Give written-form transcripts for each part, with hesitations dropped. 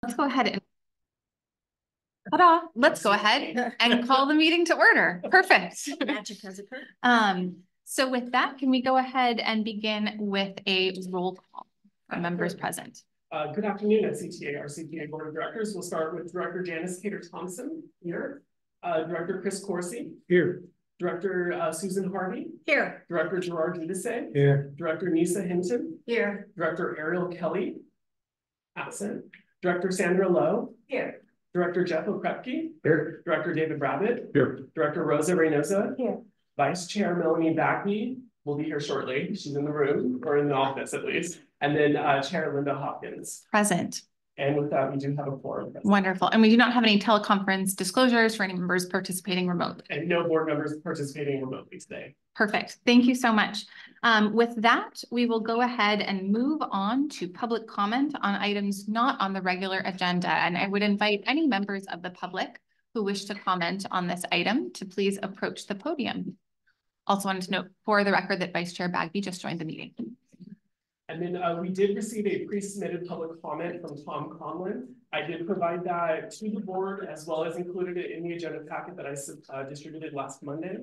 Let's go ahead and let's go ahead and call the meeting to order. Perfect. Magic has occurred. So with that, can we go ahead and begin with a roll call for members present? Good afternoon, SCTA, RCPA Board of Directors. We'll start with Director Janice Cater-Thompson here, Director Chris Corsi here, Director Susan Harvey Here. Director Gerard Giudice here, Director Nisa Hinton Here. Director Ariel Kelly, absent, Director Sandra Lowe Here. Director Jeff Okrepke here, Director David Rabbit here, Director Rosa Reynosa Here. Vice Chair Melanie Backney will be here shortly. She's in the room, or in the office at least. And then Chair Linda Hopkins. Present. And with that, we do have a quorum. Wonderful. And we do not have any teleconference disclosures for any members participating remotely. And no board members participating remotely today. Perfect. Thank you so much. With that, we will go ahead and move on to public comment on items not on the regular agenda. And I would invite any members of the public who wish to comment on this item to please approach the podium. Also wanted to note for the record that Vice Chair Bagby just joined the meeting. And then we did receive a pre-submitted public comment from Tom Conlon. I did provide that to the board as well as included it in the agenda packet that I distributed last Monday.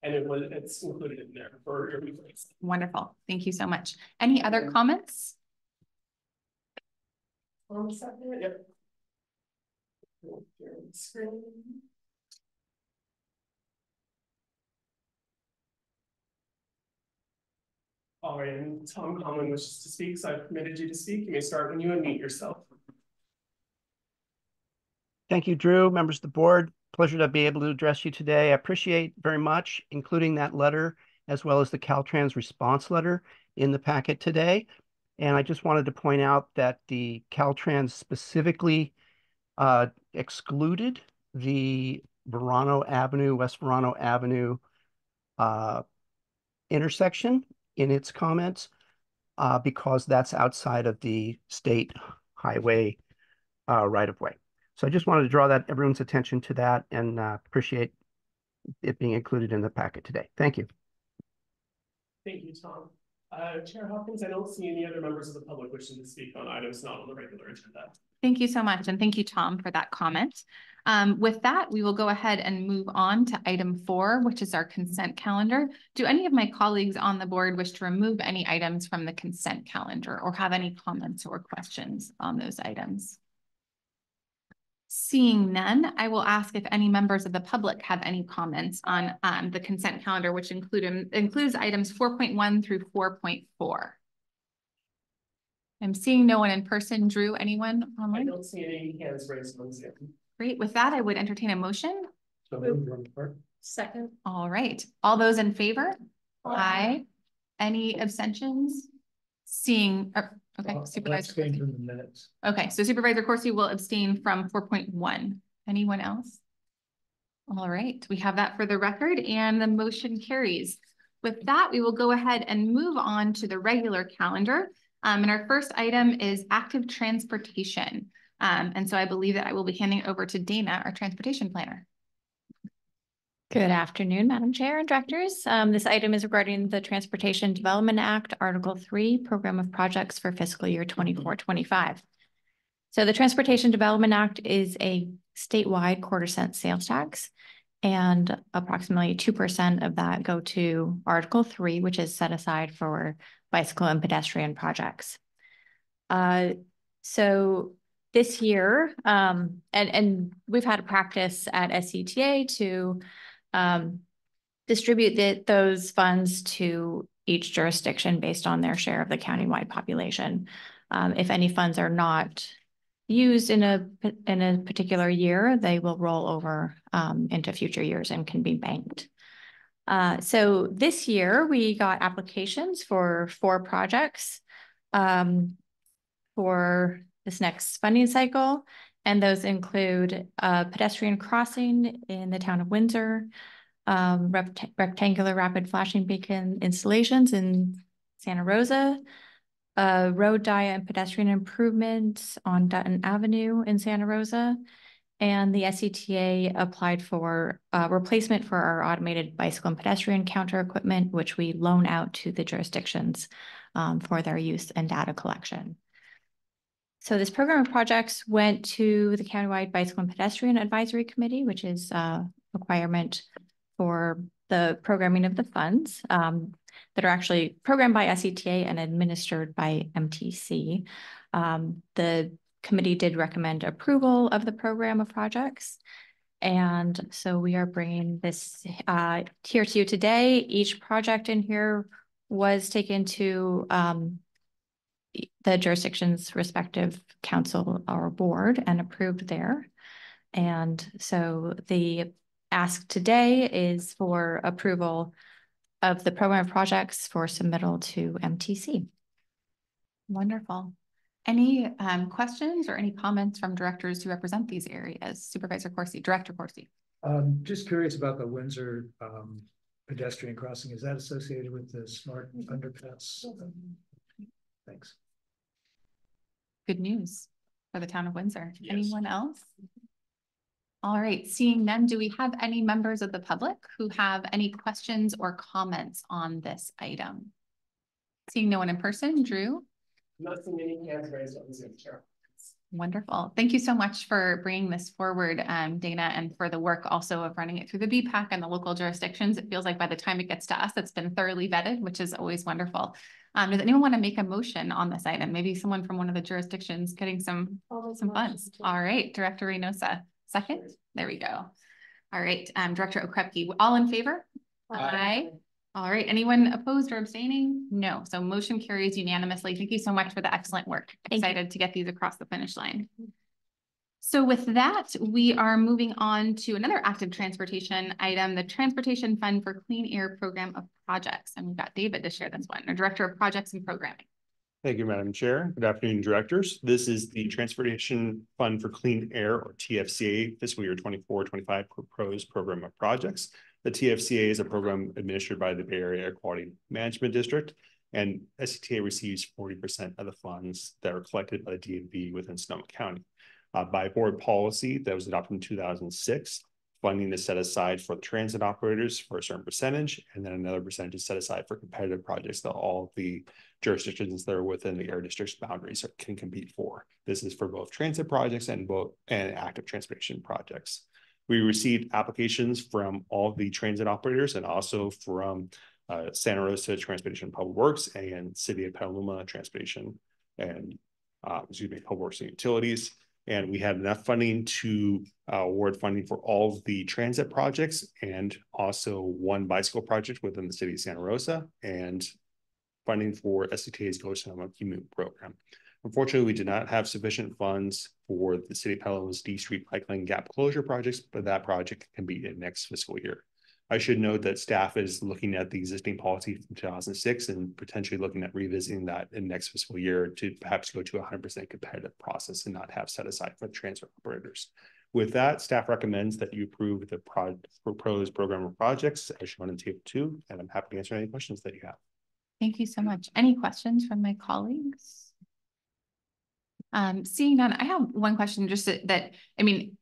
And it's included in there for your replays. Wonderful. Thank you so much. Any other comments? On second, yep. Screen. All right, and Tom Conlon wishes to speak, so I've permitted you to speak. You may start when you unmute yourself. Thank you, Drew, members of the board. Pleasure to be able to address you today. I appreciate very much including that letter as well as the Caltrans response letter in the packet today. And I just wanted to point out that the Caltrans specifically excluded the West Verano Avenue intersection in its comments because that's outside of the state highway right-of-way. So I just wanted to draw everyone's attention to that and appreciate it being included in the packet today. Thank you. Thank you, Tom. Chair Hopkins, I don't see any other members of the public wishing to speak on items not on the regular agenda. Thank you so much. And thank you, Tom, for that comment. With that, we will go ahead and move on to item 4, which is our consent calendar. Do any of my colleagues on the board wish to remove any items from the consent calendar or have any comments or questions on those items? Seeing none, I will ask if any members of the public have any comments on the consent calendar, which includes items 4.1 through 4.4. I'm seeing no one in person. Drew, anyone online? I don't see any hands raised on Zoom. Great. With that, I would entertain a motion. Second. All right. All those in favor? Aye. Any abstentions? Seeing, okay, Supervisor Corsi. Okay, so Supervisor Corsi will abstain from 4.1. Anyone else? All right, we have that for the record and the motion carries. With that, we will go ahead and move on to the regular calendar. And our first item is active transportation. And so I believe that I will be handing it over to Dana, our transportation planner. Good afternoon, Madam Chair and Directors. This item is regarding the Transportation Development Act, Article 3, Program of Projects for fiscal year 24-25. So the Transportation Development Act is a statewide quarter-cent sales tax, and approximately 2% of that go to Article 3, which is set aside for bicycle and pedestrian projects. So this year, and we've had a practice at SCTA to distribute those funds to each jurisdiction based on their share of the countywide population. If any funds are not used in a particular year, they will roll over into future years and can be banked. So this year we got applications for 4 projects for this next funding cycle. And those include pedestrian crossing in the town of Windsor, rectangular rapid flashing beacon installations in Santa Rosa, road dia and pedestrian improvements on Dutton Avenue in Santa Rosa, and the SCTA applied for replacement for our automated bicycle and pedestrian counter equipment, which we loan out to the jurisdictions for their use and data collection. So this program of projects went to the Countywide Bicycle and Pedestrian Advisory Committee, which is a requirement for the programming of the funds that are actually programmed by SCTA and administered by MTC. The committee did recommend approval of the program of projects. And so we are bringing this here to you today. Each project in here was taken to the jurisdiction's respective council or board and approved there. And so the ask today is for approval of the program of projects for submittal to MTC. Wonderful. Any questions or any comments from directors who represent these areas? Supervisor Corsi, Director Corsi. Just curious about the Windsor pedestrian crossing. Is that associated with the smart underpass? Thanks. Good news for the town of Windsor. Yes. Anyone else? All right, seeing none, do we have any members of the public who have any questions or comments on this item? Seeing no one in person, Drew? Not seeing any hands raised on Zoom, Chair. Wonderful. Thank you so much for bringing this forward, Dana, and for the work also of running it through the BPAC and the local jurisdictions. It feels like by the time it gets to us, it's been thoroughly vetted, which is always wonderful. Does anyone want to make a motion on this item? Maybe someone from one of the jurisdictions getting some funds. All right, Director Reynosa, second. There we go. All right, Director Okrepke, all in favor? Aye. All right, anyone opposed or abstaining? No, so motion carries unanimously. Thank you so much for the excellent work. Excited to get these across the finish line. So with that, we are moving on to another active transportation item, the Transportation Fund for Clean Air Program of Projects. And we've got David to share this one, our Director of Projects and Programming. Thank you, Madam Chair. Good afternoon, directors. This is the Transportation Fund for Clean Air, or TFCA, fiscal year 24-25 proposed program of projects. The TFCA is a program administered by the Bay Area Air Quality Management District, and SCTA receives 40% of the funds that are collected by the DMV within Sonoma County. By board policy that was adopted in 2006, funding is set aside for the transit operators for a certain percentage, and then another percentage is set aside for competitive projects that all the jurisdictions that are within the air district's boundaries can compete for. This is for both transit projects and active transportation projects. We received applications from all the transit operators and also from Santa Rosa Transportation Public Works and City of Petaluma Transportation and Public Works and Utilities. And we had enough funding to award funding for all of the transit projects and also one bicycle project within the city of Santa Rosa and funding for SCTA's Go Sonoma Commute program. Unfortunately, we did not have sufficient funds for the city of Petaluma's D Street bike lane gap closure projects, but that project can be in next fiscal year. I should note that staff is looking at the existing policy from 2006 and potentially looking at revisiting that in next fiscal year to perhaps go to a 100% competitive process and not have set aside for the transit operators. With that, staff recommends that you approve the proposed program of projects as shown in table 2, and I'm happy to answer any questions that you have. Thank you so much. Any questions from my colleagues? Seeing none, I have one question just that, I mean,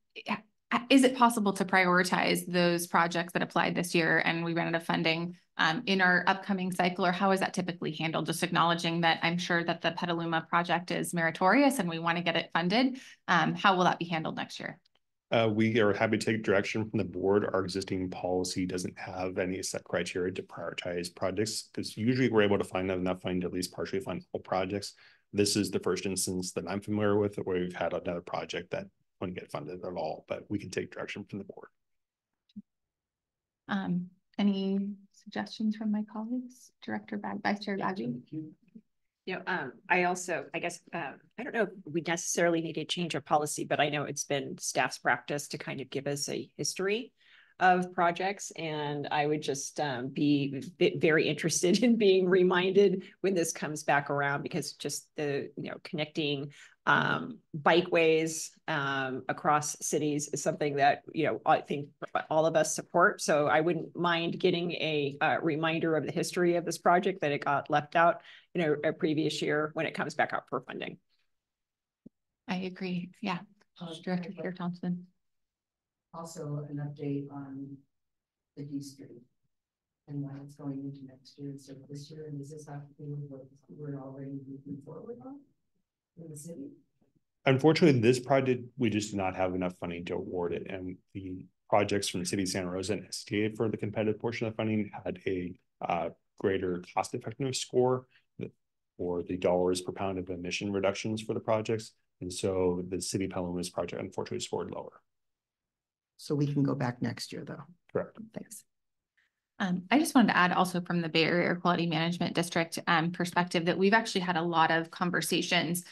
is it possible to prioritize those projects that applied this year and we ran out of funding in our upcoming cycle, or how is that typically handled? Just acknowledging that I'm sure that the Petaluma project is meritorious and we want to get it funded. How will that be handled next year? We are happy to take direction from the board. Our existing policy doesn't have any set criteria to prioritize projects because usually we're able to find enough funding to at least partially fund all projects. This is the first instance that I'm familiar with where we've had another project that wouldn't get funded at all, but we can take direction from the board. Any suggestions from my colleagues? Director Vice Chair Baggi? I guess, I don't know if we necessarily need to change our policy, but I know it's been staff's practice to kind of give us a history of projects. And I would just be very interested in being reminded when this comes back around, because just the, connecting bikeways across cities is something that, I think all of us support. So I wouldn't mind getting a reminder of the history of this project, that it got left out, a previous year when it comes back up for funding. I agree. Yeah. Director Fehr Thompson. Also an update on the D Street and when it's going into next year instead of this year. And does this have to do with what we're already moving forward on in the city? Unfortunately, this project, we just do not have enough funding to award it. And the projects from the city of Santa Rosa and SCTA for the competitive portion of funding had a greater cost effectiveness score for the dollars per pound of emission reductions for the projects. And so the city of Paloma's project unfortunately scored lower. So we can go back next year, though. Correct. Thanks. I just wanted to add also from the Bay Area Air Quality Management District perspective that we've actually had a lot of conversations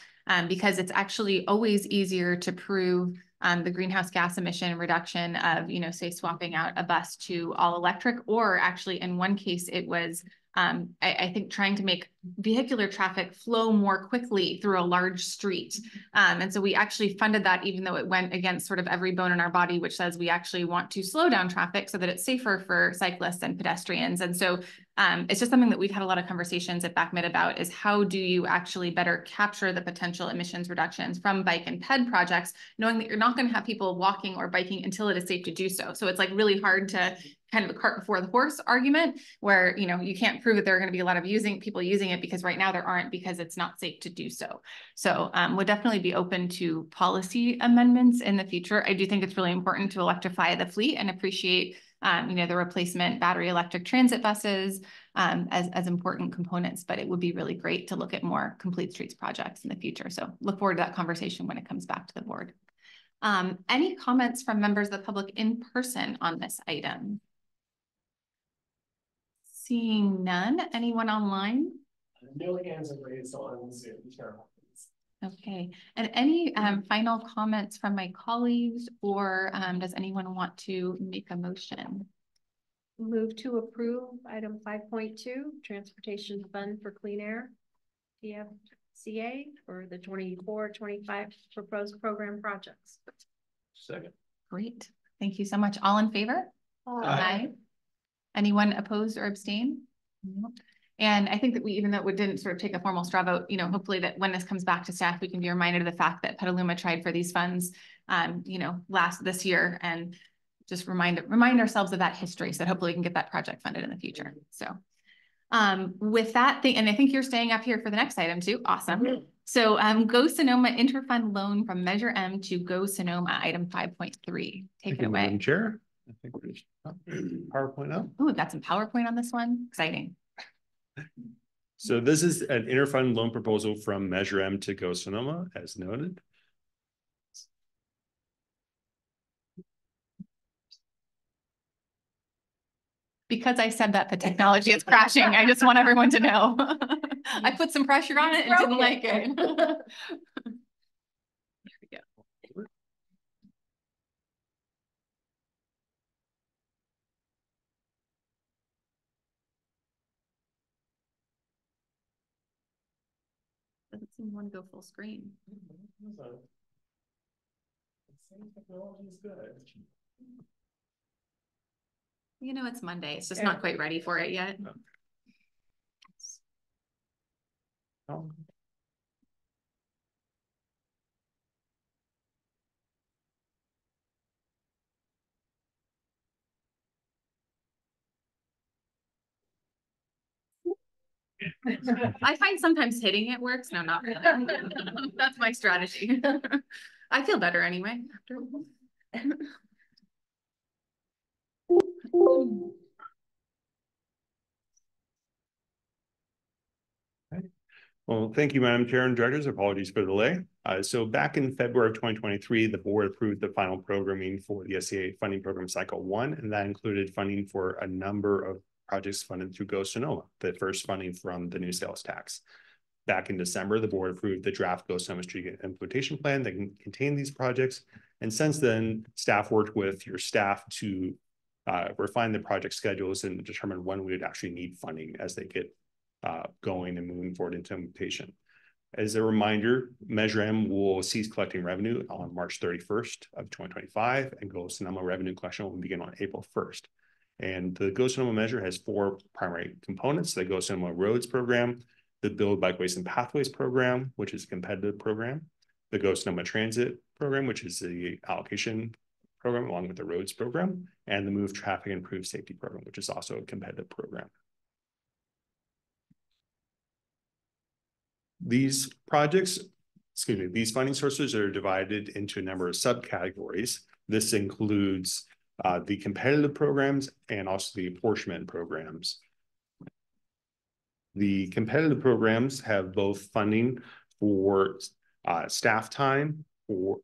because it's actually always easier to prove the greenhouse gas emission reduction of, say swapping out a bus to all electric, or actually in one case it was I think trying to make vehicular traffic flow more quickly through a large street. And so we actually funded that, even though it went against sort of every bone in our body, which says we actually want to slow down traffic so that it's safer for cyclists and pedestrians. And so it's just something that we've had a lot of conversations at BACMID about, is how do you actually better capture the potential emissions reductions from bike and ped projects, knowing that you're not going to have people walking or biking until it is safe to do so. So it's like really hard to kind of a cart before the horse argument, where you can't prove that there are going to be a lot of people using it, because right now there aren't, because it's not safe to do so. So we'll definitely be open to policy amendments in the future. I do think it's really important to electrify the fleet and appreciate the replacement battery electric transit buses as important components, but it would be really great to look at more complete streets projects in the future. So look forward to that conversation when it comes back to the board. Any comments from members of the public in person on this item? Seeing none. Anyone online? No hands are raised on Zoom. Okay. And any final comments from my colleagues, or does anyone want to make a motion? Move to approve item 5.2, Transportation Fund for Clean Air, TFCA, for the 24-25 proposed program projects. Second. Great. Thank you so much. All in favor? Aye. Anyone opposed or abstain? No. And I think that even though we didn't sort of take a formal straw vote, hopefully that when this comes back to staff, we can be reminded of the fact that Petaluma tried for these funds, this year, and just remind ourselves of that history. So hopefully we can get that project funded in the future. So with that thing, and I think you're staying up here for the next item too. Awesome. So Go Sonoma Interfund loan from Measure M to Go Sonoma, item 5.3. Take it away. Madam Chair. I think we're just PowerPoint up. Oh, we've got some PowerPoint on this one. Exciting. So this is an interfund loan proposal from Measure M to Go Sonoma, as noted. Because I said that the technology is crashing, I just want everyone to know. I put some pressure on it and didn't like it. There we go. Doesn't seem to want to go full screen. Technology is good. It's Monday. It's just not quite ready for it yet. Oh. I find sometimes hitting it works. No, not really. That's my strategy. I feel better anyway. Well, thank you, Madam Chair and Directors. Apologies for the delay. So back in February of 2023, the board approved the final programming for the SCTA funding program cycle 1, and that included funding for a number of projects funded through Go Sonoma, the first funding from the new sales tax. Back in December, the board approved the draft Go Sonoma Street implementation plan that can contain these projects. And since then, staff worked with your staff to refine the project schedules and determine when we would actually need funding as they get going and moving forward into implementation. As a reminder, Measure M will cease collecting revenue on March 31st of 2025, and Go Sonoma revenue collection will begin on April 1st. And the Go Sonoma measure has 4 primary components: the Go Sonoma Roads program, the Build Bikeways and Pathways program, which is a competitive program, the Go Sonoma Transit program, which is the allocation program along with the roads program, and the Move Traffic and Improve Safety program, which is also a competitive program. These projects these funding sources are divided into a number of subcategories. This includes the competitive programs and also the apportionment programs. The competitive programs have both funding for staff time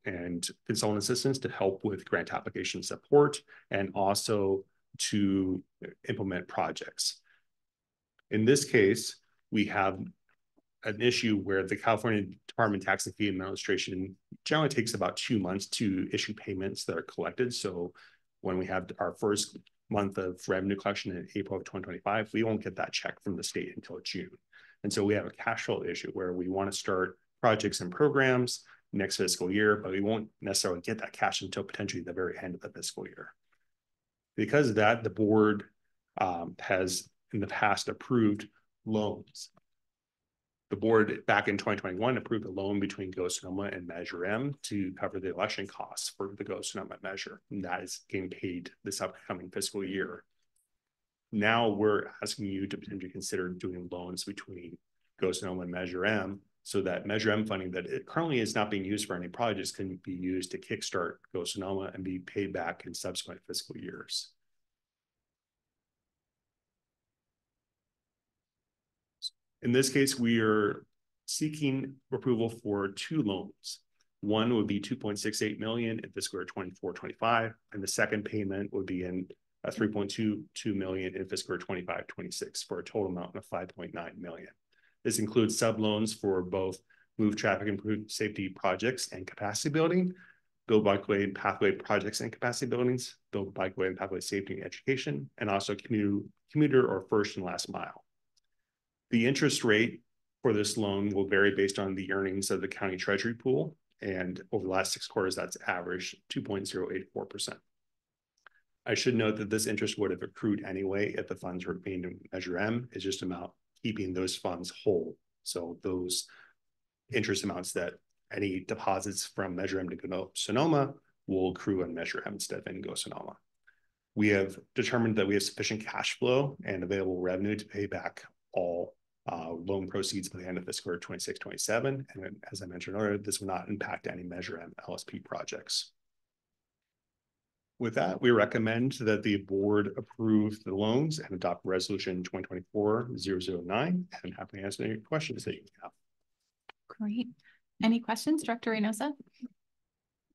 and consultant assistance to help with grant application support and also to implement projects. In this case, we have an issue where the California Department of Tax and Fee Administration generally takes about 2 months to issue payments that are collected. So when we have our first month of revenue collection in April of 2025, we won't get that check from the state until June. And so we have a cash flow issue where we want to start projects and programs next fiscal year, but we won't necessarily get that cash until potentially the very end of the fiscal year. Because of that, the board has in the past approved loans. The board back in 2021 approved a loan between Go Sonoma and Measure M to cover the election costs for the Go Sonoma measure. And that is getting paid this upcoming fiscal year. Now we're asking you to potentially consider doing loans between Go Sonoma and Measure M so that Measure M funding that it currently is not being used for any projects can be used to kickstart Go Sonoma and be paid back in subsequent fiscal years. In this case, we are seeking approval for 2 loans. One would be $2.68 million in fiscal year 24-25, and the second payment would be in $3.22 million in fiscal year 25-26 for a total amount of $5.9 million. This includes sub-loans for both move traffic improvement safety projects and capacity building, build bikeway and pathway projects and capacity buildings, build bikeway and pathway safety and education, and also commuter or first and last mile. The interest rate for this loan will vary based on the earnings of the county treasury pool. And over the last 6 quarters, that's averaged 2.084%. I should note that this interest would have accrued anyway if the funds were being in Measure M. It's just about keeping those funds whole. So those interest amounts that any deposits from Measure M to Go Sonoma will accrue in Measure M instead of in Go Sonoma. We have determined that we have sufficient cash flow and available revenue to pay back all loan proceeds by the end of fiscal year 26-27. And as I mentioned earlier, this will not impact any Measure M LSP projects. With that, we recommend that the board approve the loans and adopt resolution 2024-009. And I'm happy to answer any questions that you have. Great. Any questions, Director Reynosa?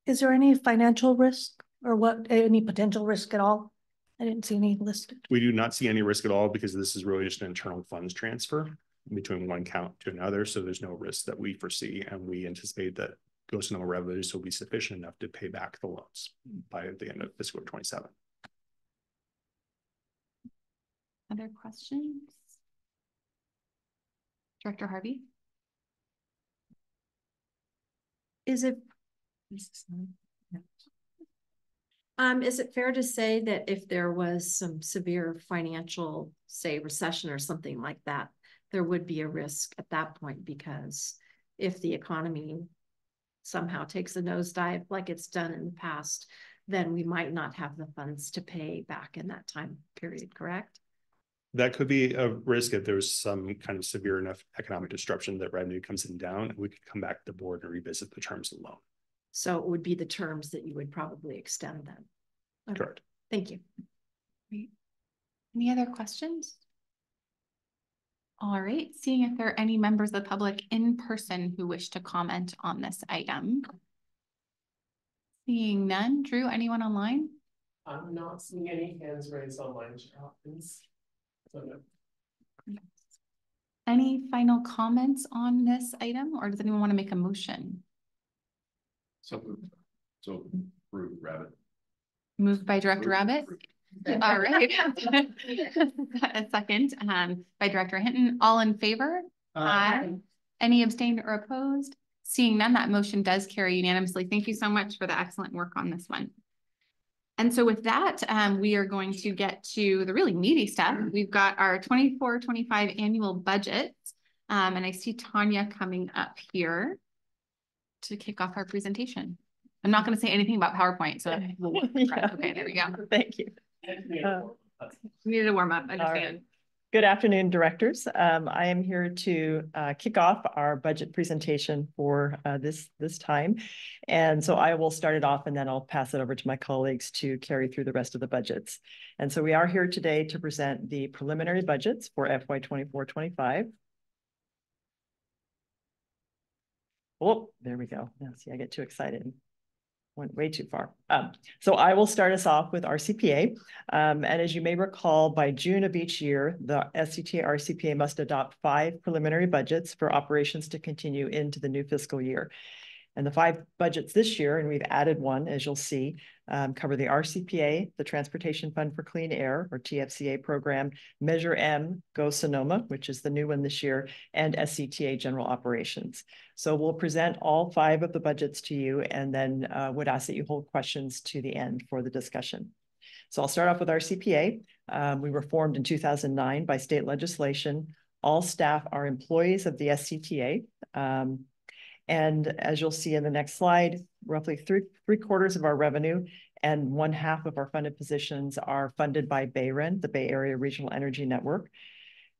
Is there any financial risk or any potential risk at all? I didn't see any listed. We do not see any risk at all because this is really just an internal funds transfer between one account to another. So there's no risk that we foresee. And we anticipate that Go Sonoma revenues will be sufficient enough to pay back the loans by the end of fiscal 27. Other questions? Director Harvey? Is it fair to say that if there was some severe financial, say, recession or something like that, there would be a risk at that point? Because if the economy somehow takes a nosedive like it's done in the past, then we might not have the funds to pay back in that time period, correct? That could be a risk if there's some kind of severe enough economic disruption that revenue comes in down, and we could come back to the board and revisit the terms of the loan. So it would be the terms that you would probably extend then. Okay. Correct. Thank you. Great. Any other questions? All right, seeing if there are any members of the public in person who wish to comment on this item. Seeing none. Drew, anyone online? I'm not seeing any hands raised online, please. So no. Any final comments on this item, or does anyone want to make a motion? So approved, Rabbit. Moved by Director Rabbit. All right. A second by Director Hinton. All in favor? Aye. Any abstained or opposed? Seeing none, that motion does carry unanimously. Thank you so much for the excellent work on this one. And so with that, we are going to get to the really meaty stuff. We've got our 24-25 annual budget. And I see Tanya coming up here to kick off our presentation. I'm not going to say anything about PowerPoint. So yeah. Okay, there we go. Thank you. Needed a warm up. I understand. Good afternoon, directors. I am here to kick off our budget presentation for this time. And so I will start it off and then I'll pass it over to my colleagues to carry through the rest of the budgets. And so we are here today to present the preliminary budgets for FY 24-25. Oh, there we go. Now, see, I get too excited. Went way too far. So I will start us off with RCPA. And as you may recall, by June of each year, the SCTA RCPA must adopt 5 preliminary budgets for operations to continue into the new fiscal year. And the 5 budgets this year, and we've added one, as you'll see, cover the RCPA, the Transportation Fund for Clean Air, or TFCA program, Measure M, Go Sonoma, which is the new one this year, and SCTA General Operations. So we'll present all 5 of the budgets to you and then would ask that you hold questions to the end for the discussion. So I'll start off with RCPA. We were formed in 2009 by state legislation. All staff are employees of the SCTA. And as you'll see in the next slide, roughly three quarters of our revenue and 1/2 of our funded positions are funded by BayREN, the Bay Area Regional Energy Network.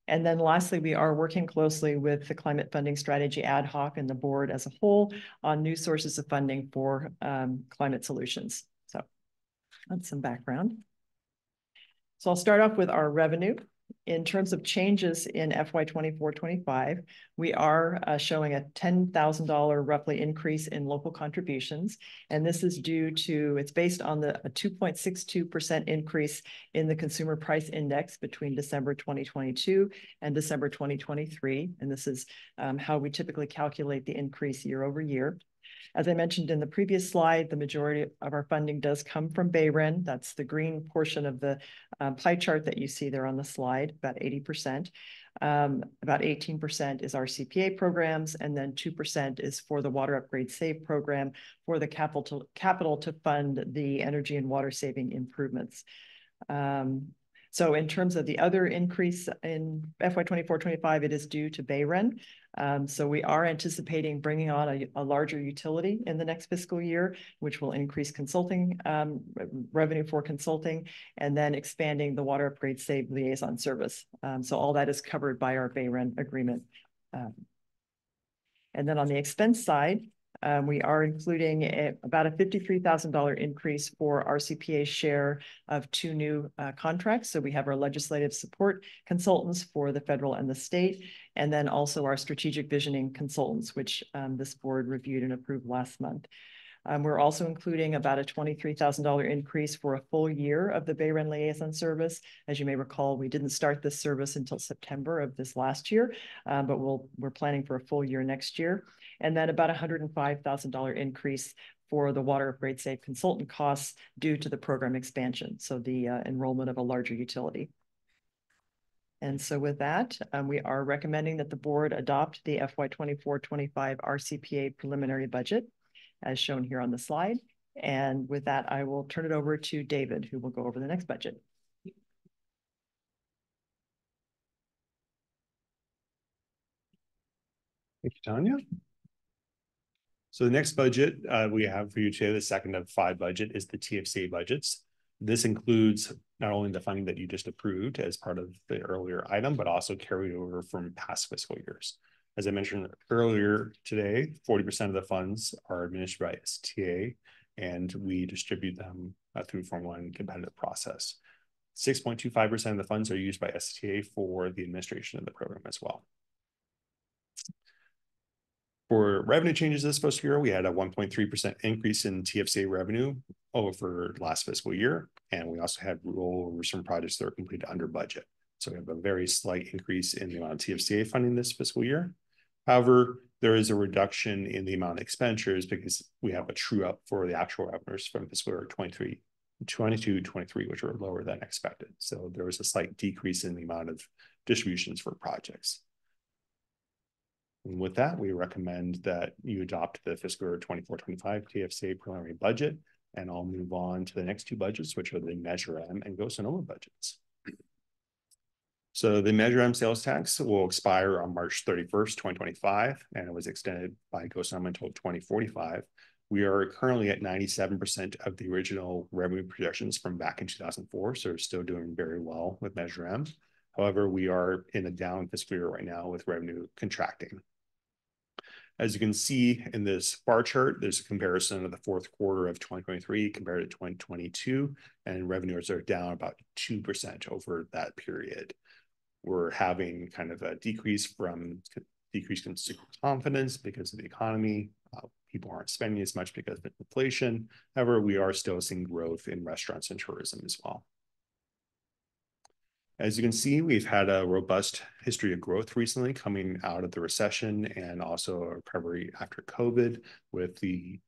And then lastly, we are working closely with the Climate Funding Strategy Ad Hoc and the board as a whole on new sources of funding for climate solutions. So that's some background. So I'll start off with our revenue. In terms of changes in FY 24-25, we are showing a $10,000 roughly increase in local contributions. And this is due to, it's based on a 2.62% increase in the Consumer Price Index between December 2022 and December 2023. And this is how we typically calculate the increase year over year. As I mentioned in the previous slide, the majority of our funding does come from BayREN. That's the green portion of the pie chart that you see there on the slide, about 80%. About 18% is our RCPA programs, and then 2% is for the Water Upgrade Save program for the capital to fund the energy and water saving improvements. So in terms of the other increase in FY 24-25, it is due to BayREN. So we are anticipating bringing on a larger utility in the next fiscal year, which will increase consulting revenue for consulting, and then expanding the Water Upgrade Save liaison service. So all that is covered by our BayREN agreement. And then on the expense side, we are including about a $53,000 increase for RCPA's share of 2 new contracts. So we have our legislative support consultants for the federal and the state, and then also our strategic visioning consultants, which this board reviewed and approved last month. We're also including about a $23,000 increase for a full year of the BayREN liaison service. As you may recall, we didn't start this service until September of this last year, but we're planning for a full year next year. And then about a $105,000 increase for the Water Upgrade Save consultant costs due to the program expansion, so the enrollment of a larger utility. And so with that, we are recommending that the board adopt the FY 24-25 RCPA preliminary budget, as shown here on the slide. And with that, I will turn it over to David, who will go over the next budget. Thank you, Tanya. So the next budget we have for you today, the second of 5 budget, is the TFCA budgets. This includes not only the funding that you just approved as part of the earlier item, but also carried over from past fiscal years. As I mentioned earlier today, 40% of the funds are administered by SCTA, and we distribute them through Form 1 competitive process. 6.25% of the funds are used by SCTA for the administration of the program as well. For revenue changes this fiscal year, we had a 1.3% increase in TFCA revenue over last fiscal year, and we also had rollovers from projects that are completed under budget. So we have a very slight increase in the amount of TFCA funding this fiscal year. However, there is a reduction in the amount of expenditures because we have a true up for the actual revenues from fiscal year 22-23, which were lower than expected. So there was a slight decrease in the amount of distributions for projects. And with that, we recommend that you adopt the fiscal year 24-25 TFCA preliminary budget, and I'll move on to the next 2 budgets, which are the Measure M and Go Sonoma budgets. So the Measure M sales tax will expire on March 31st, 2025, and it was extended by Go Sonoma until 2045. We are currently at 97% of the original revenue projections from back in 2004, so we're still doing very well with Measure M. However, we are in a down fiscal year right now with revenue contracting. As you can see in this bar chart, there's a comparison of the fourth quarter of 2023 compared to 2022, and revenues are down about 2% over that period. We're having kind of a decreased consumer confidence because of the economy. People aren't spending as much because of inflation. However, we are still seeing growth in restaurants and tourism as well. As you can see, we've had a robust history of growth recently coming out of the recession and also a recovery after COVID, with the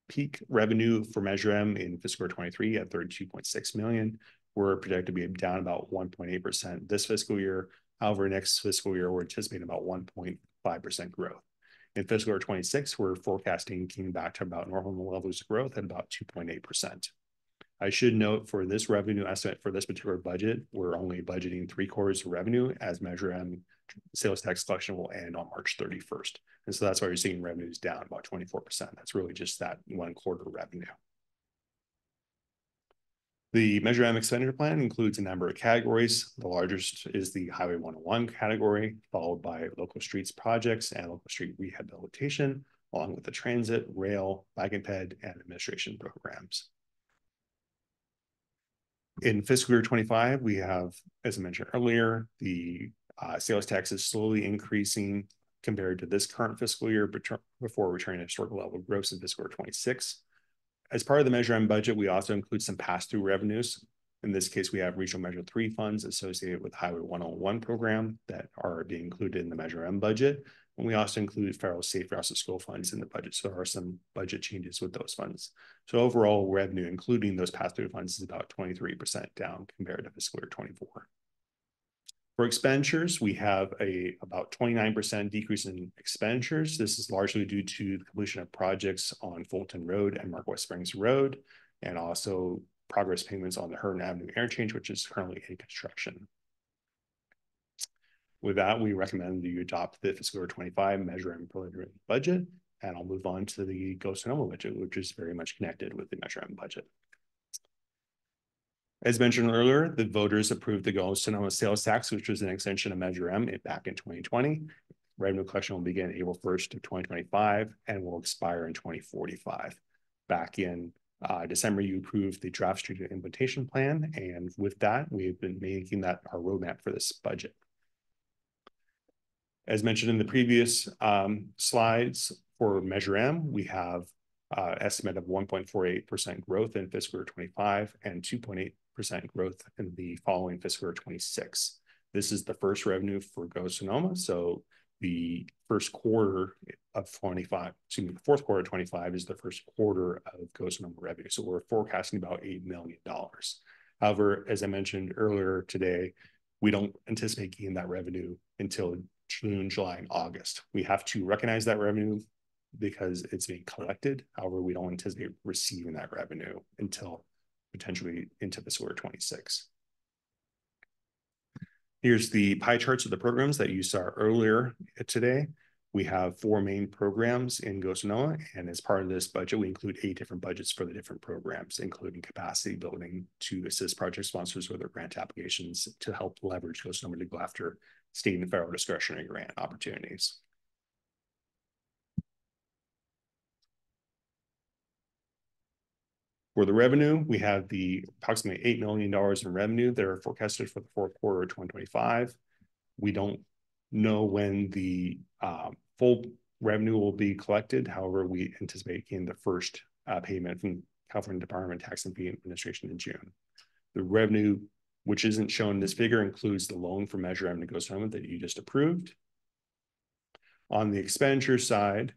peak revenue for Measure M in fiscal year 23 at $32.6 million. We're projected to be down about 1.8% this fiscal year. However, next fiscal year, we're anticipating about 1.5% growth. In fiscal year 26, we're forecasting getting back to about normal levels of growth at about 2.8%. I should note for this revenue estimate for this particular budget, we're only budgeting 3/4 of revenue, as Measure M sales tax collection will end on March 31st. And so that's why you're seeing revenues down about 24%. That's really just that 1/4 revenue. The Measure M expenditure plan includes a number of categories. The largest is the Highway 101 category, followed by local streets projects and local street rehabilitation, along with the transit, rail, wagon ped, and administration programs. In fiscal year 25, we have, as I mentioned earlier, the sales tax is slowly increasing compared to this current fiscal year before returning to historical level of growth in fiscal year 26. As part of the Measure M budget, we also include some pass-through revenues. In this case, we have Regional Measure 3 funds associated with Highway 101 program that are being included in the Measure M budget. And we also include federal safe routes to school funds in the budget. So there are some budget changes with those funds. So overall revenue, including those pass-through funds, is about 23% down compared to fiscal year 24. For expenditures, we have about 29% decrease in expenditures. This is largely due to the completion of projects on Fulton Road and Mark West Springs Road, and also progress payments on the Hearn Avenue interchange, which is currently in construction. With that, we recommend you adopt the fiscal year 25 Measure M preliminary budget, and I'll move on to the Go Sonoma budget, which is very much connected with the Measure M budget. As mentioned earlier, the voters approved the Go Sonoma sales tax, which was an extension of Measure M back in 2020. Revenue collection will begin April 1st of 2025 and will expire in 2045. Back in December, you approved the draft strategic implementation plan, and with that, we've been making that our roadmap for this budget. As mentioned in the previous slides, for Measure M, we have estimate of 1.48% growth in fiscal year 25 and 2.8% growth in the following fiscal year 26. This is the first revenue for Go Sonoma. So the first quarter of 25, excuse me, the fourth quarter of 25 is the first quarter of Go Sonoma revenue. So we're forecasting about $8 million. However, as I mentioned earlier today, we don't anticipate getting that revenue until June, July, and August. We have to recognize that revenue because it's being collected. However, we don't anticipate receiving that revenue until potentially into fiscal year 26. Here's the pie charts of the programs that you saw earlier today. We have 4 main programs in Go Sonoma, and as part of this budget, we include 8 different budgets for the different programs, including capacity building to assist project sponsors with their grant applications to help leverage Go Sonoma to go after state and federal discretionary grant opportunities. For the revenue, we have the approximately $8 million in revenue that are forecasted for the fourth quarter of 2025. We don't know when the full revenue will be collected. However, we anticipate getting the first payment from California Department of Tax and Fee Administration in June. The revenue, which isn't shown in this figure, includes the loan for Measure M to Go Sonoma that you just approved. On the expenditure side,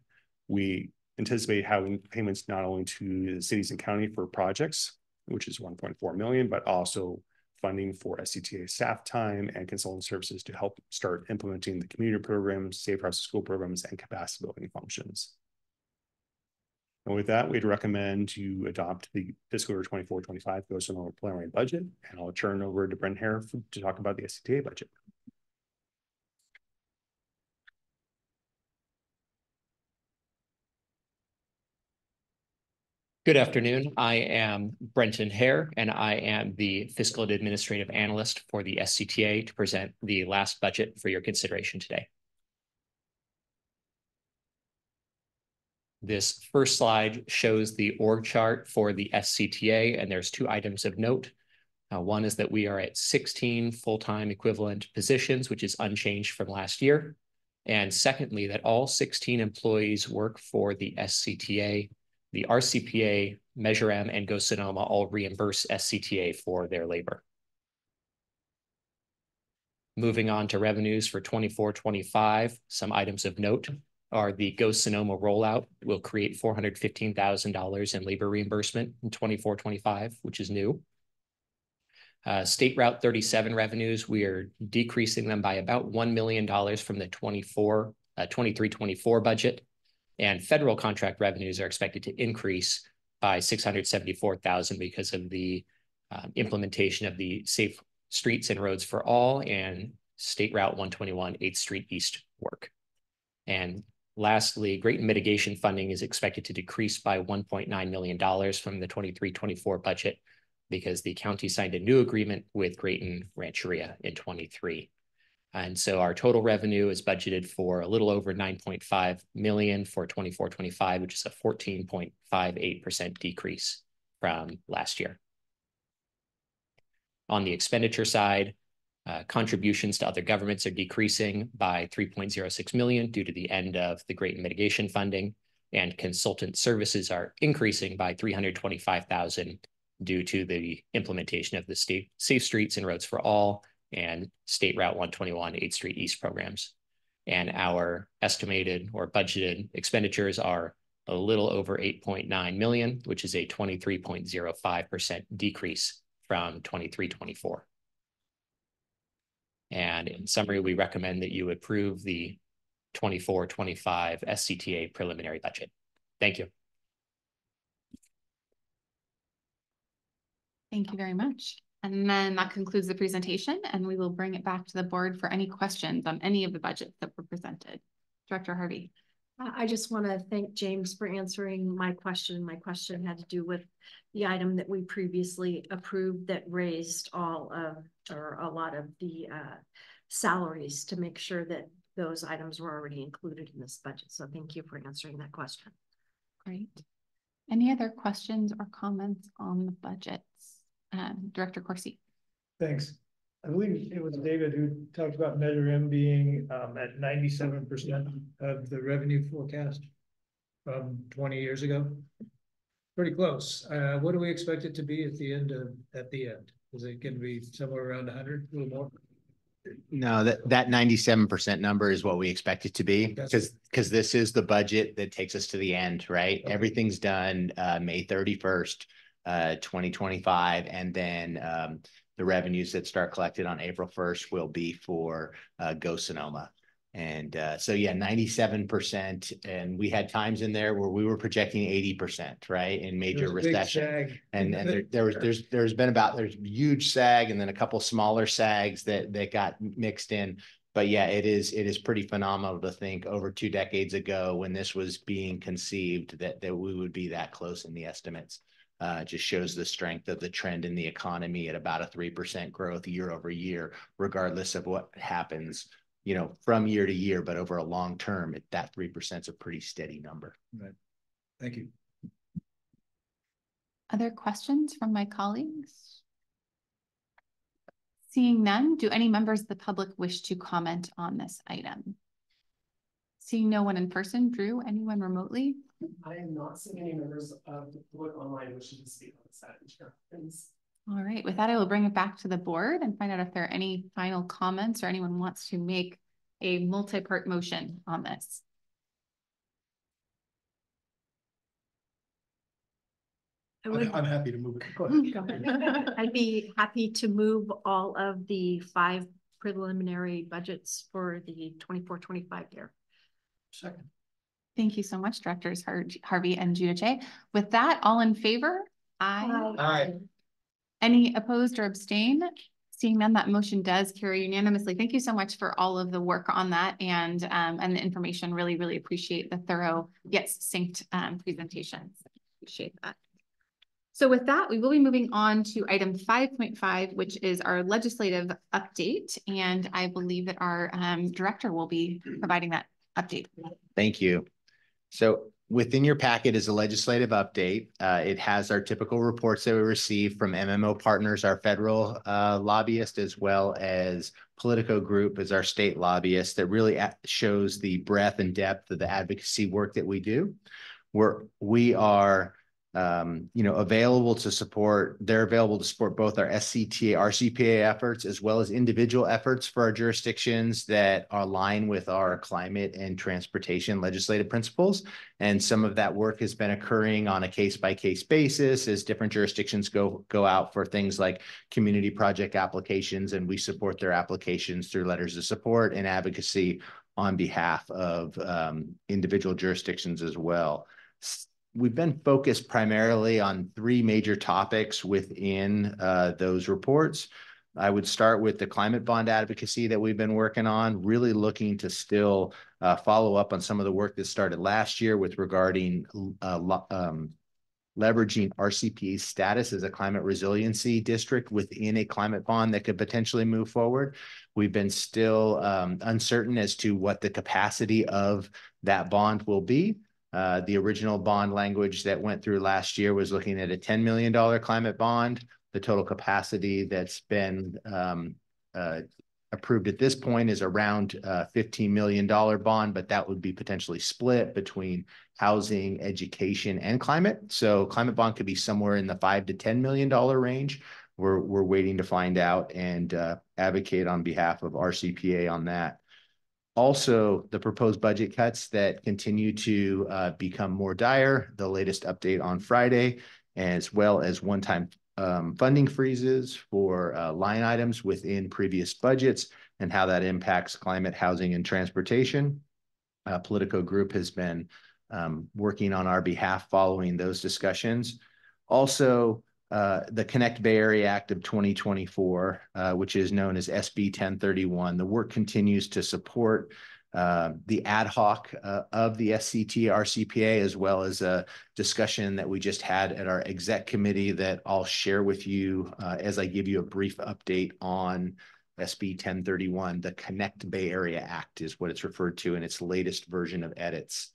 we anticipate having payments not only to the cities and county for projects, which is $1.4 million, but also funding for SCTA staff time and consultant services to help start implementing the community programs, safe routes to school programs, and capacity building functions. And with that, we'd recommend you adopt the fiscal year 24-25 Go Sonoma preliminary budget, and I'll turn over to Brent Fehr to talk about the SCTA budget. Good afternoon. I am Brenton Fehr, and I am the Fiscal and Administrative Analyst for the SCTA to present the last budget for your consideration today. This first slide shows the org chart for the SCTA, and there's two items of note. One is that we are at 16 full-time equivalent positions, which is unchanged from last year. And secondly, that all 16 employees work for the SCTA. The RCPA, Measure M, and Go Sonoma all reimburse SCTA for their labor. Moving on to revenues for 24-25, some items of note are the Go Sonoma rollout will create $415,000 in labor reimbursement in 24-25, which is new. State Route 37 revenues, we are decreasing them by about $1 million from the 23-24 budget. And federal contract revenues are expected to increase by $674,000 because of the implementation of the Safe Streets and Roads for All and State Route 121 8th Street East work. And lastly, great mitigation funding is expected to decrease by $1.9 million from the 23-24 budget because the county signed a new agreement with Grayton Rancheria in 23. And so our total revenue is budgeted for a little over 9.5 million for 24-25, which is a 14.58% decrease from last year. On the expenditure side, contributions to other governments are decreasing by 3.06 million due to the end of the Great Mitigation funding, and consultant services are increasing by 325,000 due to the implementation of the Safe Streets and Roads for All and State Route 121 8th Street East programs. And our estimated or budgeted expenditures are a little over 8.9 million, which is a 23.05% decrease from 23-24. And in summary, we recommend that you approve the 24-25 SCTA preliminary budget. Thank you. Thank you very much. And then that concludes the presentation, and we will bring it back to the board for any questions on any of the budgets that were presented. Director Harvey. I just want to thank James for answering my question. My question had to do with the item that we previously approved that raised all of, or a lot of the salaries to make sure that those items were already included in this budget. So thank you for answering that question. Great. Any other questions or comments on the budgets? Director Corsi. Thanks. I believe it was David who talked about Measure M being at 97% of the revenue forecast from 20 years ago. Pretty close. What do we expect it to be at the end? Is it going to be somewhere around 100, a little more? No, that 97% number is what we expect it to be, because this is the budget that takes us to the end, right? Okay. Everything's done May 31st, 2025, and then the revenues that start collected on April 1st will be for Go Sonoma. And so yeah, 97%, and we had times in there where we were projecting 80%, right, in major recession. And there's huge sag, and then a couple smaller sags that got mixed in. But yeah, it is pretty phenomenal to think over 2 decades ago, when this was being conceived, that we would be that close in the estimates. Just shows the strength of the trend in the economy at about a 3% growth year over year, regardless of what happens, you know, from year to year. But over a long term, that 3% is a pretty steady number. Right. Thank you. Other questions from my colleagues? Seeing none, do any members of the public wish to comment on this item? Seeing no one in person, Drew, anyone remotely? I am not seeing any members of the public online wishing to speak on this item, Chair. All right, with that, I will bring it back to the board and find out if there are any final comments or anyone wants to make a multi-part motion on this. I'm happy to move it. Go ahead. I'd be happy to move all of the 5 preliminary budgets for the 24-25 year. Second. Thank you so much, Directors Harvey and Giudice. With that, all in favor? Aye. Aye. Any opposed or abstain? Seeing none, that motion does carry unanimously. Thank you so much for all of the work on that and the information. Really, really appreciate the thorough yet succinct presentations. Appreciate that. So with that, we will be moving on to item 5.5, which is our legislative update. And I believe that our director will be providing that update. Thank you. So within your packet is a legislative update. It has our typical reports that we receive from MMO partners, our federal lobbyist, as well as Politico Group as our state lobbyist, that really shows the breadth and depth of the advocacy work that we do. We are available to support, they're available to support both our SCTA, RCPA efforts, as well as individual efforts for our jurisdictions that align with our climate and transportation legislative principles. And some of that work has been occurring on a case-by-case basis as different jurisdictions go out for things like community project applications, and we support their applications through letters of support and advocacy on behalf of individual jurisdictions as well. We've been focused primarily on three major topics within those reports. I would start with the climate bond advocacy that we've been working on, really looking to still follow up on some of the work that started last year with regarding leveraging RCPA's status as a climate resiliency district within a climate bond that could potentially move forward. We've been still uncertain as to what the capacity of that bond will be. The original bond language that went through last year was looking at a $10 million climate bond. The total capacity that's been approved at this point is around a $15 million bond, but that would be potentially split between housing, education, and climate. So climate bond could be somewhere in the $5 to $10 million range. We're waiting to find out and advocate on behalf of RCPA on that. Also, the proposed budget cuts that continue to become more dire, the latest update on Friday, as well as one-time funding freezes for line items within previous budgets and how that impacts climate, housing, and transportation. Politico Group has been working on our behalf following those discussions. Also, the Connect Bay Area Act of 2024, which is known as SB 1031. The work continues to support the ad hoc of the SCTA RCPA, as well as a discussion that we just had at our exec committee that I'll share with you as I give you a brief update on SB 1031. The Connect Bay Area Act is what it's referred to in its latest version of edits.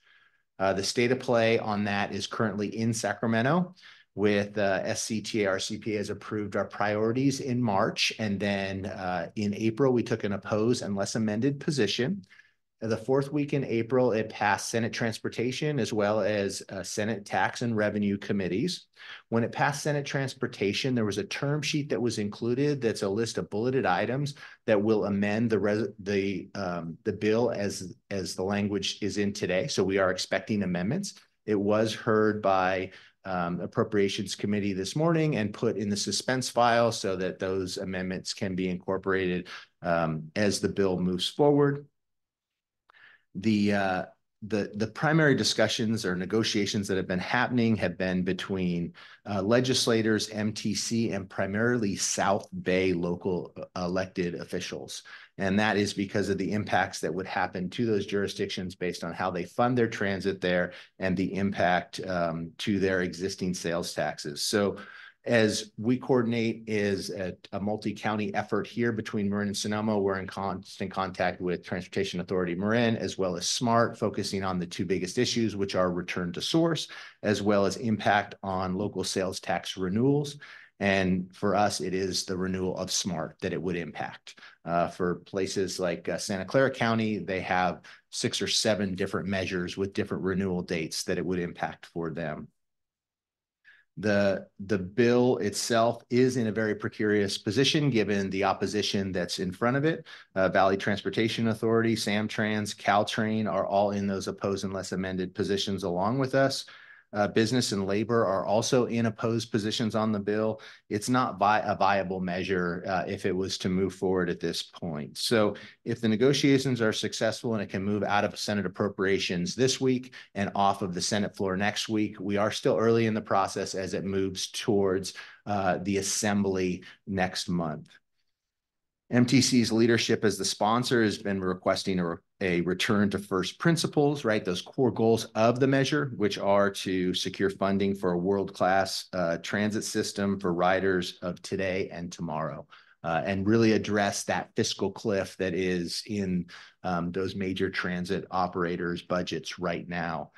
The state of play on that is currently in Sacramento, with SCTA RCPA has approved our priorities in March. And then in April, we took an oppose unless amended position. The fourth week in April, it passed Senate Transportation as well as Senate Tax and Revenue Committees. When it passed Senate Transportation, there was a term sheet that was included that's a list of bulleted items that will amend the bill as the language is in today. So we are expecting amendments. It was heard by Appropriations Committee this morning and put in the suspense file so that those amendments can be incorporated as the bill moves forward. The primary discussions or negotiations that have been happening have been between legislators, MTC, and primarily South Bay local elected officials. And that is because of the impacts that would happen to those jurisdictions based on how they fund their transit there and the impact to their existing sales taxes. So as we coordinate is a multi-county effort here between Marin and Sonoma, we're in constant contact with Transportation Authority Marin, as well as SMART, focusing on the two biggest issues, which are return to source, as well as impact on local sales tax renewals. And for us, it is the renewal of SMART that it would impact. For places like Santa Clara County, they have 6 or 7 different measures with different renewal dates that it would impact for them. The bill itself is in a very precarious position given the opposition that's in front of it. Valley Transportation Authority, Samtrans, Caltrain are all in those oppose unless amended positions along with us. Business and labor are also in opposed positions on the bill. It's not a viable measure if it was to move forward at this point. So if the negotiations are successful and it can move out of Senate appropriations this week and off of the Senate floor next week, we are still early in the process as it moves towards the assembly next month. MTC's leadership as the sponsor has been requesting a return to first principles, right? Those core goals of the measure, which are to secure funding for a world-class transit system for riders of today and tomorrow, and really address that fiscal cliff that is in those major transit operators' budgets right now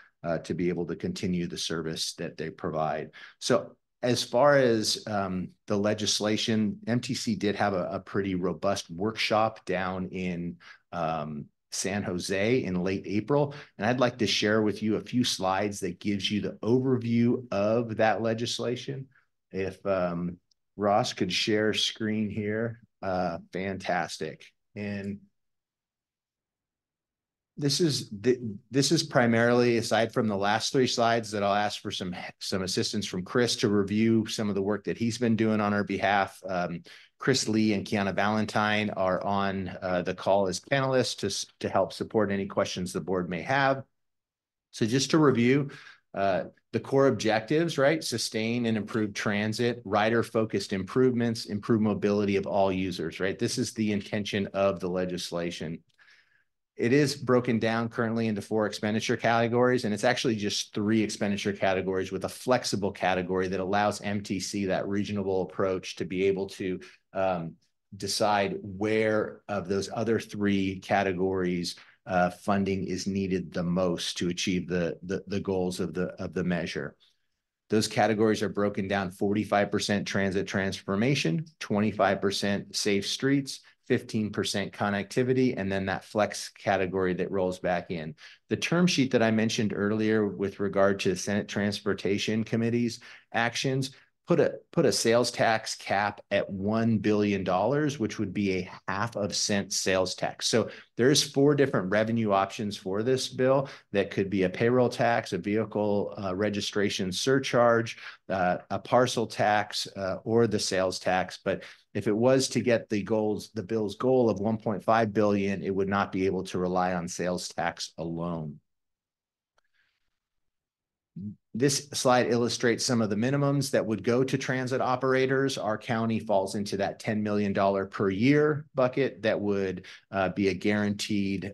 to be able to continue the service that they provide. So as far as the legislation, MTC did have a pretty robust workshop down in San Jose in late April. And I'd like to share with you a few slides that gives you the overview of that legislation. If Ross could share screen here, fantastic. And this is primarily, aside from the last three slides that I'll ask for some assistance from Chris to review some of the work that he's been doing on our behalf. Chris Lee and Kiana Valentine are on the call as panelists to help support any questions the board may have. So just to review, the core objectives, right? Sustain and improve transit, rider-focused improvements, improve mobility of all users, right? This is the intention of the legislation. It is broken down currently into 4 expenditure categories, and it's actually just 3 expenditure categories with a flexible category that allows MTC that reasonable approach to be able to decide where of those other 3 categories funding is needed the most to achieve the goals of the measure. Those categories are broken down: 45% transit transformation, 25% safe streets, 15% connectivity, and then that flex category that rolls back in. The term sheet that I mentioned earlier with regard to the Senate Transportation Committee's actions put a sales tax cap at $1 billion, which would be a 0.5 cent sales tax. So there's 4 different revenue options for this bill. That could be a payroll tax, a vehicle registration surcharge, a parcel tax, or the sales tax. But if it was to get the bill's goal of $1.5 billion, it would not be able to rely on sales tax alone. This slide illustrates some of the minimums that would go to transit operators. Our county falls into that $10 million per year bucket that would be a guaranteed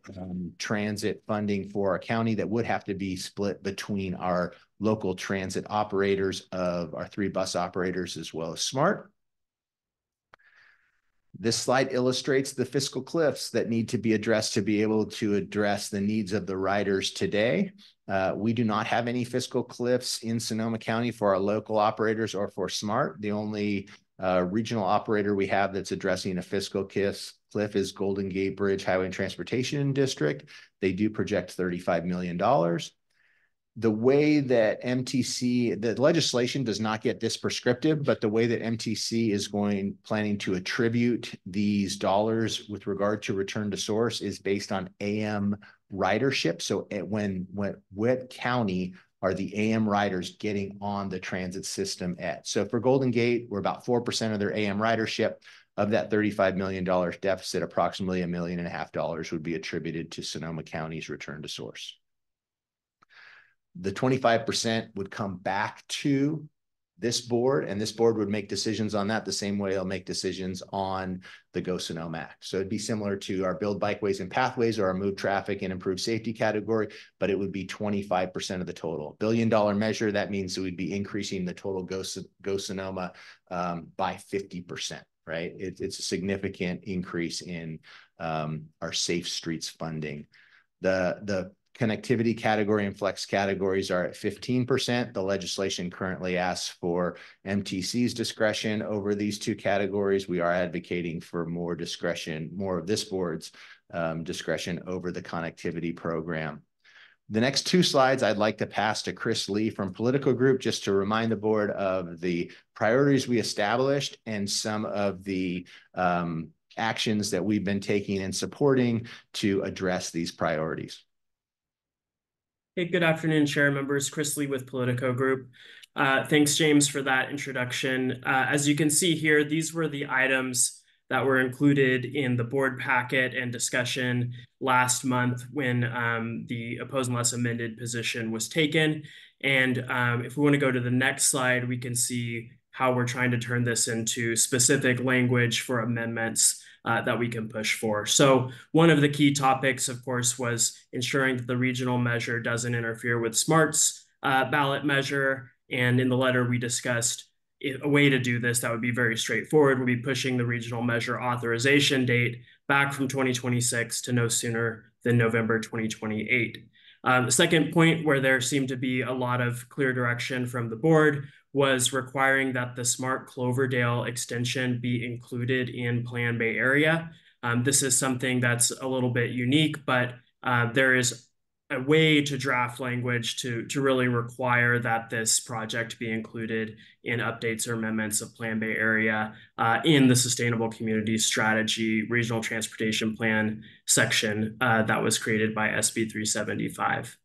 transit funding for our county that would have to be split between our local transit operators of our 3 bus operators as well as SMART. This slide illustrates the fiscal cliffs that need to be addressed to be able to address the needs of the riders today. We do not have any fiscal cliffs in Sonoma County for our local operators or for SMART. The only regional operator we have that's addressing a fiscal cliff is Golden Gate Bridge Highway and Transportation District. They do project $35 million. The way that MTC, the legislation does not get this prescriptive, but the way that MTC is planning to attribute these dollars with regard to return to source is based on AM ridership. So what county are the AM riders getting on the transit system at? So for Golden Gate, we're about 4% of their AM ridership. Of that $35 million deficit, approximately $1.5 million would be attributed to Sonoma County's return to source. The 25% would come back to this board, and this board would make decisions on that the same way it'll make decisions on the Go Sonoma Act. So it'd be similar to our Build Bikeways and Pathways or our Move Traffic and Improve Safety category, but it would be 25% of the total. $1 billion measure, that means that we'd be increasing the total Go Sonoma by 50%, right? It's a significant increase in our Safe Streets funding. The connectivity category and flex categories are at 15%. The legislation currently asks for MTC's discretion over these 2 categories. We are advocating for more discretion, more of this board's discretion over the connectivity program. The next 2 slides I'd like to pass to Chris Lee from Political Group, just to remind the board of the priorities we established and some of the actions that we've been taking and supporting to address these priorities. Hey, good afternoon, Chair members. Chris Lee with Politico Group. Thanks, James, for that introduction. As you can see here, these were the items that were included in the board packet and discussion last month when the opposed unless amended position was taken. And if we want to go to the next slide, we can see how we're trying to turn this into specific language for amendments that we can push for. So one of the key topics, of course, was ensuring that the regional measure doesn't interfere with SMART's ballot measure. And in the letter, we discussed a way to do this that would be very straightforward would be pushing the regional measure authorization date back from 2026 to no sooner than November 2028. The second point where there seemed to be a lot of clear direction from the board was requiring that the Smart Cloverdale extension be included in Plan Bay Area. This is something that's a little bit unique, but there is a way to draft language to really require that this project be included in updates or amendments of Plan Bay Area in the Sustainable Communities Strategy Regional Transportation Plan section that was created by SB 375.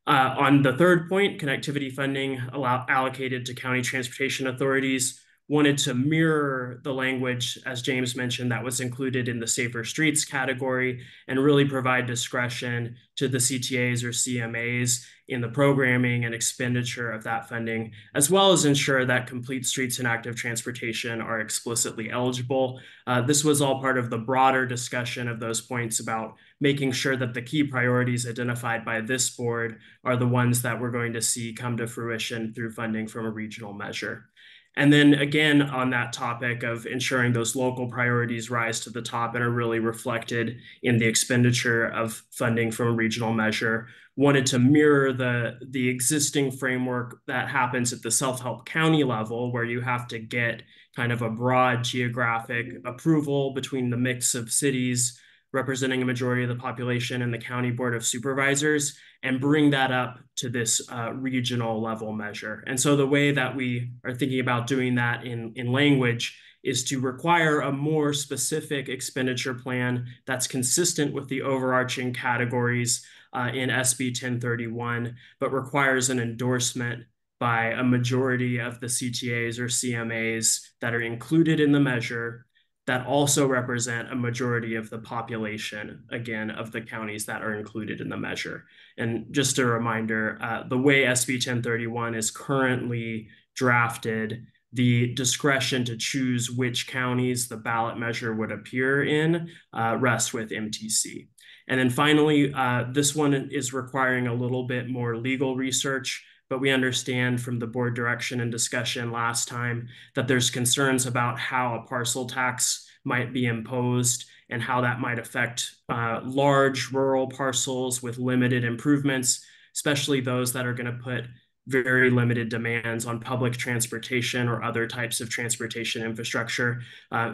On the third point, connectivity funding allocated to county transportation authorities wanted to mirror the language, as James mentioned, that was included in the Safer Streets category and really provide discretion to the CTAs or CMAs in the programming and expenditure of that funding, as well as ensure that complete streets and active transportation are explicitly eligible. This was all part of the broader discussion of those points about making sure that the key priorities identified by this board are the ones that we're going to see come to fruition through funding from a regional measure. And then again, on that topic of ensuring those local priorities rise to the top and are really reflected in the expenditure of funding from a regional measure, wanted to mirror the existing framework that happens at the self-help county level, where you have to get kind of a broad geographic approval between the mix of cities representing a majority of the population and the county board of supervisors, and bring that up to this regional level measure. And so the way that we are thinking about doing that in language is to require a more specific expenditure plan that's consistent with the overarching categories in SB 1031, but requires an endorsement by a majority of the CTAs or CMAs that are included in the measure that also represent a majority of the population, again, of the counties that are included in the measure. And just a reminder, the way SB 1031 is currently drafted, the discretion to choose which counties the ballot measure would appear in rests with MTC. And then finally, this one is requiring a little bit more legal research, but we understand from the board direction and discussion last time that there's concerns about how a parcel tax might be imposed and how that might affect large rural parcels with limited improvements, especially those that are going to put very limited demands on public transportation or other types of transportation infrastructure.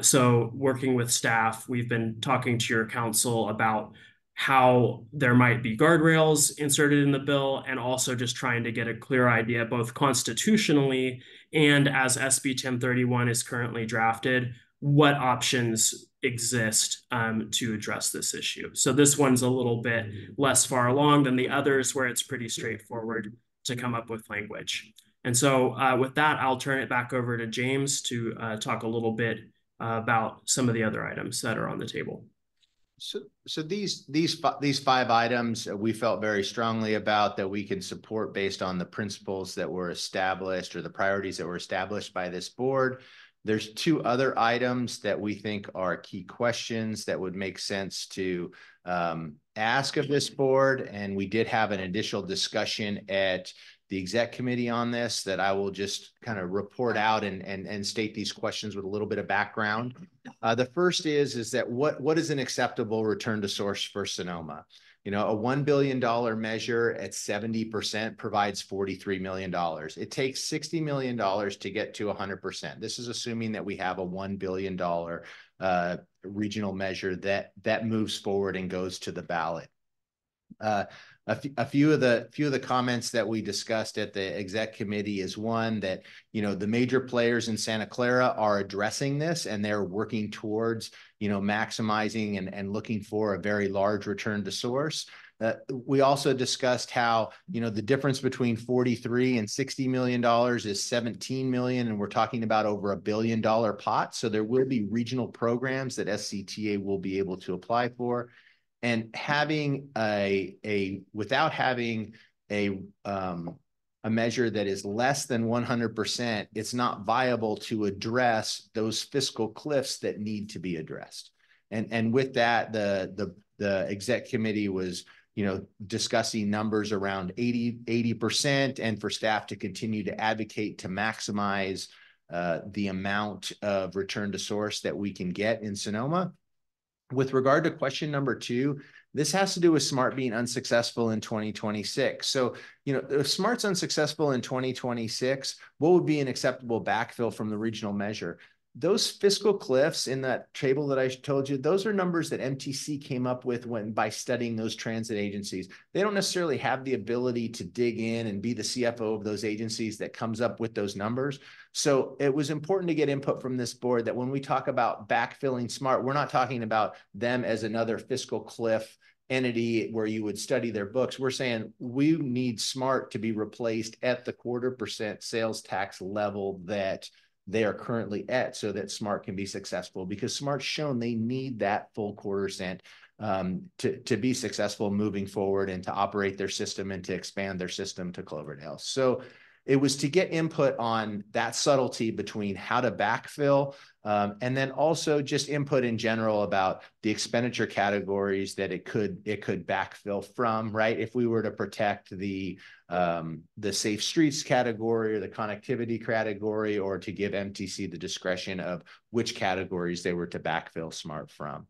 So working with staff, we've been talking to your council about how there might be guardrails inserted in the bill, and also just trying to get a clear idea, both constitutionally and as SB 1031 is currently drafted, what options exist to address this issue. So this one's a little bit less far along than the others, where it's pretty straightforward to come up with language. And so with that, I'll turn it back over to James to talk a little bit about some of the other items that are on the table. So these five items we felt very strongly about that we can support based on the principles that were established or the priorities that were established by this board. There's two other items that we think are key questions that would make sense to ask of this board. And we did have an initial discussion at the exec committee on this that I will just kind of report out and state these questions with a little bit of background. The first is that what is an acceptable return to source for Sonoma? You know, a $1 billion measure at 70% provides $43 million. It takes $60 million to get to 100%. This is assuming that we have a $1 billion regional measure that moves forward and goes to the ballot. A few of the comments that we discussed at the exec committee is one that, you know, the major players in Santa Clara are addressing this and they're working towards, you know, maximizing and looking for a very large return to source. We also discussed how, you know, the difference between 43 and $60 million is 17 million, and we're talking about over $1 billion pot. So there will be regional programs that SCTA will be able to apply for. And having without having a measure that is less than 100%, it's not viable to address those fiscal cliffs that need to be addressed. And with that, the exec committee was, discussing numbers around 80%, and for staff to continue to advocate to maximize the amount of return to source that we can get in Sonoma. With regard to question number 2, this has to do with SMART being unsuccessful in 2026. So, if SMART's unsuccessful in 2026, what would be an acceptable backfill from the regional measure? Those fiscal cliffs in that table that I told you, those are numbers that MTC came up with by studying those transit agencies. They don't necessarily have the ability to dig in and be the CFO of those agencies that comes up with those numbers. So it was important to get input from this board that when we talk about backfilling SMART, we're not talking about them as another fiscal cliff entity where you would study their books. We're saying we need SMART to be replaced at the 0.25% sales tax level that they are currently at, so that SMART can be successful, because SMART's shown they need that full 0.25% to be successful moving forward and to operate their system and to expand their system to Cloverdale. So it was to get input on that subtlety between how to backfill, and then also just input in general about the expenditure categories that it could backfill from, right? If we were to protect the safe streets category or the connectivity category, or to give MTC the discretion of which categories they were to backfill SMART from.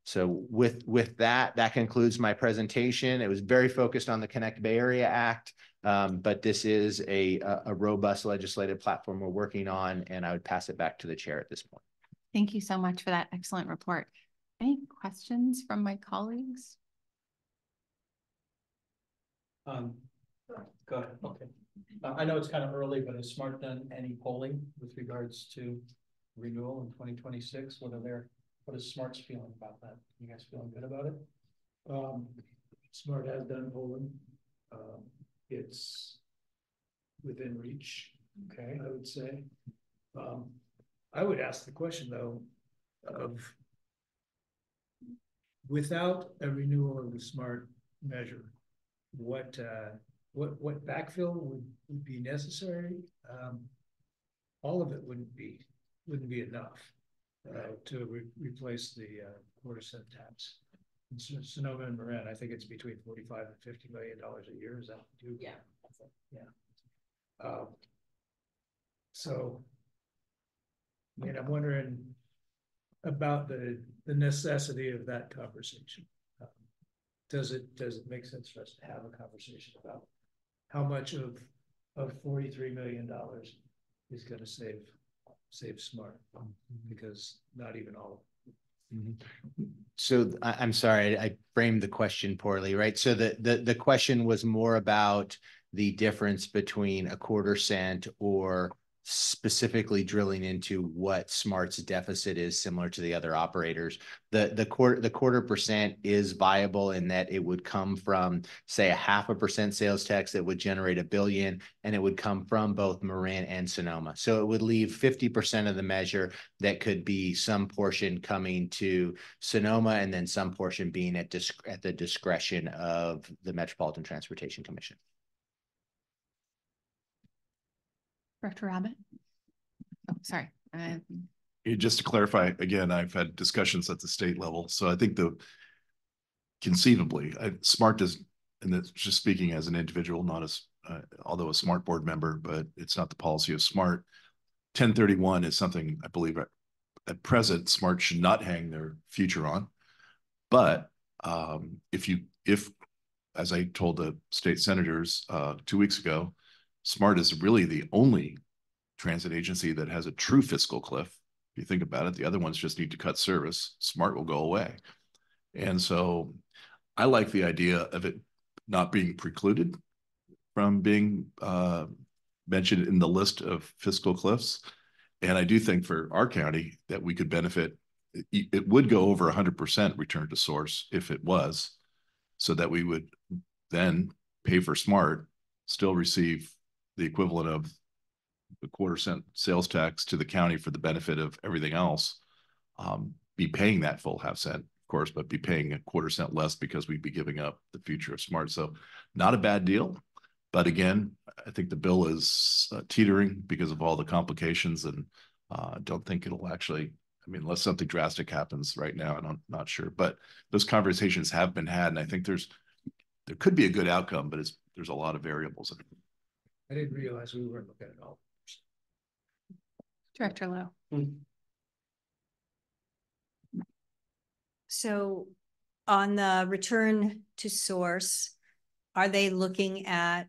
So with that concludes my presentation. It was very focused on the Connect Bay Area Act, but this is a robust legislative platform we're working on, and I would pass it back to the chair at this point. Thank you so much for that excellent report. Any questions from my colleagues? Go ahead. Okay. I know it's kind of early, but has SMART done any polling with regards to renewal in 2026? What is SMART's feeling about that? You guys feeling good about it? SMART has done polling. It's within reach. Okay, I would say. I would ask the question though, of without a renewal of the SMART measure, what backfill would be necessary? All of it wouldn't be enough to replace the 0.25% tax. In Sonoma and Marin, I think it's between $45 and $50 million a year. Is that due? Yeah. Yeah. So, I mean, I'm wondering about the necessity of that conversation. Does it make sense for us to have a conversation about how much of $43 million is going to save SMART? Because not even all of it. So I'm sorry, I framed the question poorly, right? So the question was more about the difference between a 0.25% or specifically drilling into what SMART's deficit is similar to the other operators. The 0.25% is viable in that it would come from, say, 0.5% sales tax that would generate $1 billion, and it would come from both Marin and Sonoma. So it would leave 50% of the measure that could be some portion coming to Sonoma and then some portion being at the discretion of the Metropolitan Transportation Commission. Director Rabbit? Oh, sorry. Just to clarify, again, I've had discussions at the state level. So I think conceivably, SMART does, and that's just speaking as an individual, not as, although a SMART board member, but it's not the policy of SMART. 1031 is something I believe at present SMART should not hang their future on. But if, as I told the state senators 2 weeks ago, SMART is really the only transit agency that has a true fiscal cliff. If you think about it, the other ones just need to cut service. SMART will go away. And so I like the idea of it not being precluded from being mentioned in the list of fiscal cliffs. And I do think for our county that we could benefit. It would go over 100% return to source if it was, so that we would then pay for SMART, still receive the equivalent of the 0.25% sales tax to the county for the benefit of everything else, be paying that full 0.5 cent, of course, but be paying a 0.25% less because we'd be giving up the future of SMART. So not a bad deal. But again, I think the bill is teetering because of all the complications, and I don't think it'll actually I mean, unless something drastic happens right now, I'm not sure, but those conversations have been had, and I think there could be a good outcome, but there's a lot of variables in it. I didn't realize we weren't looking at all. Director Lowe. So on the return to source, are they looking at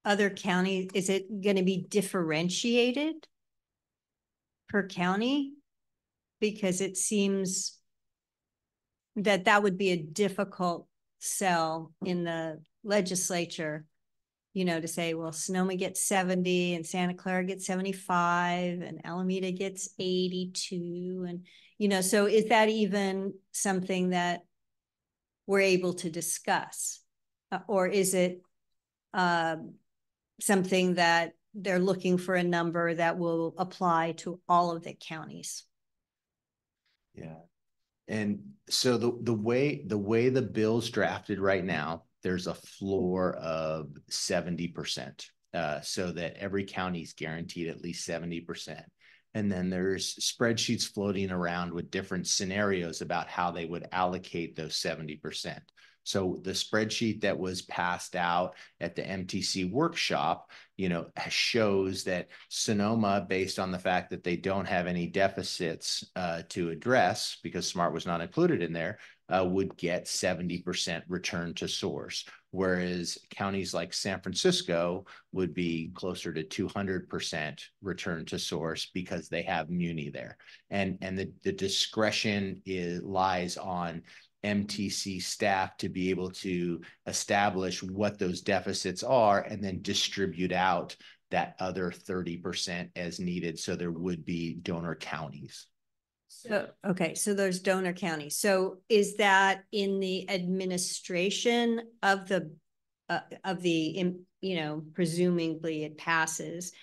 other counties? Is it going to be differentiated per county? Because it seems that would be a difficult sell in the legislature, you know, to say, well, Sonoma gets 70 and Santa Clara gets 75 and Alameda gets 82. And, you know, so is that even something that we're able to discuss? Or is it something that they're looking for a number that will apply to all of the counties? Yeah. And so the way the bill's drafted right now, there's a floor of 70%, so that every county's guaranteed at least 70%. And then there's spreadsheets floating around with different scenarios about how they would allocate those 70%. So the spreadsheet that was passed out at the MTC workshop, you know, shows that Sonoma, based on the fact that they don't have any deficits to address because SMART was not included in there, would get 70% return to source. Whereas counties like San Francisco would be closer to 200% return to source because they have muni there. And the discretion lies on MTC staff to be able to establish what those deficits are and then distribute out that other 30% as needed. So there would be donor counties. So, okay, so there's donor counties. So is that in the administration of the, you know, presumably it passes,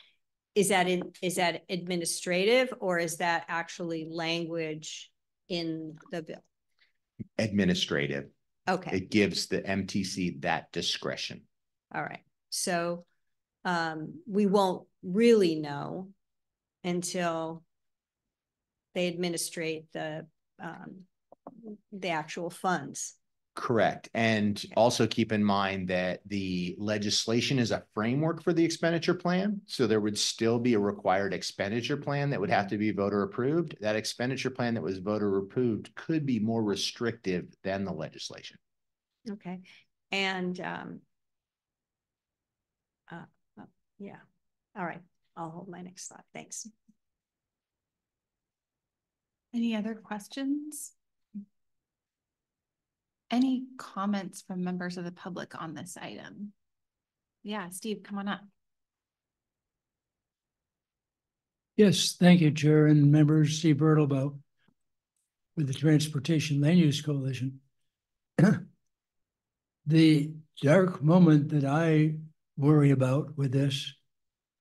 is that administrative, or is that actually language in the bill? Administrative. Okay. It gives the MTC that discretion. All right. So we won't really know until they administrate the actual funds. Correct. And also keep in mind that the legislation is a framework for the expenditure plan. So there would still be a required expenditure plan that would have to be voter approved. That expenditure plan that was voter approved could be more restrictive than the legislation. Okay. And yeah. All right. I'll hold my next thought. Thanks. Any other questions? Any comments from members of the public on this item? Yeah, Steve, come on up. Yes, thank you, Chair and members. Steve Bertelbaugh with the Transportation Land Use Coalition. The dark moment that I worry about with this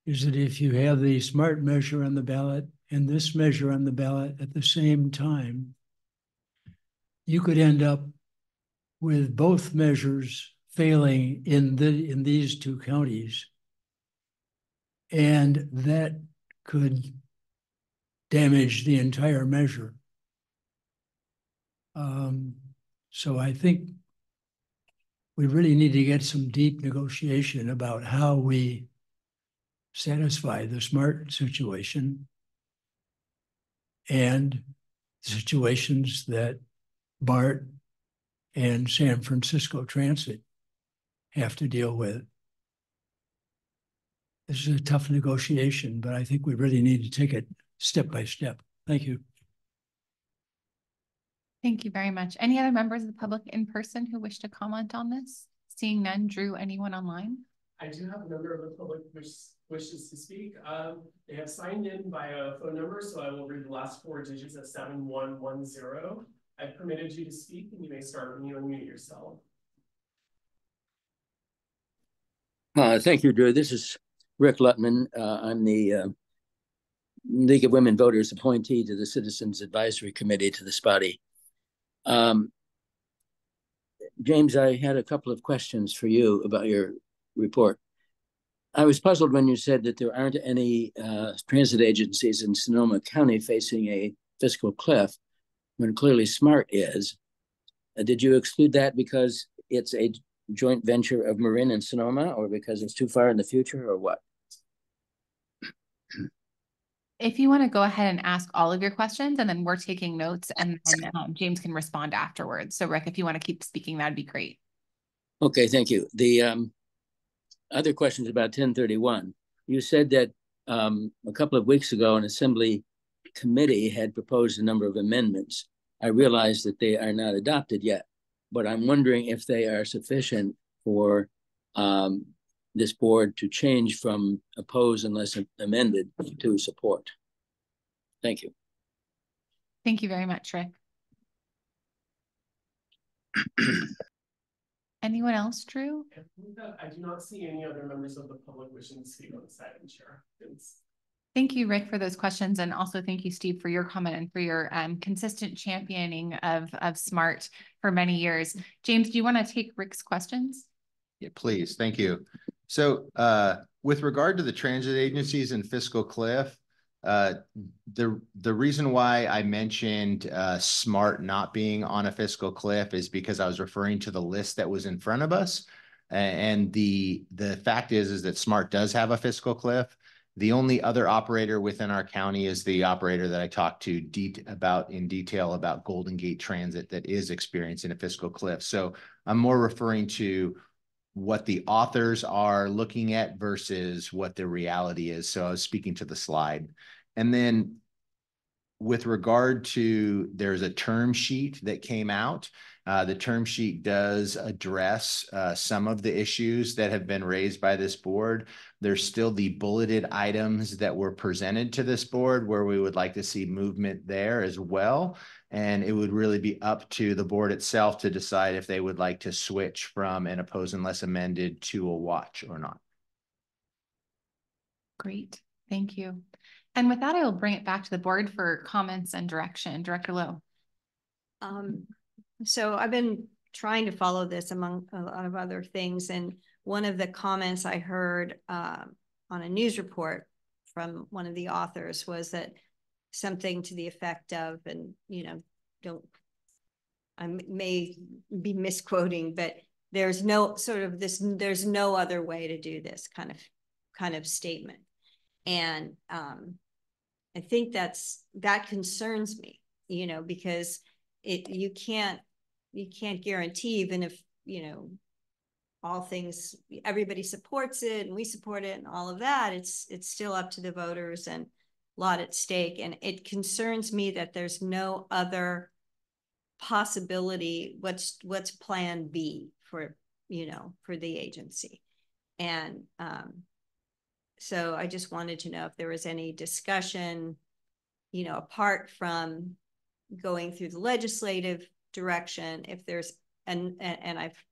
is that if you have the SMART measure on the ballot and this measure on the ballot at the same time, you could end up with both measures failing in these two counties. And that could damage the entire measure. So I think we really need to get some deep negotiation about how we satisfy the SMART situation and situations that BART and San Francisco Transit have to deal with. This is a tough negotiation, but I think we really need to take it step by step. Thank you. Thank you very much. Any other members of the public in person who wish to comment on this? Seeing none, Drew, anyone online? I do have a member of the public which wishes to speak. They have signed in by a phone number, so I will read the last 4 digits of 7110. I've permitted you to speak, and you may start when you unmute yourself. Thank you, Drew. This is Rick Lutman. I'm the League of Women Voters appointee to the Citizens Advisory Committee to this body. James, I had a couple of questions for you about your report. I was puzzled when you said that there aren't any transit agencies in Sonoma County facing a fiscal cliff when clearly SMART is. Did you exclude that because it's a joint venture of Marin and Sonoma, or because it's too far in the future, or what? If you want to go ahead and ask all of your questions, and then we're taking notes, and then James can respond afterwards. So Rick, if you want to keep speaking, that'd be great. Okay, thank you. The other questions about 1031. You said that a couple of weeks ago, an Assembly committee had proposed a number of amendments. I realize that they are not adopted yet, but I'm wondering if they are sufficient for this board to change from oppose unless amended to support. Thank you. Thank you very much, Rick. Anyone else, Drew? I do not see any other members of the public wishing to speak on this item, Chair. Thank you, Rick, for those questions. And also thank you, Steve, for your comment and for your consistent championing of SMART for many years. James, do you want to take Rick's questions? Yeah, please. Thank you. So with regard to the transit agencies and fiscal cliff, the reason why I mentioned SMART not being on a fiscal cliff is because I was referring to the list that was in front of us. And the fact is that SMART does have a fiscal cliff. The only other operator within our county is the operator that I talked to in detail about Golden Gate Transit that is experiencing a fiscal cliff. So I'm more referring to what the authors are looking at versus what the reality is. So I was speaking to the slide. And then with regard to, there's a term sheet that came out. The term sheet does address some of the issues that have been raised by this board. There's still the bulleted items that were presented to this board where we would like to see movement there as well. And it would really be up to the board itself to decide if they would like to switch from an oppose unless amended to a watch or not. Great, thank you. And with that, I will bring it back to the board for comments and direction. Director Lowe. So I've been trying to follow this among a lot of other things. And one of the comments I heard on a news report from one of the authors was that something to the effect of, and I may be misquoting, but there's no there's no other way to do this kind of statement. And I think that concerns me, because you can't guarantee, even if, all things, everybody supports it and we support it and all of that, it's still up to the voters and a lot at stake. And it concerns me that there's no other possibility. What's plan B for the agency? And so I just wanted to know if there was any discussion, apart from going through the legislative direction, if there's, and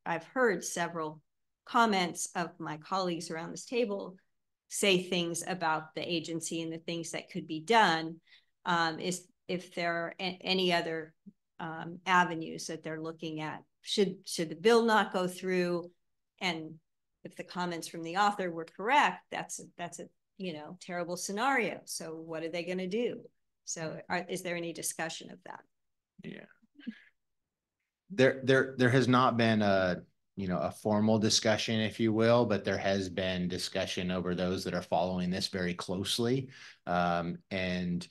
I've heard several comments of my colleagues around this table say things about the agency and the things that could be done, is if there are any other avenues that they're looking at. Should the bill not go through, and if the comments from the author were correct, that's a terrible scenario. So what are they going to do? So is there any discussion of that? Yeah. There has not been a formal discussion, if you will, but there has been discussion over those that are following this very closely. And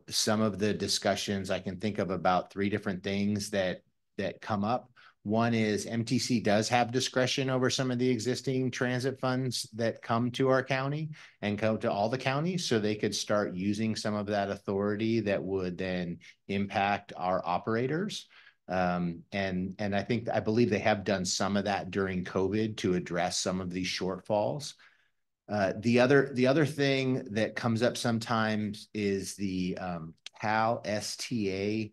some of the discussions, I can think of about 3 different things that come up. One is MTC does have discretion over some of the existing transit funds that come to our county and come to all the counties. So they could start using some of that authority that would then impact our operators. And I believe they have done some of that during COVID to address some of these shortfalls. The other thing that comes up sometimes is the Cal STA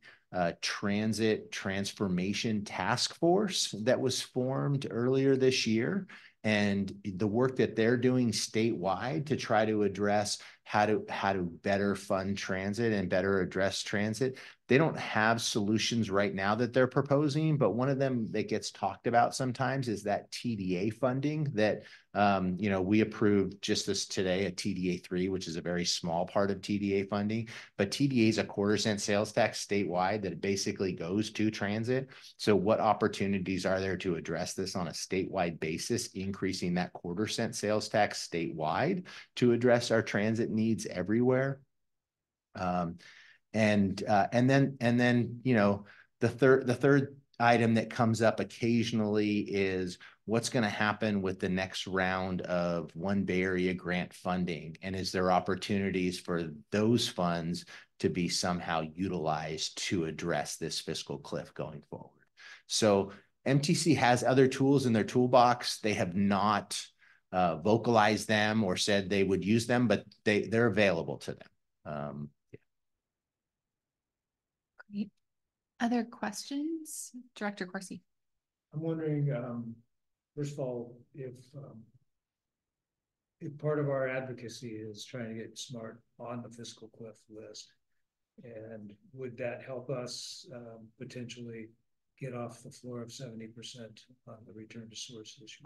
Transit Transformation Task Force that was formed earlier this year, and the work that they're doing statewide to try to address how to better fund transit and better address transit. They don't have solutions right now that they're proposing, but one of them that gets talked about sometimes is that TDA funding that, you know, we approved just this today, a TDA 3, which is a very small part of TDA funding, but TDA is a 1/4-cent sales tax statewide that basically goes to transit. So what opportunities are there to address this on a statewide basis, increasing that 1/4-cent sales tax statewide to address our transit needs everywhere? And then, you know, the third item that comes up occasionally is what's going to happen with the next round of One Bay Area grant funding, and is there opportunities for those funds to be somehow utilized to address this fiscal cliff going forward? So MTC has other tools in their toolbox. They have not vocalized them or said they would use them, but they're available to them. Great. Other questions? Director Corsi. I'm wondering, first of all, if part of our advocacy is trying to get SMART on the fiscal cliff list, and would that help us potentially get off the floor of 70% on the return to source issue?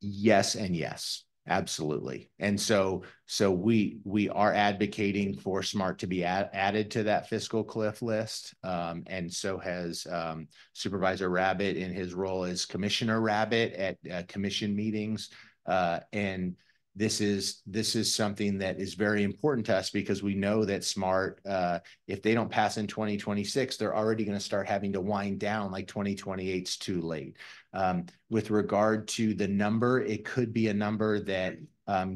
Yes and yes, absolutely. And so we are advocating for SMART to be added to that fiscal cliff list. And so has Supervisor Rabbit in his role as Commissioner Rabbit at commission meetings. And this is something that is very important to us because we know that SMART, if they don't pass in 2026, they're already going to start having to wind down, like 2028's too late. With regard to the number, it could be a number that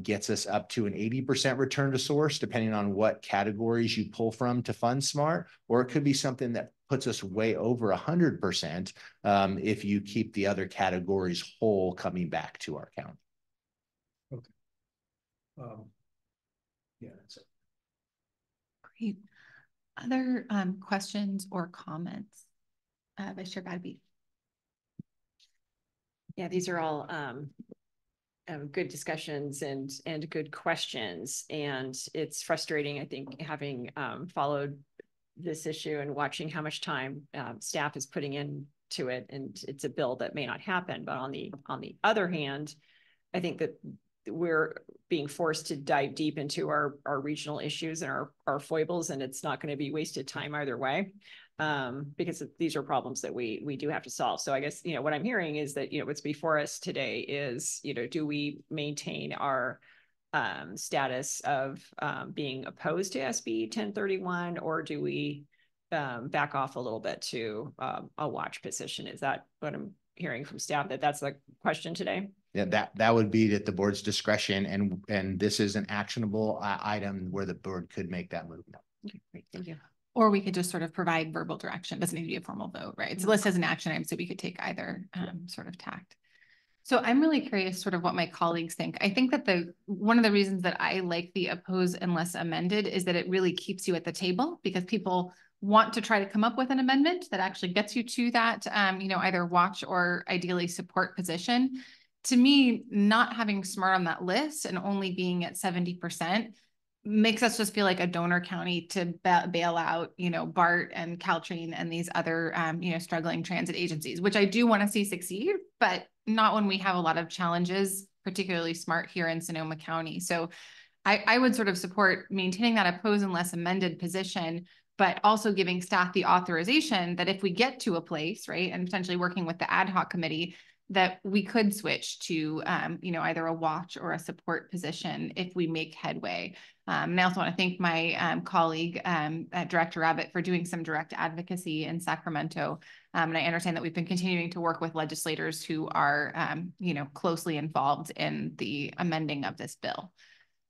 gets us up to an 80% return to source, depending on what categories you pull from to fund SMART, or it could be something that puts us way over 100% if you keep the other categories whole coming back to our county. Okay. Yeah, that's it. Great. Other questions or comments? Vice Chair Bagby. Yeah, these are all good discussions and good questions. And it's frustrating, I think, having followed this issue and watching how much time staff is putting into it. And it's a bill that may not happen. But on the other hand, I think that we're being forced to dive deep into our regional issues and our foibles, and it's not going to be wasted time either way, because these are problems that we do have to solve. So I guess, you know, what I'm hearing is that, you know, what's before us today is, you know, do we maintain our status of being opposed to SB 1031, or do we back off a little bit to a watch position? Is that what I'm hearing from staff, that's the question today? Yeah, that would be at the board's discretion, and this is an actionable item where the board could make that move. Okay, great, thank you. Or we could just sort of provide verbal direction. It doesn't need to be a formal vote, right? So listed as an action item, so we could take either sort of tact. So I'm really curious sort of what my colleagues think. I think that one of the reasons that I like the oppose unless amended is that it really keeps you at the table, because people want to try to come up with an amendment that actually gets you to that, you know, either watch or ideally support position. To me, not having SMART on that list and only being at 70% makes us just feel like a donor county to bail out, you know, BART and Caltrain and these other, you know, struggling transit agencies, which I do want to see succeed, but not when we have a lot of challenges, particularly SMART here in Sonoma County. So I would sort of support maintaining that oppose unless amended position, but also giving staff the authorization that if we get to a place, right, and potentially working with the ad hoc committee, that we could switch to, you know, either a watch or a support position if we make headway. And I also want to thank my colleague, Director Rabbit, for doing some direct advocacy in Sacramento. And I understand that we've been continuing to work with legislators who are, you know, closely involved in the amending of this bill.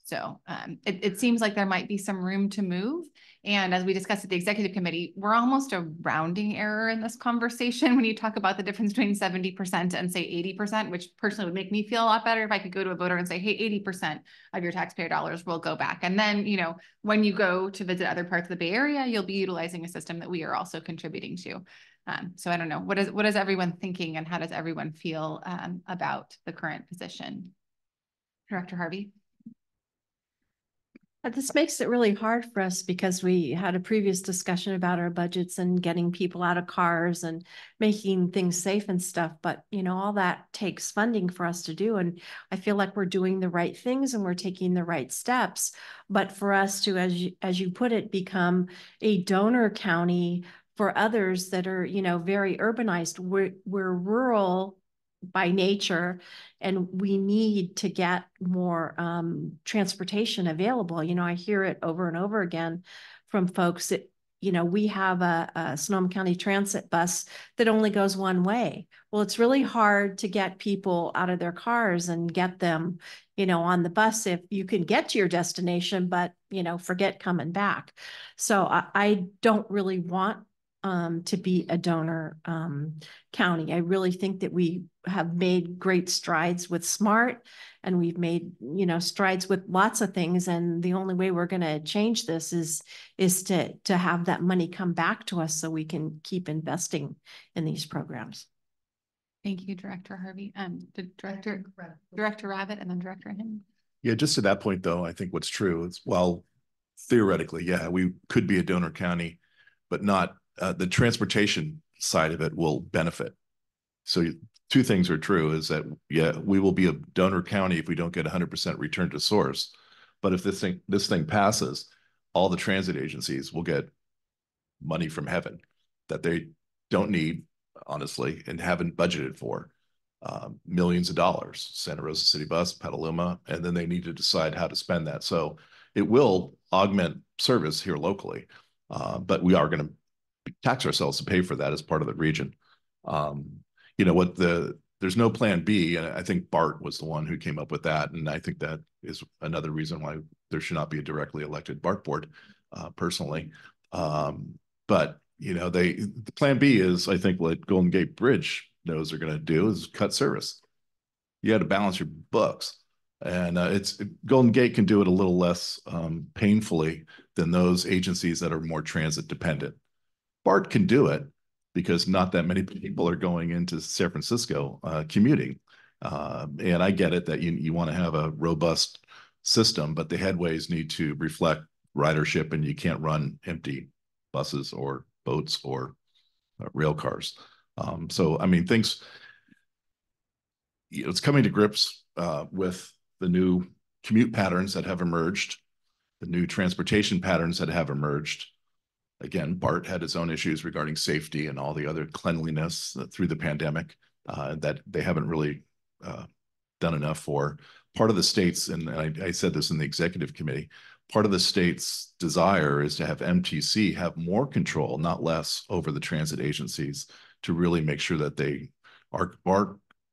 So it seems like there might be some room to move. And as we discussed at the executive committee, we're almost a rounding error in this conversation when you talk about the difference between 70% and say 80%, which personally would make me feel a lot better if I could go to a voter and say, hey, 80% of your taxpayer dollars will go back. And then, you know, when you go to visit other parts of the Bay Area, you'll be utilizing a system that we are also contributing to. So I don't know, what is everyone thinking, and how does everyone feel about the current position? Director Harvey? This makes it really hard for us because we had a previous discussion about our budgets and getting people out of cars and making things safe and stuff. But, you know, all that takes funding for us to do. And I feel like we're doing the right things and we're taking the right steps. But for us to, as you put it, become a donor county for others that are, you know, very urbanized, we're rural by nature, and we need to get more transportation available. You know, I hear it over and over again from folks that, you know, we have a Sonoma County Transit bus that only goes one way. Well, it's really hard to get people out of their cars and get them, you know, on the bus if you can get to your destination, but, you know, forget coming back. So I don't really want to be a donor county. I really think that we have made great strides with SMART, and we've made, you know, strides with lots of things. And the only way we're going to change this is to have that money come back to us so we can keep investing in these programs. Thank you, Director Harvey. The Director Rabbit, and then Director Hinton. Yeah, just to that point, though, I think what's true is, well, theoretically, yeah, we could be a donor county, but not the transportation side of it will benefit. So two things are true is that, yeah, we will be a donor county if we don't get 100% return to source. But if this thing passes, all the transit agencies will get money from heaven that they don't need, honestly, and haven't budgeted for. Millions of dollars, Santa Rosa City Bus, Petaluma, and then they need to decide how to spend that. So it will augment service here locally, but we are going to tax ourselves to pay for that as part of the region. You know what, there's no plan B, and I think Bart was the one who came up with that, and I think that is another reason why there should not be a directly elected BART board, personally. But you know, the plan B is, I think, what Golden Gate Bridge knows they're going to do is cut service. You got to balance your books, and Golden Gate can do it a little less painfully than those agencies that are more transit dependent. BART can do it because not that many people are going into San Francisco commuting. And I get it that you want to have a robust system, but the headways need to reflect ridership, and you can't run empty buses or boats or rail cars. So, I mean, things, you know, it's coming to grips with the new commute patterns that have emerged, the new transportation patterns that have emerged. Again, BART had its own issues regarding safety and all the other cleanliness through the pandemic that they haven't really done enough for. Part of the state's, and I said this in the executive committee, part of the state's desire is to have MTC have more control, not less, over the transit agencies to really make sure that they are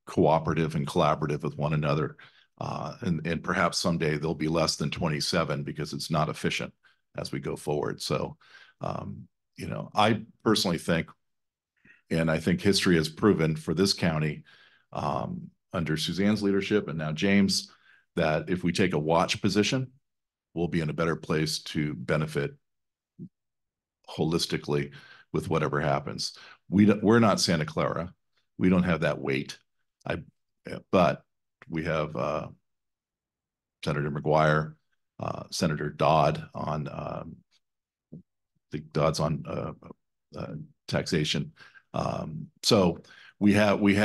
cooperative and collaborative with one another. And perhaps someday they'll be less than 27 because it's not efficient as we go forward. So, you know, I personally think, and I think history has proven for this county, under Suzanne's leadership and now James, that if we take a watch position, we'll be in a better place to benefit holistically with whatever happens. We're not Santa Clara. We don't have that weight. But we have Senator McGuire, Senator Dodd on Dodd's on taxation. So we have weight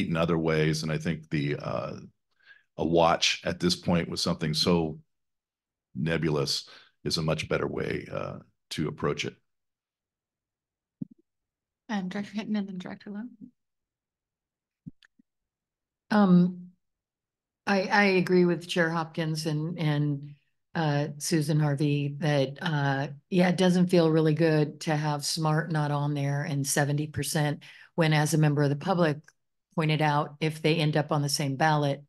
in other ways, and I think a watch at this point with something so nebulous is a much better way to approach it. And Director Hinton and then Director Lowe. I agree with Chair Hopkins and Susan Harvey that yeah, it doesn't feel really good to have SMART not on there and 70%, when, as a member of the public pointed out, if they end up on the same ballot,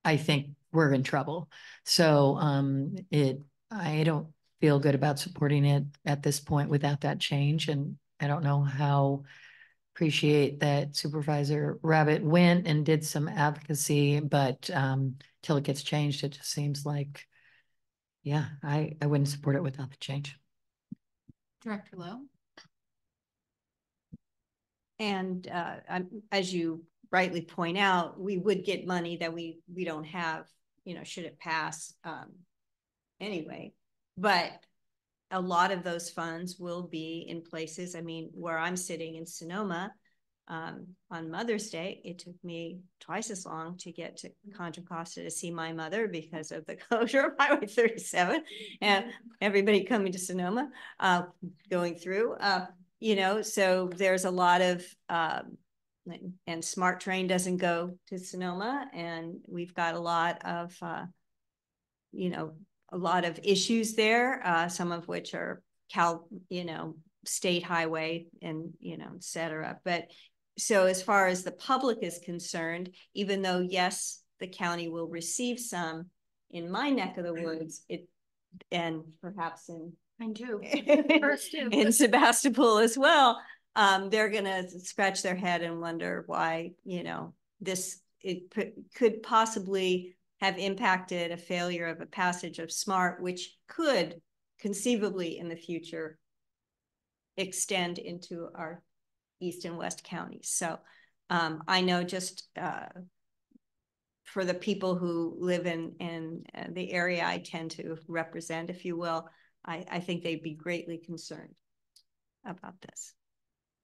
I think we're in trouble. So I don't feel good about supporting it at this point without that change. And I don't know how appreciate that Supervisor Rabbit went and did some advocacy, but till it gets changed, it just seems like, yeah, I wouldn't support it without the change. Director Lowe. And as you rightly point out, we would get money that we don't have, you know, should it pass, anyway. But a lot of those funds will be in places, I mean, where I'm sitting in Sonoma, on Mother's Day, it took me twice as long to get to Contra Costa to see my mother because of the closure of Highway 37 and everybody coming to Sonoma, going through, you know, so there's a lot of, and Smart Train doesn't go to Sonoma, and we've got a lot of, you know, a lot of issues there, some of which are you know, state highway and, you know, et cetera. But so as far as the public is concerned, even though, yes, the county will receive some in my neck of the woods, and perhaps in Mine too. in Sebastopol as well, they're gonna scratch their head and wonder why, you know, it could possibly have impacted a failure of a passage of SMART, which could conceivably in the future extend into our east and west counties. So I know just for the people who live in the area I tend to represent, if you will, I think they'd be greatly concerned about this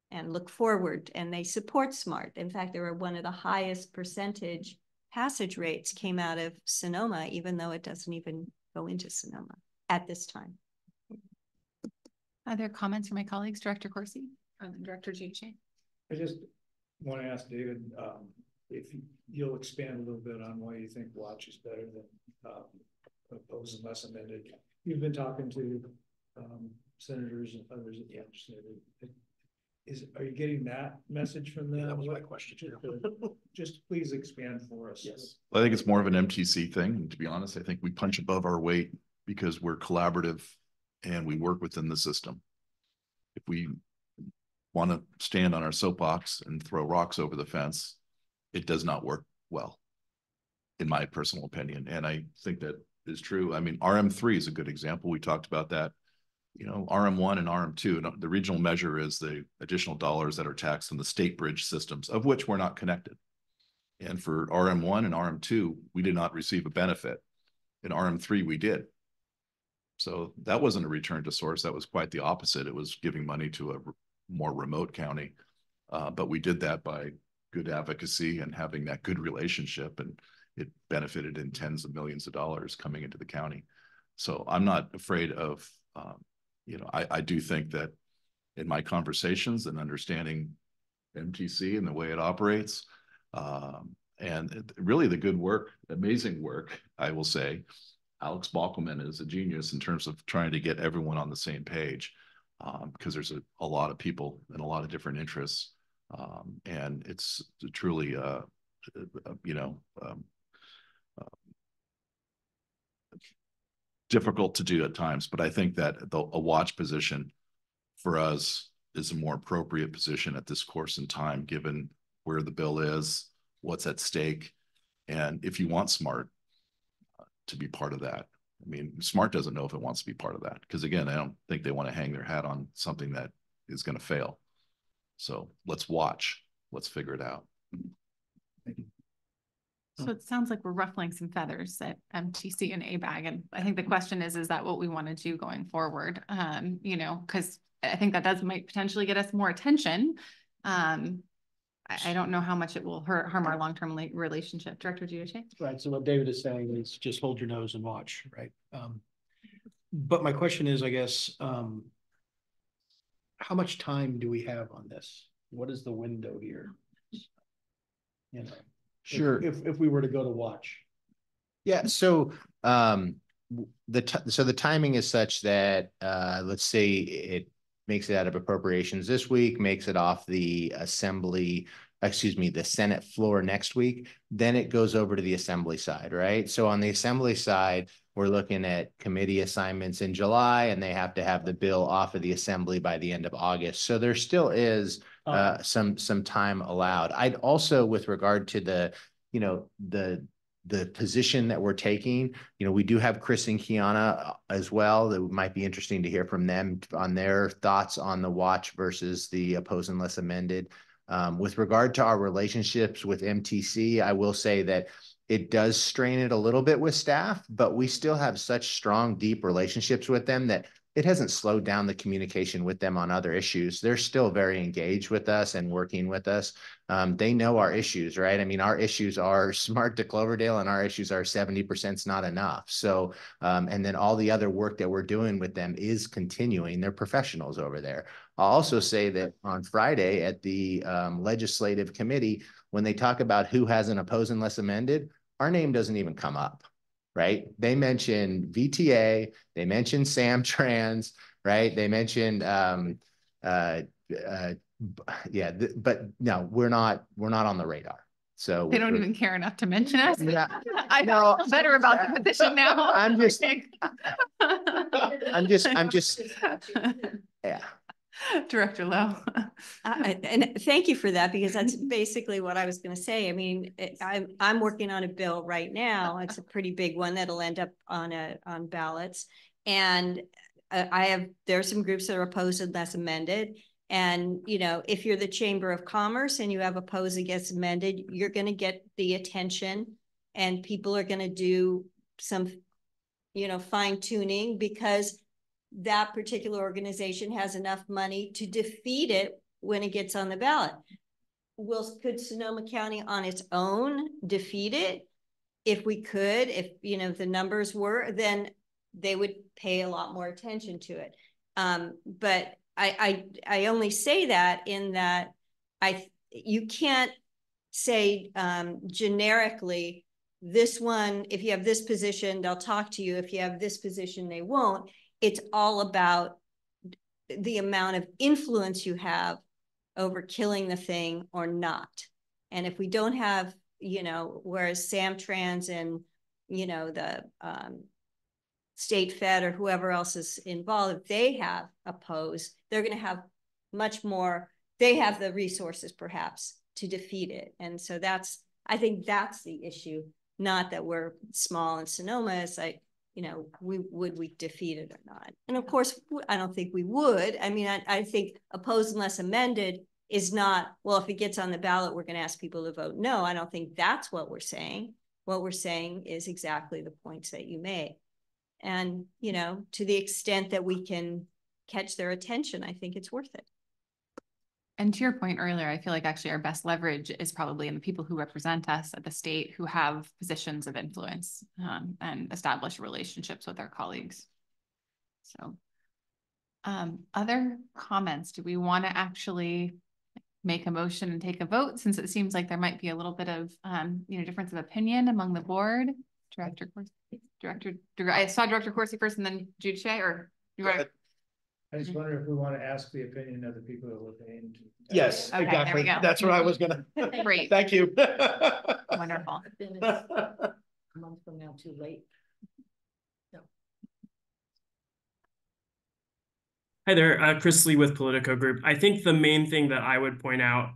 and look forward, and they support SMART. In fact, they were one of the highest percentage passage rates came out of Sonoma, even though it doesn't even go into Sonoma at this time. Are there comments from my colleagues, Director Corsi or Director Giudice? I just want to ask David if you'll expand a little bit on why you think watch is better than opposed and less amended. You've been talking to senators and others at the legislature. Are you getting that message from them? Yeah, that was my question. Just please expand for us. Yes. I think it's more of an MTC thing. And to be honest, I think we punch above our weight because we're collaborative and we work within the system. If we want to stand on our soapbox and throw rocks over the fence, it does not work well, in my personal opinion. And I think that is true. I mean, RM3 is a good example. We talked about that. You know, RM1 and RM2, and the regional measure is the additional dollars that are taxed on the state bridge systems, of which we're not connected. And for RM1 and RM2, we did not receive a benefit. In RM3, we did. So that wasn't a return to source. That was quite the opposite. It was giving money to a more remote county. But we did that by good advocacy and having that good relationship, and it benefited in tens of millions of dollars coming into the county. So I'm not afraid of, you know, I do think that in my conversations and understanding MTC and the way it operates, and really the good work, amazing work, I will say, Alex Bockelman is a genius in terms of trying to get everyone on the same page, because there's a lot of people and a lot of different interests. And it's truly, you know, difficult to do at times, but I think that a watch position for us is a more appropriate position at this course in time, given where the bill is, what's at stake, and if you want SMART to be part of that. I mean, SMART doesn't know if it wants to be part of that, because again, I don't think they want to hang their hat on something that is going to fail. So let's watch, let's figure it out. So it sounds like we're ruffling some feathers at MTC and ABAG. And I think the question is that what we want to do going forward? You know, because I think that might potentially get us more attention. I don't know how much it will harm our long-term relationship. Director Giudice? Right. So what David is saying is just hold your nose and watch, right? But my question is, I guess, how much time do we have on this? What is the window here? You know, sure. If we were to go to watch. Yeah. So the timing is such that let's say it makes it out of appropriations this week, makes it off the the Senate floor next week, then it goes over to the Assembly side, right? So on the Assembly side, we're looking at committee assignments in July, and they have to have the bill off of the Assembly by the end of August. So there still is some time allowed. I'd also, with regard to the position that we're taking, you know, we do have Chris and Kiana as well. That might be interesting to hear from them on their thoughts on the watch versus the oppose unless amended. With regard to our relationships with MTC, I will say that it does strain it a little bit with staff, but we still have such strong, deep relationships with them that it hasn't slowed down the communication with them on other issues. They're still very engaged with us and working with us. They know our issues, right? I mean, our issues are smart to Cloverdale, and our issues are 70% is not enough. So, and then all the other work that we're doing with them is continuing. They're professionals over there. I'll also say that on Friday at the legislative committee, when they talk about who hasn't opposed unless amended, our name doesn't even come up, right? They mention VTA, they mention Samtrans, right? They mentioned, yeah, but no, we're not on the radar. So they don't even care enough to mention us. Yeah, I know better about the position now. I'm just, yeah. Director Lowe. And thank you for that, because that's basically what I was going to say. I mean, I'm working on a bill right now. It's a pretty big one that'll end up on ballots. And there are some groups that are opposed unless amended. And, you know, if you're the Chamber of Commerce and you have opposed against amended, you're going to get the attention, and people are going to do some, you know, fine tuning, because that particular organization has enough money to defeat it when it gets on the ballot. Could Sonoma County on its own defeat it? If we could, if, you know, the numbers were, then they would pay a lot more attention to it. But I only say that in that you can't say generically, this one, if you have this position, they'll talk to you. If you have this position, they won't. It's all about the amount of influence you have over killing the thing or not. And if we don't have, you know, whereas Samtrans and, you know, the state Fed or whoever else is involved, if they have opposed, they're going to have much more, they have the resources perhaps to defeat it. And so I think that's the issue, not that we're small in Sonoma. It's like, you know, would we defeat it or not? And of course, I don't think we would. I mean, I think opposed unless amended is not, well, if it gets on the ballot, we're going to ask people to vote no. I don't think that's what we're saying. What we're saying is exactly the points that you made. And, you know, to the extent that we can catch their attention, I think it's worth it. And to your point earlier, I feel like actually our best leverage is probably in the people who represent us at the state, who have positions of influence and establish relationships with our colleagues. So other comments? Do we want to actually make a motion and take a vote, since it seems like there might be a little bit of you know, difference of opinion among the board? Director Corsi, I saw Director Corsi first and then Jude Shea, or you want to? I just wonder if we want to ask the opinion of the people that we're paying to. Yes, Okay, exactly. there we go. That's what I was gonna. Great. Thank you. Wonderful. A month from now, too late. Hi there, Chris Lee with Politico Group. I think the main thing that I would point out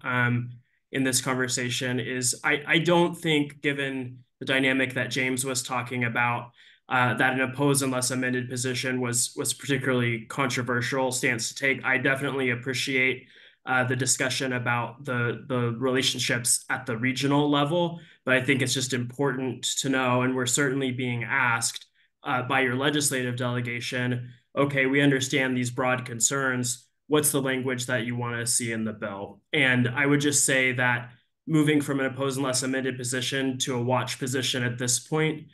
in this conversation is I don't think, given the dynamic that James was talking about, that an oppose unless amended position was particularly controversial stance to take. I definitely appreciate the discussion about the relationships at the regional level, but I think it's just important to know, and we're certainly being asked by your legislative delegation, okay, we understand these broad concerns. What's the language that you want to see in the bill? And I would just say that moving from an oppose unless amended position to a watch position at this point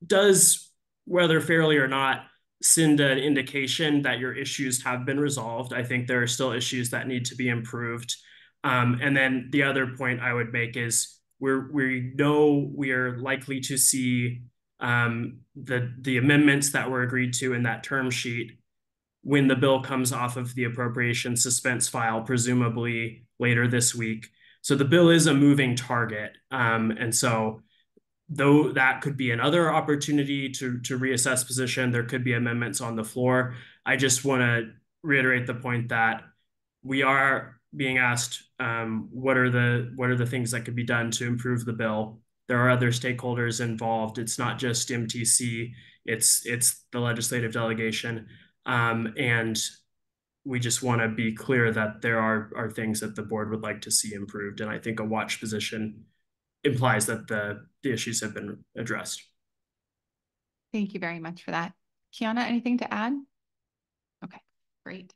does, whether fairly or not, send an indication that your issues have been resolved. I think there are still issues that need to be improved. And then the other point I would make is we know we are likely to see the amendments that were agreed to in that term sheet when the bill comes off of the appropriation suspense file, presumably later this week. So the bill is a moving target. And so though that could be another opportunity to reassess position, there could be amendments on the floor. I just want to reiterate the point that we are being asked what are the things that could be done to improve the bill. There are other stakeholders involved. It's not just MTC, it's the legislative delegation. And we just want to be clear that there are things that the board would like to see improved. And I think a watch position implies that the issues have been addressed. Thank you very much for that. Kiana, anything to add? Okay, great.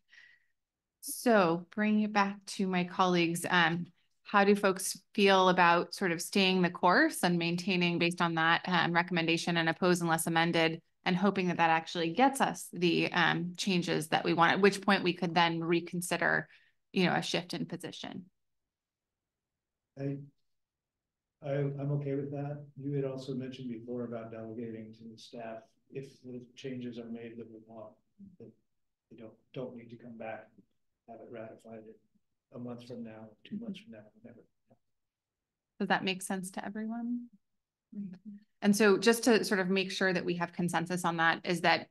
So bring it back to my colleagues. How do folks feel about sort of staying the course and maintaining based on that recommendation and oppose unless amended, and hoping that that actually gets us the changes that we want, at which point we could then reconsider, a shift in position? I'm okay with that. You had also mentioned before about delegating to the staff if the changes are made that we want, that you don't need to come back and have it ratified a month from now, 2 months from now, whatever. Does that make sense to everyone? And so just to sort of make sure that we have consensus on that, is that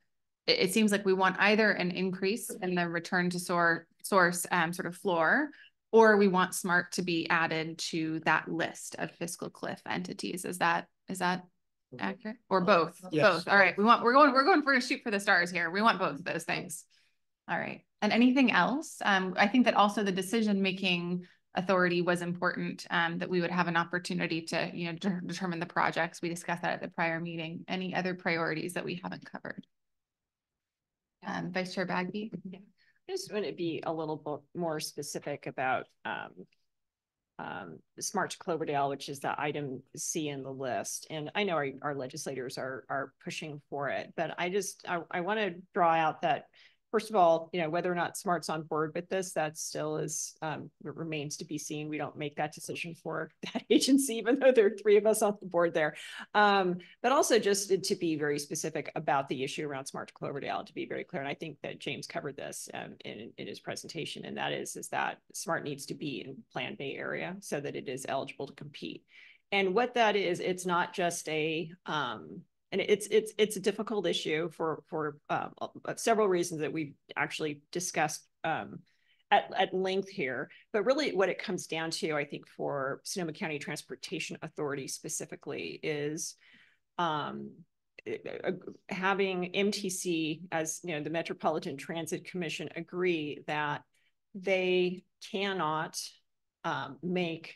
it seems like we want either an increase in the return to source sort of floor, or we want SMART to be added to that list of fiscal cliff entities. Is that accurate? Or both? Yes. Both. All right. We're going for a shoot for the stars here. We want both of those things. All right. And anything else? I think that also the decision-making authority was important, that we would have an opportunity to, determine the projects. We discussed that at the prior meeting. Any other priorities that we haven't covered? Vice Chair Bagby? Yeah. I just want to be a little bit more specific about Smart to Cloverdale, which is the item C in the list. And I know our legislators are pushing for it, but I want to draw out that, first of all, whether or not SMART's on board with this, that still is, remains to be seen. We don't make that decision for that agency, even though there are 3 of us on the board there. But also just to be very specific about the issue around Smart to Cloverdale, to be very clear. And I think that James covered this in his presentation, and that is that SMART needs to be in Plan Bay area so that it is eligible to compete. And what that is, it's not just and it's a difficult issue for several reasons that we've actually discussed at length here. But really what it comes down to, I think, for Sonoma County Transportation Authority specifically is having MTC, as the Metropolitan Transit Commission, agree that they cannot make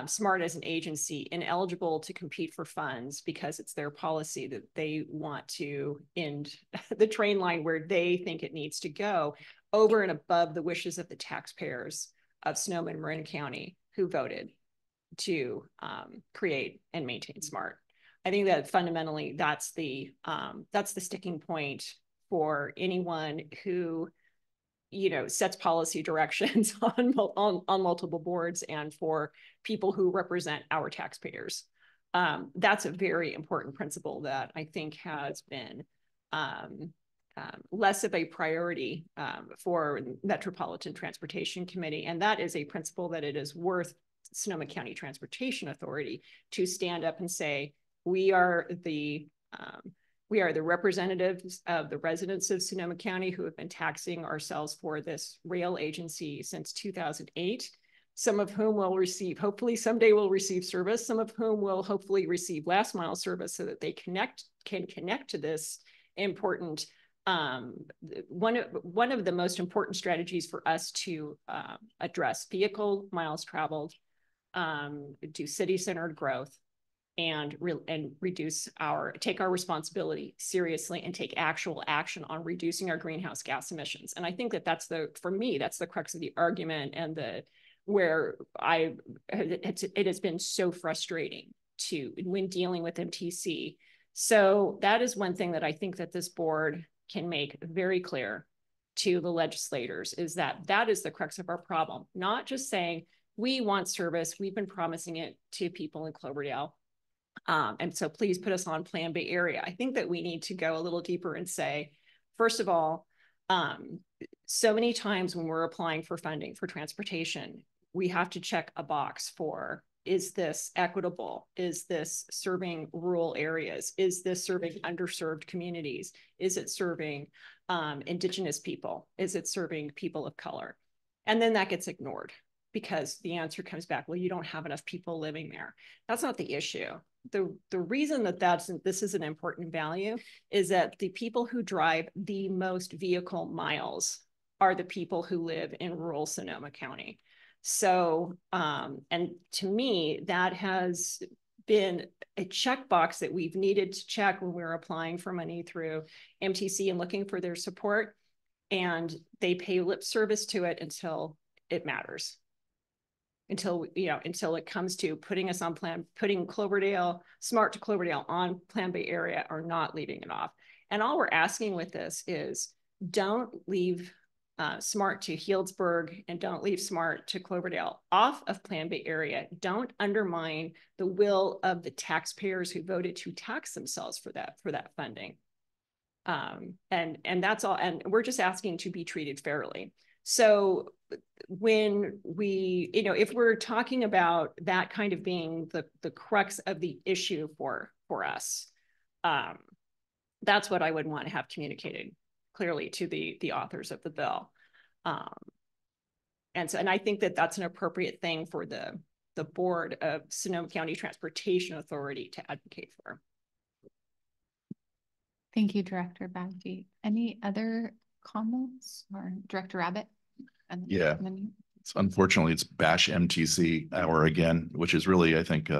SMART as an agency ineligible to compete for funds, because it's their policy that they want to end the train line where they think it needs to go, over and above the wishes of the taxpayers of Sonoma and Marin County who voted to create and maintain SMART. I think that fundamentally that's the sticking point for anyone who sets policy directions on multiple boards, and for people who represent our taxpayers. That's a very important principle that I think has been less of a priority for Metropolitan Transportation Committee. And that is a principle that it is worth Sonoma County Transportation Authority to stand up and say, we are the representatives of the residents of Sonoma County who have been taxing ourselves for this rail agency since 2008, some of whom will receive, hopefully someday will receive service, some of whom will hopefully receive last mile service so that they can connect to this important, one of the most important strategies for us to address vehicle miles traveled, do city-centered growth, and take our responsibility seriously and take actual action on reducing our greenhouse gas emissions. And I think that for me, that's the crux of the argument, and where it has been so frustrating when dealing with MTC. So that is one thing that I think that this board can make very clear to the legislators, is that is the crux of our problem. Not just saying, we want service, we've been promising it to people in Cloverdale, and so please put us on Plan Bay area. I think that we need to go a little deeper and say, first of all, so many times when we're applying for funding for transportation, we have to check a box for, is this equitable? Is this serving rural areas? Is this serving underserved communities? Is it serving Indigenous people? Is it serving people of color? And then that gets ignored, because the answer comes back, well, you don't have enough people living there. That's not the issue. The reason that this is an important value is that the people who drive the most vehicle miles are the people who live in rural Sonoma County. So, and to me, that has been a checkbox that we've needed to check when we're applying for money through MTC and looking for their support. And they pay lip service to it until it matters. Until it comes to putting us on plan, putting Cloverdale, Smart to Cloverdale on Plan Bay area, or not leaving it off. And all we're asking with this is don't leave Smart to Healdsburg and don't leave Smart to Cloverdale off of Plan Bay area. Don't undermine the will of the taxpayers who voted to tax themselves for that funding. And that's all. And we're just asking to be treated fairly. So when we, if we're talking about that kind of being the crux of the issue for us, that's what I would want to have communicated clearly to the authors of the bill. And I think that that's an appropriate thing for the board of Sonoma County Transportation Authority to advocate for. Thank you, Director Bagby. Any other comments, or Director Rabbit? Yeah, unfortunately it's bash MTC hour again, which is really, I think,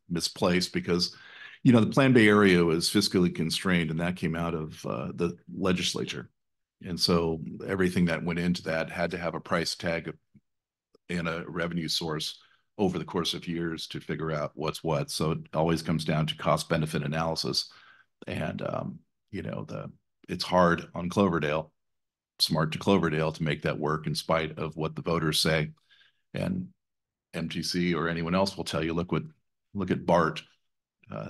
misplaced because, the Plan Bay area was fiscally constrained, and that came out of the legislature. And so everything that went into that had to have a price tag and a revenue source over the course of years to figure out what's what. So it always comes down to cost benefit analysis. And, it's hard on Cloverdale, Smart to Cloverdale, to make that work in spite of what the voters say. And MTC or anyone else will tell you, look at BART,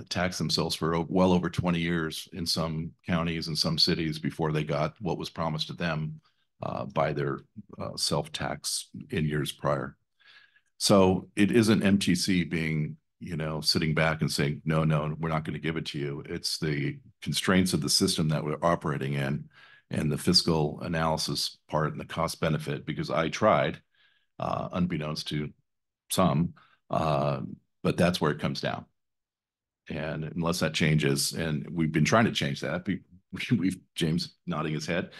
tax themselves for well over 20 years in some counties and some cities before they got what was promised to them by their self-tax in years prior. So it isn't MTC being, sitting back and saying, no, we're not going to give it to you. It's the constraints of the system that we're operating in and the fiscal analysis part and the cost benefit, because I tried, unbeknownst to some, but that's where it comes down. And unless that changes, and we've been trying to change that, James nodding his head.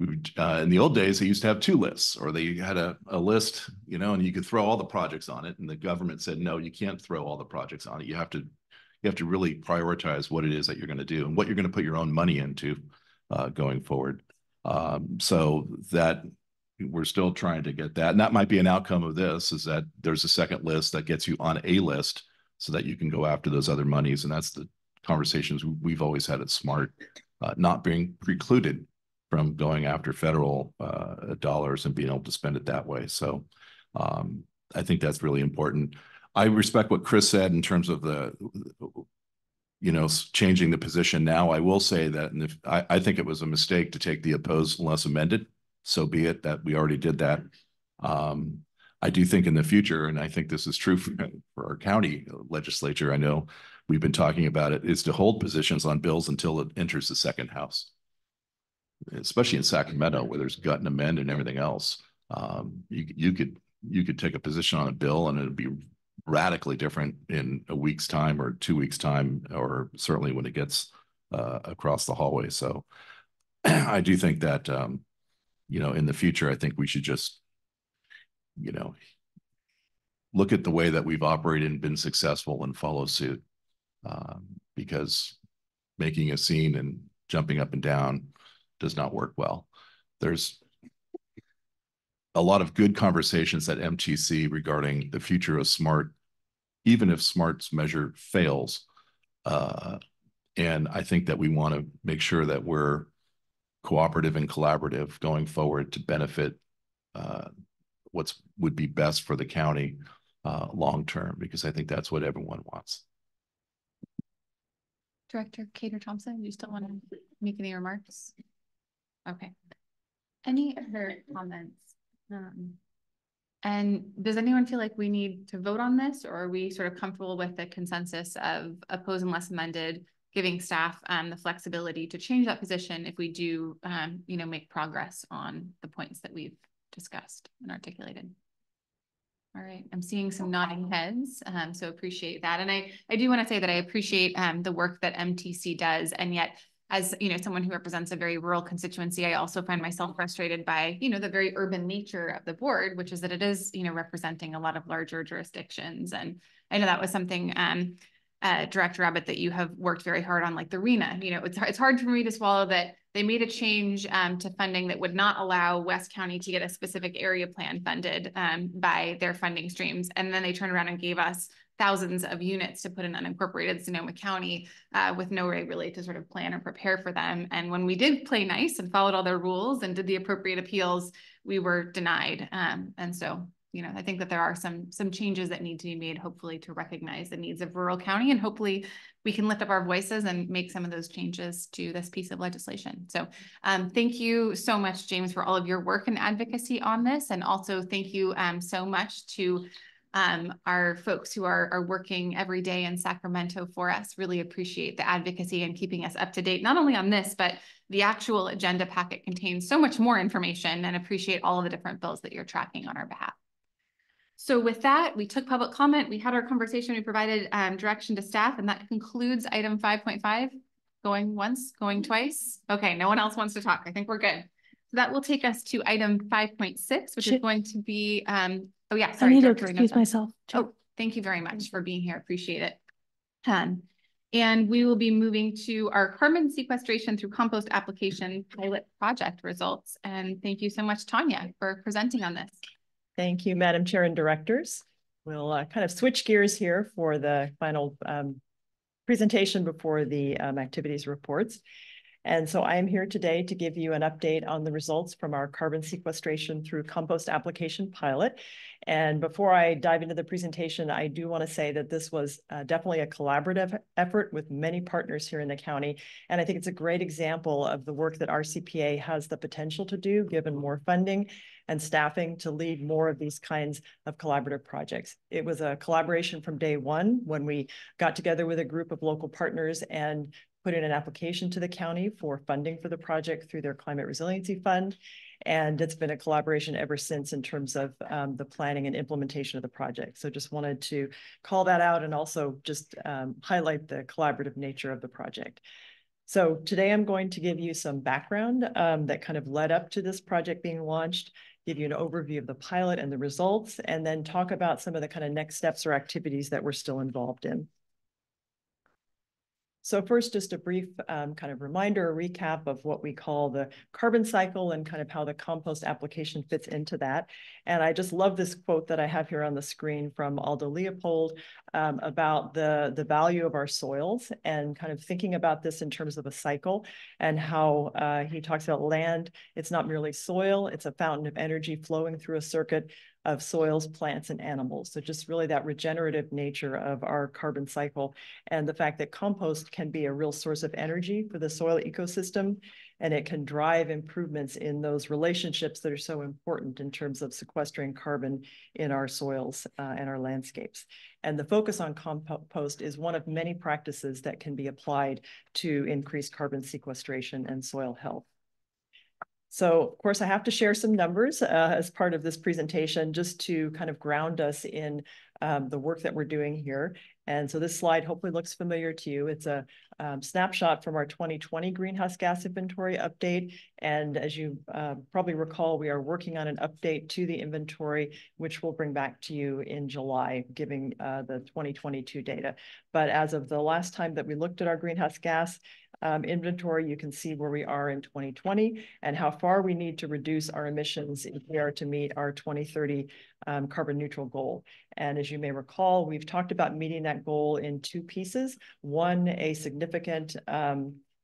In the old days, they used to have two lists, or they had a list, and you could throw all the projects on it. And the government said, no, you can't throw all the projects on it. You have to really prioritize what it is that you're going to do and what you're going to put your own money into going forward. So that we're still trying to get that. And that might be an outcome of this, is that there's a second list that gets you on a list so that you can go after those other monies. And that's the conversations we've always had at SMART, not being precluded from going after federal dollars and being able to spend it that way. So I think that's really important. I respect what Chris said in terms of the, changing the position now. I will say that, and I think it was a mistake to take the opposed unless amended. So be it, that we already did that. I do think in the future, and I think this is true for our county legislature, I know we've been talking about it, is to hold positions on bills until it enters the second house, especially in Sacramento, where there's gut and amend and everything else. You could take a position on a bill and it'd be radically different in a week's time or 2 weeks' time, or certainly when it gets across the hallway. So I do think that, in the future, I think we should just, look at the way that we've operated and been successful and follow suit, because making a scene and jumping up and down does not work well. There's a lot of good conversations at MTC regarding the future of SMART, even if SMART's measure fails. And I think that we want to make sure that we're cooperative and collaborative going forward to benefit would be best for the county long term, because I think that's what everyone wants. Director Cater Thompson, do you still want to make any remarks? Okay. Any other comments? And does anyone feel like we need to vote on this, or are we sort of comfortable with the consensus of oppose unless amended, giving staff the flexibility to change that position if we do, make progress on the points that we've discussed and articulated? All right, I'm seeing some nodding heads, so appreciate that. And I do want to say that I appreciate the work that MTC does, and yet as, you know, someone who represents a very rural constituency, I also find myself frustrated by, you know, the very urban nature of the board, which is that it is, you know, representing a lot of larger jurisdictions. And I know that was something, Director Abbott, that you have worked very hard on, like the RENA. You know, it's hard for me to swallow that they made a change to funding that would not allow West County to get a specific area plan funded by their funding streams. And then they turned around and gave us thousands of units to put in unincorporated Sonoma County with no way really to sort of plan or prepare for them. And when we did play nice and followed all their rules and did the appropriate appeals, we were denied. And so, you know, I think that there are some changes that need to be made, hopefully, to recognize the needs of rural county, and hopefully we can lift up our voices and make some of those changes to this piece of legislation. So thank you so much, James, for all of your work and advocacy on this. And also thank you so much to our folks who are working every day in Sacramento for us. Really appreciate the advocacy and keeping us up to date, not only on this, but the actual agenda packet contains so much more information, and appreciate all of the different bills that you're tracking on our behalf. So with that, we took public comment, we had our conversation, we provided direction to staff, and that concludes item 5.5. Going once, going twice. Okay, no one else wants to talk. I think we're good. So that will take us to item 5.6, which is going to be, oh yeah, sorry. I need to excuse myself. Oh, thank you very much for being here. Appreciate it. And we will be moving to our carbon sequestration through compost application pilot project results. And thank you so much, Tanya, for presenting on this. Thank you, Madam Chair and Directors. We'll kind of switch gears here for the final presentation before the activities reports. And so I am here today to give you an update on the results from our carbon sequestration through compost application pilot. And before I dive into the presentation, I do want to say that this was definitely a collaborative effort with many partners here in the county. And I think it's a great example of the work that RCPA has the potential to do, given more funding and staffing to lead more of these kinds of collaborative projects. It was a collaboration from day one when we got together with a group of local partners and put in an application to the county for funding for the project through their Climate Resiliency Fund. And it's been a collaboration ever since in terms of the planning and implementation of the project. So just wanted to call that out and also just highlight the collaborative nature of the project. So today I'm going to give you some background that kind of led up to this project being launched, give you an overview of the pilot and the results, and then talk about some of the kind of next steps or activities that we're still involved in. So first, just a brief kind of reminder, a recap of what we call the carbon cycle and kind of how the compost application fits into that. And I just love this quote that I have here on the screen from Aldo Leopold about the value of our soils and kind of thinking about this in terms of a cycle and how he talks about land. It's not merely soil, it's a fountain of energy flowing through a circuit of soils, plants, and animals. So just really that regenerative nature of our carbon cycle and the fact that compost can be a real source of energy for the soil ecosystem, and it can drive improvements in those relationships that are so important in terms of sequestering carbon in our soils and our landscapes. And the focus on compost is one of many practices that can be applied to increase carbon sequestration and soil health. So, of course, I have to share some numbers as part of this presentation just to kind of ground us in the work that we're doing here. And so this slide hopefully looks familiar to you. It's a snapshot from our 2020 greenhouse gas inventory update. And as you probably recall, we are working on an update to the inventory, which we'll bring back to you in July, giving the 2022 data. But as of the last time that we looked at our greenhouse gas inventory, you can see where we are in 2020 and how far we need to reduce our emissions if we are to meet our 2030 carbon neutral goal. And as you may recall, we've talked about meeting that goal in two pieces. One, a significant,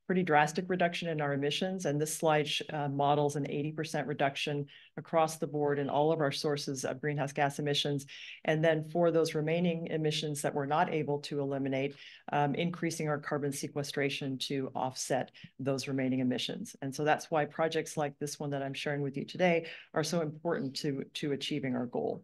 pretty drastic reduction in our emissions. And this slide models an 80% reduction across the board in all of our sources of greenhouse gas emissions. And then for those remaining emissions that we're not able to eliminate, increasing our carbon sequestration to offset those remaining emissions. And so that's why projects like this one that I'm sharing with you today are so important to achieving our goal.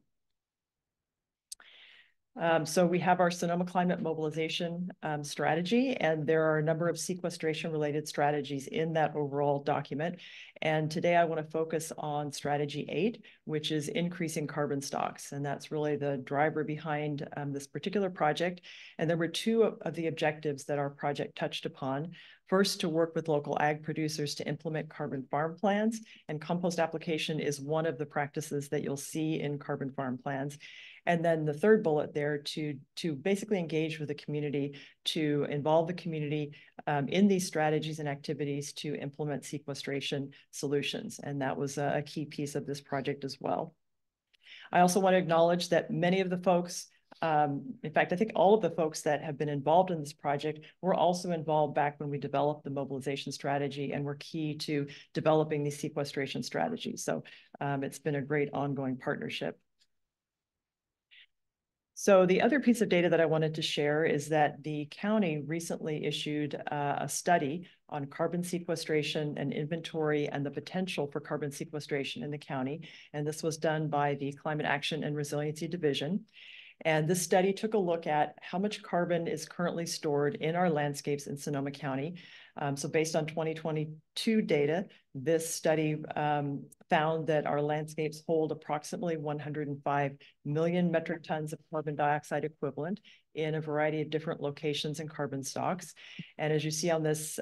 So we have our Sonoma Climate Mobilization strategy, and there are a number of sequestration-related strategies in that overall document. And today I want to focus on strategy 8, which is increasing carbon stocks. And that's really the driver behind this particular project. And there were two of the objectives that our project touched upon. First, to work with local ag producers to implement carbon farm plans, and compost application is one of the practices that you'll see in carbon farm plans. And then the third bullet there to basically engage with the community, to involve the community in these strategies and activities to implement sequestration solutions. And that was a key piece of this project as well. I also want to acknowledge that many of the folks, in fact, I think all of the folks that have been involved in this project were also involved back when we developed the mobilization strategy and were key to developing these sequestration strategies. So it's been a great ongoing partnership. So the other piece of data that I wanted to share is that the county recently issued a study on carbon sequestration and inventory and the potential for carbon sequestration in the county. And this was done by the Climate Action and Resiliency Division. And this study took a look at how much carbon is currently stored in our landscapes in Sonoma County. So based on 2022 data, this study found that our landscapes hold approximately 105 million metric tons of carbon dioxide equivalent in a variety of different locations and carbon stocks. And as you see on this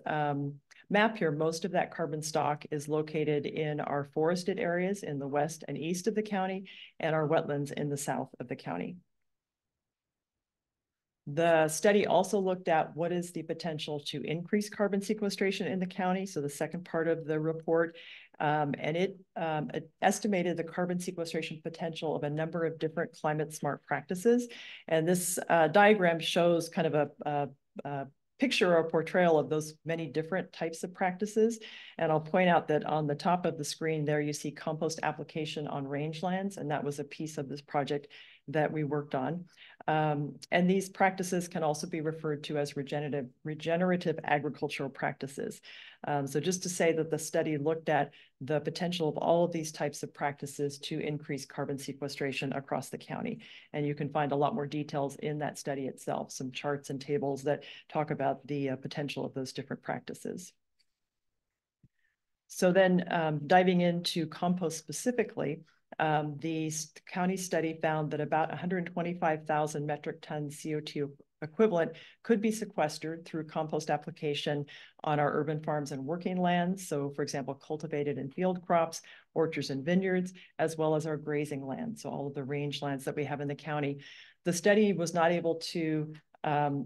map here, most of that carbon stock is located in our forested areas in the west and east of the county and our wetlands in the south of the county. The study also looked at what is the potential to increase carbon sequestration in the county. So the second part of the report, and it estimated the carbon sequestration potential of a number of different climate smart practices. And this diagram shows kind of a picture or portrayal of those many different types of practices. And I'll point out that on the top of the screen there, you see compost application on rangelands. And that was a piece of this project that we worked on. And these practices can also be referred to as regenerative agricultural practices. So just to say that the study looked at the potential of all of these types of practices to increase carbon sequestration across the county. And you can find a lot more details in that study itself, some charts and tables that talk about the potential of those different practices. So then diving into compost specifically, the county study found that about 125,000 metric tons CO2 equivalent could be sequestered through compost application on our urban farms and working lands. So for example, cultivated and field crops, orchards and vineyards, as well as our grazing land. So all of the range lands that we have in the county. The study was not able to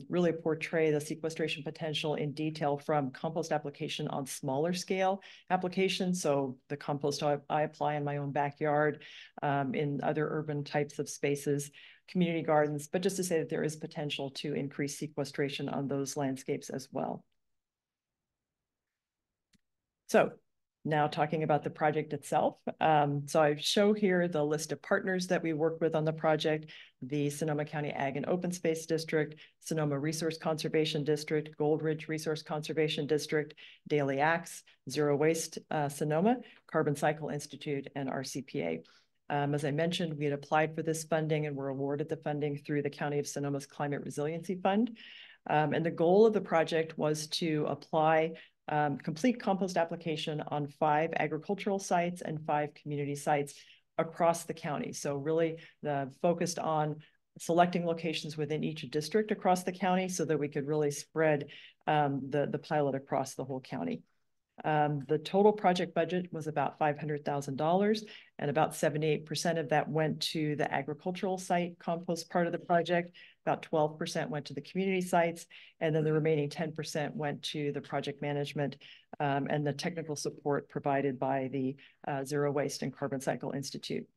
really portray the sequestration potential in detail from compost application on smaller scale applications. So the compost I apply in my own backyard, in other urban types of spaces, community gardens, but just to say that there is potential to increase sequestration on those landscapes as well. So now talking about the project itself. So I show here the list of partners that we work with on the project: the Sonoma County Ag and Open Space District, Sonoma Resource Conservation District, Gold Ridge Resource Conservation District, Daily Acts, Zero Waste Sonoma, Carbon Cycle Institute, and RCPA. As I mentioned, we had applied for this funding and were awarded the funding through the County of Sonoma's Climate Resiliency Fund. And the goal of the project was to apply complete compost application on 5 agricultural sites and 5 community sites across the county. So really focused on selecting locations within each district across the county so that we could really spread the pilot across the whole county. The total project budget was about $500,000, and about 78% of that went to the agricultural site compost part of the project. About 12% went to the community sites, and then the remaining 10% went to the project management and the technical support provided by the Zero Waste and Carbon Cycle Institute.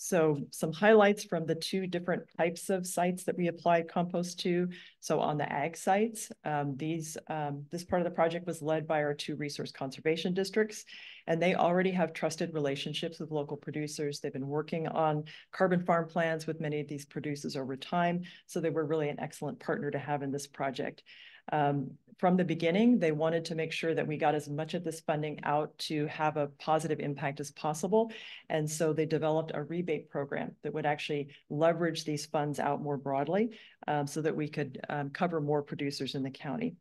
So some highlights from the 2 different types of sites that we applied compost to. So on the ag sites, this part of the project was led by our 2 resource conservation districts, and they already have trusted relationships with local producers. They've been working on carbon farm plans with many of these producers over time, so they were really an excellent partner to have in this project. From the beginning, they wanted to make sure that we got as much of this funding out to have a positive impact as possible. And so they developed a rebate program that would actually leverage these funds out more broadly so that we could cover more producers in the county.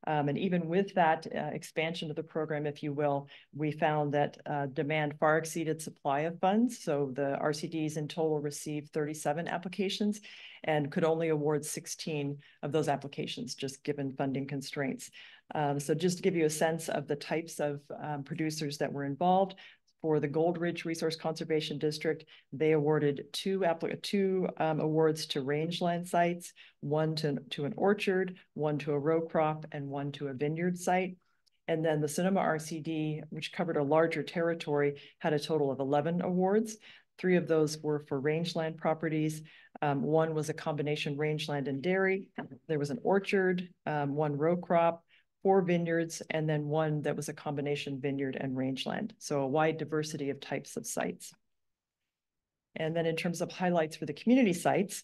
And even with that expansion of the program, if you will, we found that demand far exceeded supply of funds. So the RCDs in total received 37 applications and could only award 16 of those applications, just given funding constraints. So just to give you a sense of the types of producers that were involved, for the Gold Ridge Resource Conservation District, they awarded two awards to rangeland sites, one to an orchard, one to a row crop, and one to a vineyard site. And then the Sonoma RCD, which covered a larger territory, had a total of 11 awards. 3 of those were for rangeland properties. One was a combination rangeland and dairy. There was an orchard, 1 row crop, 4 vineyards, and then 1 that was a combination vineyard and rangeland. So a wide diversity of types of sites. And then in terms of highlights for the community sites,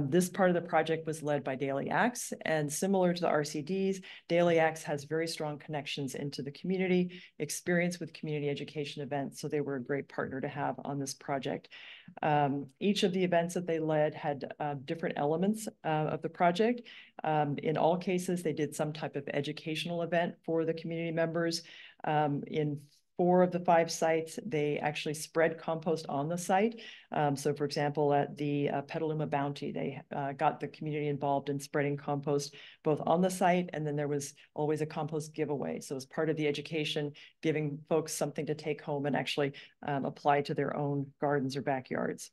this part of the project was led by Daily Acts, and similar to the RCDs, Daily Acts has very strong connections into the community, experience with community education events, so they were a great partner to have on this project. Each of the events that they led had different elements of the project. In all cases, they did some type of educational event for the community members. In 4 of the 5 sites, they actually spread compost on the site. So for example, at the Petaluma Bounty, they got the community involved in spreading compost both on the site, and then there was always a compost giveaway. So as part of the education, giving folks something to take home and actually apply to their own gardens or backyards.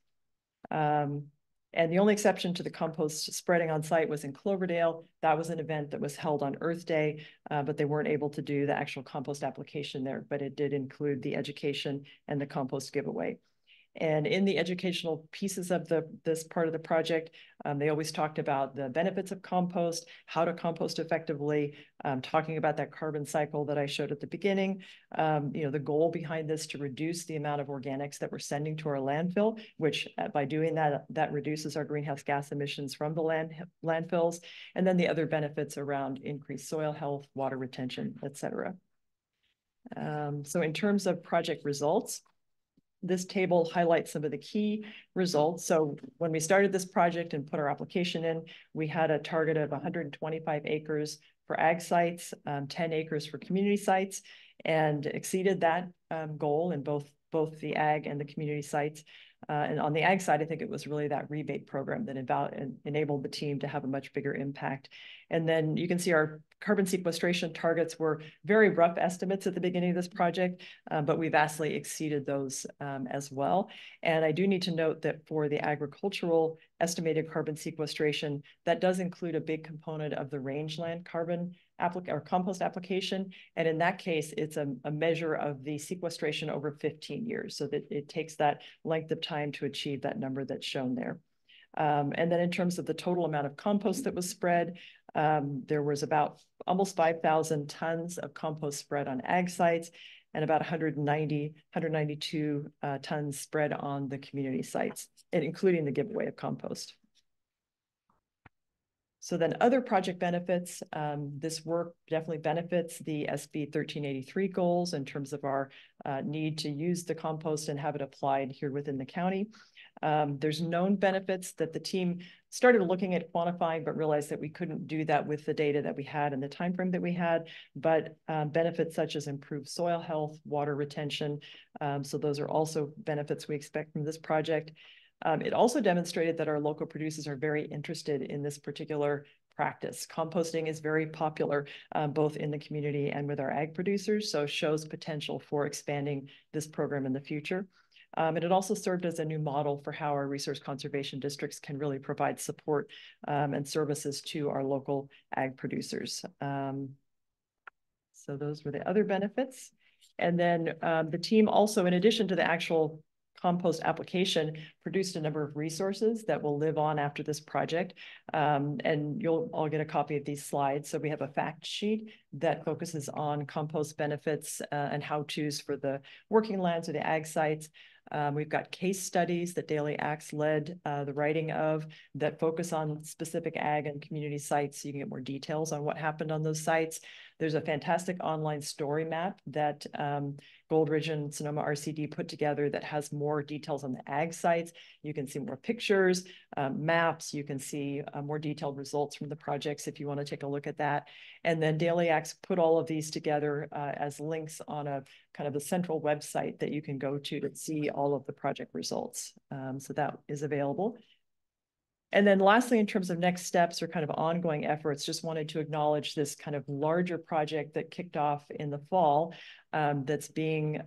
And the only exception to the compost spreading on site was in Cloverdale. That was an event that was held on Earth Day, but they weren't able to do the actual compost application there, but it did include the education and the compost giveaway. And in the educational pieces of this part of the project, they always talked about the benefits of compost, how to compost effectively, talking about that carbon cycle that I showed at the beginning. The goal behind this to reduce the amount of organics that we're sending to our landfill, which by doing that reduces our greenhouse gas emissions from the landfills, and then the other benefits around increased soil health, water retention, et cetera. So in terms of project results, this table highlights some of the key results. So when we started this project and put our application in, we had a target of 125 acres for ag sites, 10 acres for community sites, and exceeded that goal in both the ag and the community sites. And on the ag side, I think it was really that rebate program that enabled the team to have a much bigger impact. And then you can see our carbon sequestration targets were very rough estimates at the beginning of this project, but we vastly exceeded those as well. And I do need to note that for the agricultural estimated carbon sequestration, that does include a big component of the rangeland carbon or compost application. And in that case, it's a measure of the sequestration over 15 years, so that it takes that length of time to achieve that number that's shown there. And then in terms of the total amount of compost that was spread, there was about almost 5,000 tons of compost spread on ag sites and about 192 tons spread on the community sites, and including the giveaway of compost. So then other project benefits, this work definitely benefits the SB 1383 goals in terms of our need to use the compost and have it applied here within the county. There's known benefits that the team started looking at quantifying, but realized that we couldn't do that with the data that we had and the time frame that we had, but benefits such as improved soil health, water retention. So those are also benefits we expect from this project. It also demonstrated that our local producers are very interested in this particular practice. Composting is very popular, both in the community and with our ag producers, so shows potential for expanding this program in the future. And it also served as a new model for how our resource conservation districts can really provide support and services to our local ag producers. So those were the other benefits. And then the team also, in addition to the actual compost application, produced a number of resources that will live on after this project. And you'll all get a copy of these slides. So we have a fact sheet that focuses on compost benefits and how-tos for the working lands or the ag sites. We've got case studies that Daily Acts led the writing of that focus on specific ag and community sites, so you can get more details on what happened on those sites. There's a fantastic online story map that Goldridge and Sonoma RCD put together that has more details on the ag sites. You can see more pictures, maps. You can see more detailed results from the projects if you want to take a look at that. And then Daily Acts put all of these together as links on a kind of a central website that you can go to see all of the project results. So that is available. And then lastly, in terms of next steps or kind of ongoing efforts, just wanted to acknowledge this kind of larger project that kicked off in the fall that's being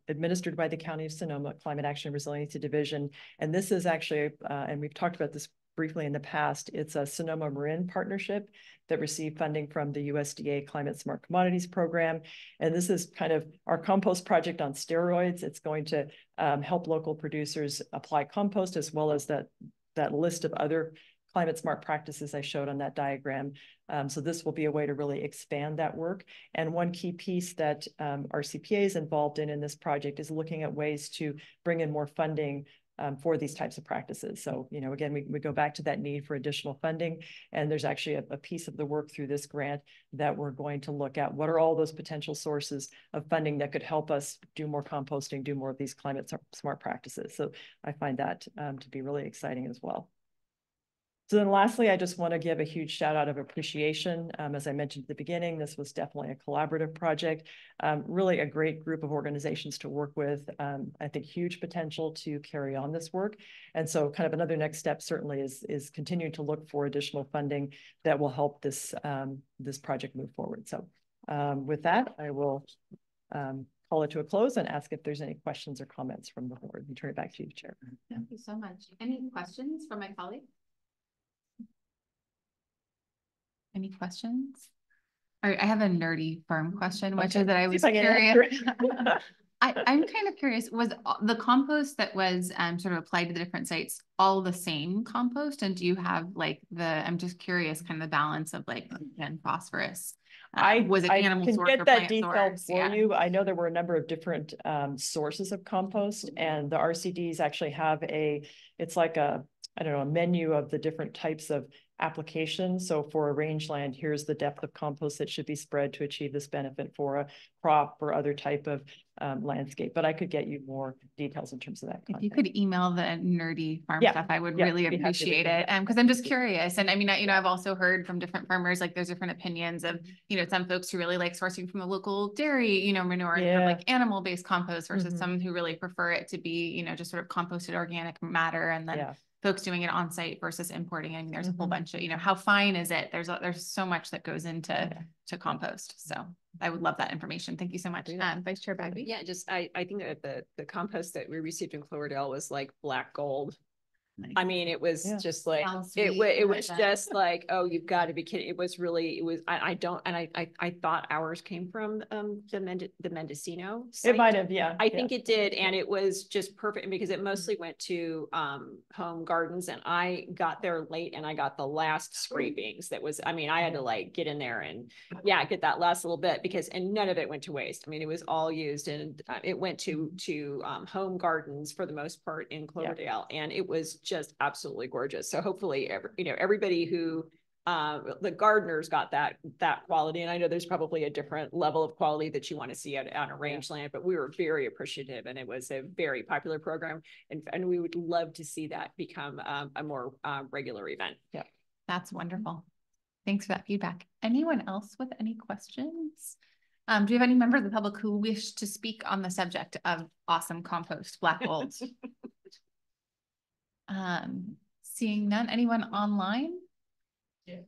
administered by the County of Sonoma Climate Action and Resiliency Division. And this is actually, and we've talked about this briefly in the past, it's a Sonoma Marin partnership that received funding from the USDA Climate Smart Commodities Program. And this is kind of our compost project on steroids. It's going to help local producers apply compost as well as that list of other climate smart practices I showed on that diagram. So this will be a way to really expand that work. And one key piece that RCPA is involved in this project is looking at ways to bring in more funding for these types of practices. So, you know, again, we go back to that need for additional funding. And there's actually a piece of the work through this grant that we're going to look at. What are all those potential sources of funding that could help us do more composting, do more of these climate smart practices? So I find that to be really exciting as well. So then lastly, I just want to give a huge shout out of appreciation. As I mentioned at the beginning, this was definitely a collaborative project, really a great group of organizations to work with. I think huge potential to carry on this work. And so kind of another next step certainly is continuing to look for additional funding that will help this, this project move forward. So with that, I will call it to a close and ask if there's any questions or comments from the board. And turn it back to you, Chair. Thank you so much. Any questions from my colleague? Any questions? All right, I have a nerdy farm question, which is that I was curious. I'm kind of curious, was the compost that was sort of applied to the different sites all the same compost? And do you have like I'm just curious, kind of the balance of like and phosphorus? Was it animal source or plant source? For you. I know there were a number of different sources of compost, and the RCDs actually have it's like a, I don't know, a menu of the different types of applications. So for a rangeland, here's the depth of compost that should be spread to achieve this benefit for a crop or other type of landscape. But I could get you more details in terms of that. If you could email the nerdy farm stuff, I would really appreciate it. Because I'm just curious. And I mean, you know, I've also heard from different farmers, like there's different opinions of, you know, some folks who really like sourcing from the local dairy, you know, manure, and like animal-based compost versus some who really prefer it to be, you know, just sort of composted organic matter. And then folks doing it on site versus importing. I mean, there's a whole bunch of, you know, how fine is it? There's so much that goes into compost. So I would love that information. Thank you so much. Vice Chair Bagby. Yeah, just I think that the compost that we received in Cloverdale was like black gold. Nice. I mean, it was just like, it was just like, oh, you've got to be kidding. It was really, I thought ours came from the Mendocino site. It might have, I think it did. And it was just perfect because it mostly went to home gardens, and I got there late and I got the last scrapings. That was, I mean, I had to like get in there and get that last little bit and none of it went to waste. I mean, it was all used, and it went to home gardens for the most part in Cloverdale, and it was just absolutely gorgeous. So hopefully, everybody who the gardeners got that quality. And I know there's probably a different level of quality that you want to see on a rangeland, but we were very appreciative, and it was a very popular program, and we would love to see that become a more regular event. Yeah, that's wonderful. Thanks for that feedback. Anyone else with any questions? Do you have any members of the public who wish to speak on the subject of awesome compost, black gold? Seeing none. Anyone online? Yeah.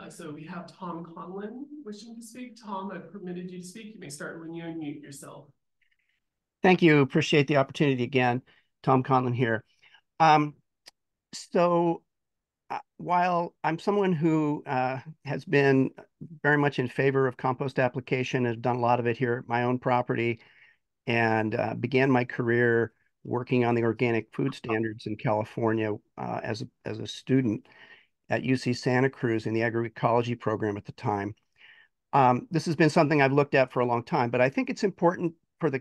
So we have Tom Conlon wishing to speak. Tom, I've permitted you to speak. You may start when you unmute yourself. Thank you. Appreciate the opportunity again. Tom Conlon here. While I'm someone who has been very much in favor of compost application, has done a lot of it here at my own property, and began my career working on the organic food standards in California as a student at UC Santa Cruz in the agroecology program at the time. This has been something I've looked at for a long time, but I think it's important for the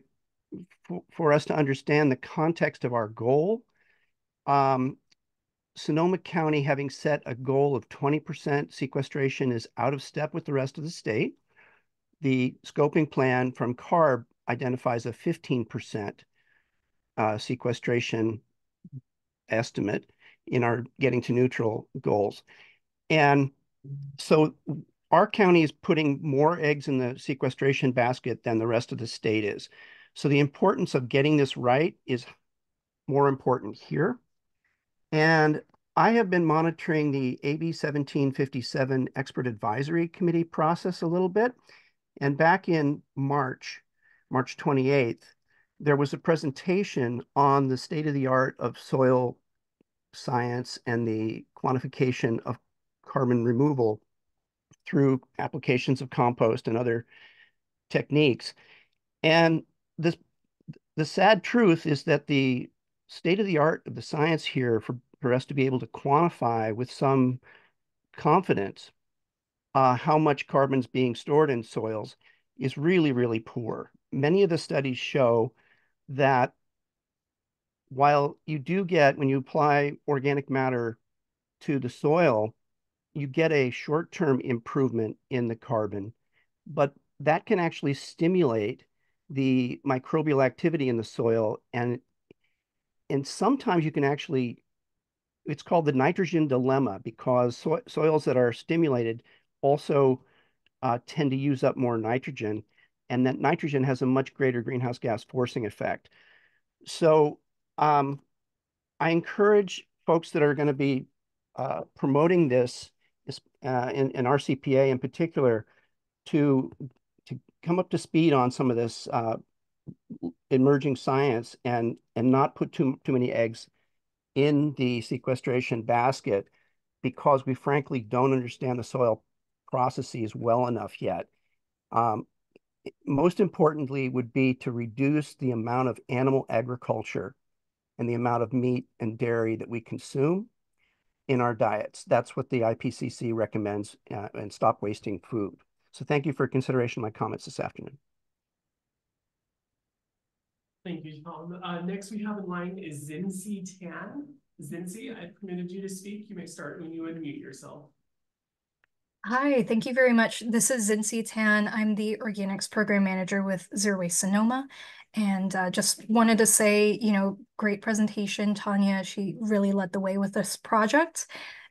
for us to understand the context of our goal, Sonoma County, having set a goal of 20% sequestration, is out of step with the rest of the state. The scoping plan from CARB identifies a 15% sequestration estimate in our getting to neutral goals. And so our county is putting more eggs in the sequestration basket than the rest of the state is. So the importance of getting this right is more important here. And I have been monitoring the AB 1757 Expert Advisory Committee process a little bit. And back in March 28th, there was a presentation on the state-of-the-art of soil science and the quantification of carbon removal through applications of compost and other techniques. And the sad truth is that the state-of-the-art of the science here for us to be able to quantify with some confidence how much carbon's being stored in soils is really, really poor. Many of the studies show that while you do get, when you apply organic matter to the soil, you get a short-term improvement in the carbon, but that can actually stimulate the microbial activity in the soil. And sometimes you can actually, it's called the nitrogen dilemma, because soils that are stimulated also tend to use up more nitrogen, and that nitrogen has a much greater greenhouse gas forcing effect. So I encourage folks that are going to be promoting this in RCPA in particular to come up to speed on some of this emerging science and not put too many eggs in the sequestration basket, because we frankly don't understand the soil processes well enough yet. Most importantly would be to reduce the amount of animal agriculture and the amount of meat and dairy that we consume in our diets. That's what the IPCC recommends, and stop wasting food. So thank you for consideration of my comments this afternoon. Thank you, Tom. Next we have in line is Zinsi Tan. Zinsi, I permitted you to speak. You may start when you unmute yourself. Hi, thank you very much. This is Zinsi Tan. I'm the Organics Program Manager with Zero Waste Sonoma. And just wanted to say, great presentation, Tanya. She really led the way with this project.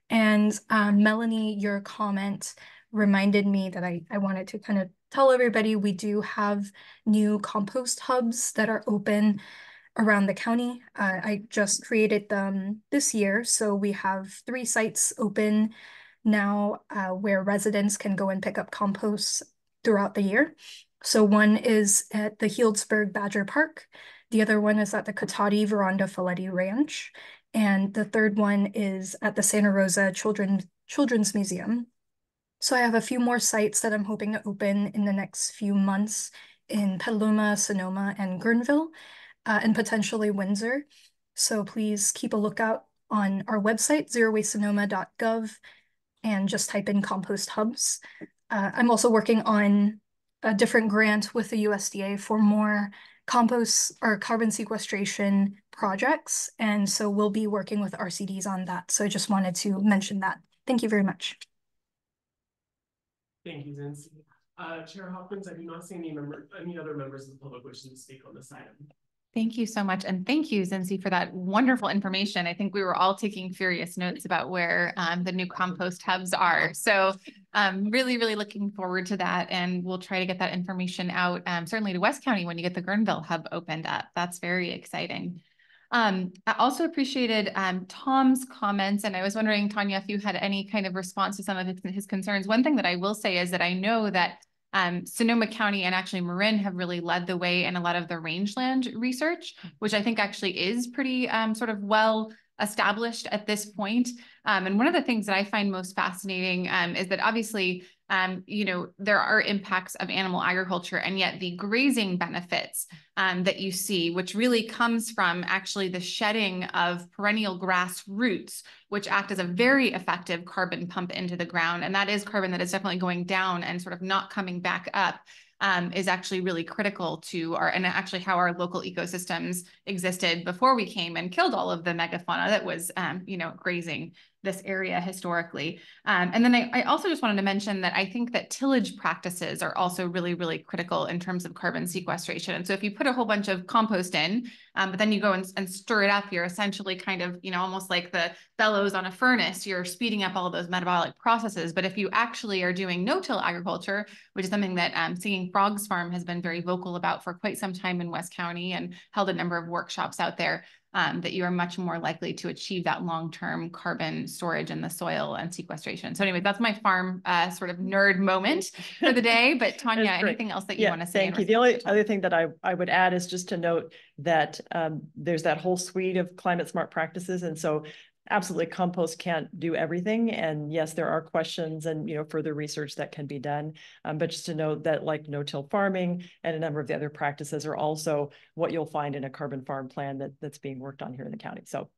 And Melanie, your comment reminded me that I wanted to kind of tell everybody we do have new compost hubs that are open around the county. I just created them this year. So we have 3 sites open now where residents can go and pick up compost throughout the year. So one is at the Healdsburg Badger Park. The other one is at the Cotati Veranda Folletti Ranch. And the third one is at the Santa Rosa Children's Museum. So I have a few more sites that I'm hoping to open in the next few months in Petaluma, Sonoma, and Guerneville, and potentially Windsor. So please keep a lookout on our website, zerowastesonoma.gov, and just type in compost hubs. I'm also working on a different grant with the USDA for more compost or carbon sequestration projects. And so we'll be working with RCDs on that. So I just wanted to mention that. Thank you very much. Thank you, Zinsi. Chair Hopkins, I do not see any other members of the public wishing to speak on this item. Thank you so much. And thank you, Zinsi, for that wonderful information. I think we were all taking furious notes about where the new compost hubs are. So really, really looking forward to that. And we'll try to get that information out, certainly to West County when you get the Guerneville hub opened up. That's very exciting. I also appreciated Tom's comments, and I was wondering, Tanya, if you had any kind of response to some of his concerns. One thing that I will say is that I know that Sonoma County and actually Marin have really led the way in a lot of the rangeland research, which I think actually is pretty sort of well established at this point. And one of the things that I find most fascinating is that obviously, there are impacts of animal agriculture, and yet the grazing benefits that you see, which really comes from actually the shedding of perennial grass roots, which act as a very effective carbon pump into the ground. And that is carbon that is definitely going down and sort of not coming back up. Is actually really critical to and actually how our local ecosystems existed before we came and killed all of the megafauna that was, grazing this area historically. And then I also just wanted to mention that I think that tillage practices are also really, really critical in terms of carbon sequestration. And so if you put a whole bunch of compost in, but then you go and stir it up, you're essentially kind of, almost like the bellows on a furnace, you're speeding up all of those metabolic processes. But if you actually are doing no-till agriculture, which is something that Singing Frogs Farm has been very vocal about for quite some time in West County and held a number of workshops out there, that you are much more likely to achieve that long-term carbon storage in the soil and sequestration. So anyway, that's my farm sort of nerd moment for the day. But Tanya, anything else that you want to say? Thank you. The only other thing that I would add is just to note that there's that whole suite of climate smart practices. And so absolutely compost can't do everything. And yes, there are questions and, further research that can be done. But just to note that like no-till farming and a number of the other practices are also what you'll find in a carbon farm plan that's being worked on here in the county. So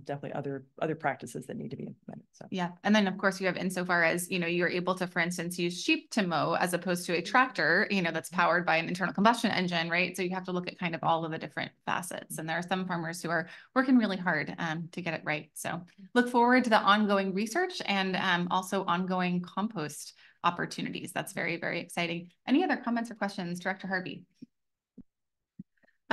definitely other practices that need to be implemented. So yeah, and then of course you have insofar as you're able to, for instance, use sheep to mow as opposed to a tractor, that's powered by an internal combustion engine, right? So you have to look at kind of all of the different facets, and there are some farmers who are working really hard to get it right. So look forward to the ongoing research and also ongoing compost opportunities. That's very, very exciting. Any other comments or questions, Director Harvey?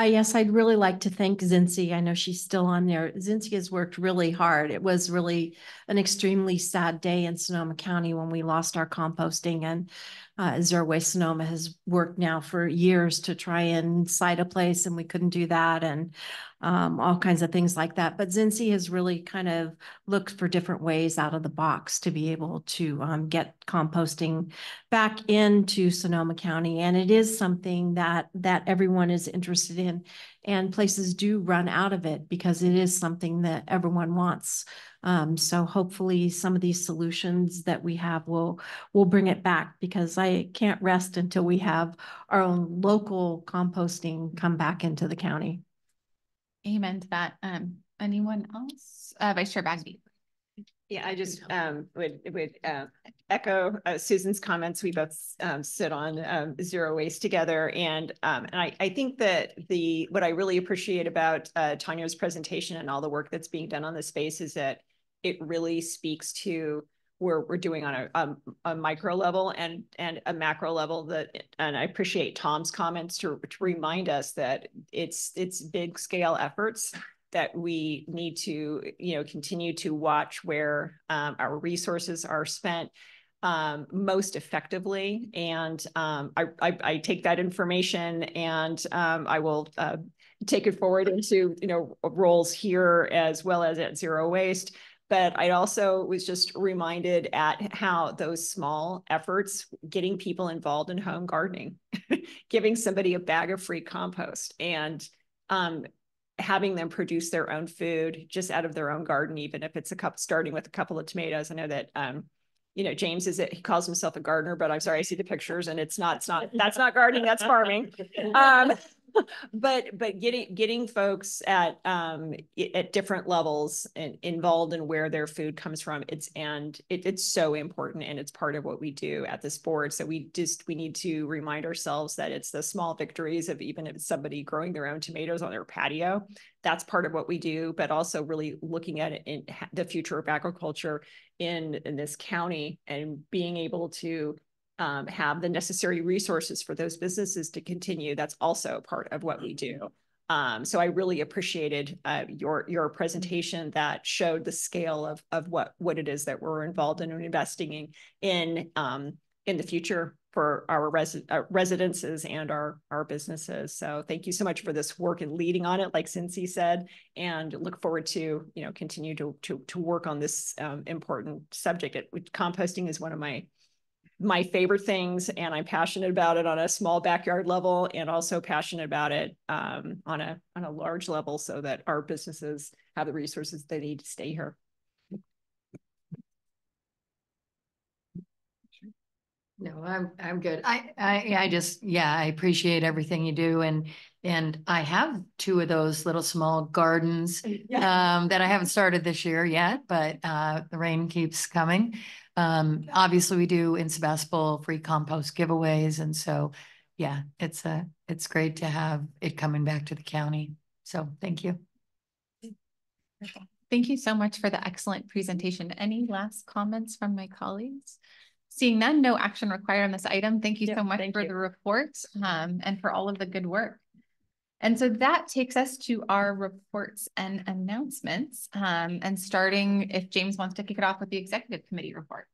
Yes, I'd really like to thank Zinzi. I know she's still on there. Zinzi has worked really hard. It was really an extremely sad day in Sonoma County when we lost our composting, and Zero Waste Sonoma has worked now for years to try and site a place, and we couldn't do that, and all kinds of things like that. But Zinzi has really kind of looked for different ways out of the box to be able to get composting back into Sonoma County. And it is something that everyone is interested in, and places do run out of it because it is something that everyone wants. So hopefully some of these solutions that we have will bring it back, because I can't rest until we have our own local composting come back into the county. Amen to that. Anyone else? Vice Chair Bagby. Yeah, I just would echo Susan's comments. We both sit on Zero Waste together, and I think that what I really appreciate about Tanya's presentation and all the work that's being done on this space is that it really speaks to where we're doing on a micro level and a macro level. And I appreciate Tom's comments to remind us that it's big scale efforts that we need to, continue to watch where our resources are spent most effectively. And I take that information and I will take it forward into, roles here as well as at Zero Waste. But I also was just reminded at how those small efforts, getting people involved in home gardening, giving somebody a bag of free compost, and having them produce their own food just out of their own garden, even if it's starting with a couple of tomatoes. I know that, James he calls himself a gardener, but I'm sorry, I see the pictures and that's not gardening, that's farming. But getting folks at different levels and involved in where their food comes from, it's so important, and it's part of what we do at this board. So we need to remind ourselves that it's the small victories of, even if it's somebody growing their own tomatoes on their patio, that's part of what we do, but also really looking at it in the future of agriculture in this county, and being able to have the necessary resources for those businesses to continue. That's also part of what we do. So I really appreciated your presentation that showed the scale of what it is that we're involved in and investing in the future for our residences and our businesses. So thank you so much for this work and leading on it, like Cincy said, and look forward to continue to work on this important subject. Composting is one of my favorite things, and I'm passionate about it on a small backyard level, and also passionate about it on a large level, so that our businesses have the resources they need to stay here. No, I'm good. I appreciate everything you do, and And I have 2 of those little small gardens that I haven't started this year yet, but the rain keeps coming. Obviously we do in Sebastopol free compost giveaways. And so, yeah, it's great to have it coming back to the county. So thank you. Thank you so much for the excellent presentation. Any last comments from my colleagues? Seeing none, no action required on this item. Thank you so much for the report and for all of the good work. And so that takes us to our reports and announcements. And starting, if James wants to kick it off with the executive committee report.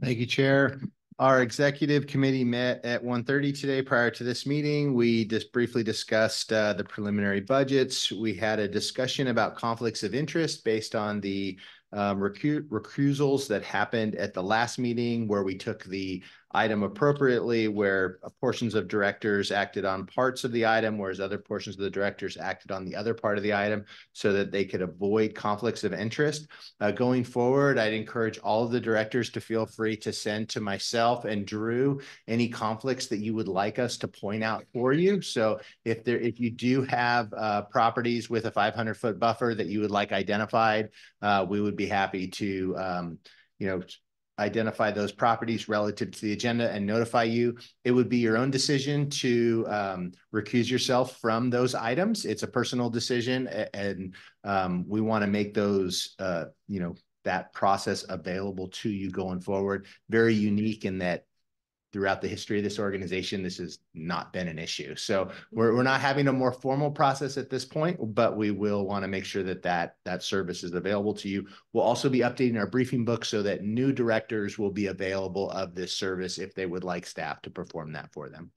Thank you, Chair. Our executive committee met at 1:30 today. Prior to this meeting, we just briefly discussed the preliminary budgets. We had a discussion about conflicts of interest based on the recusals that happened at the last meeting, where we took the item appropriately, where portions of directors acted on parts of the item, whereas other portions of the directors acted on the other part of the item, so that they could avoid conflicts of interest. Going forward, I'd encourage all of the directors to feel free to send to myself and Drew any conflicts that you would like us to point out for you. So if you do have properties with a 500-foot buffer that you would like identified, we would be happy to identify those properties relative to the agenda and notify you. It would be your own decision to recuse yourself from those items. It's a personal decision, and we want to make those, that process available to you going forward. Very unique in that throughout the history of this organization, this has not been an issue. So we're not having a more formal process at this point, but we will want to make sure that that service is available to you. We'll also be updating our briefing book so that new directors will be available of this service if they would like staff to perform that for them.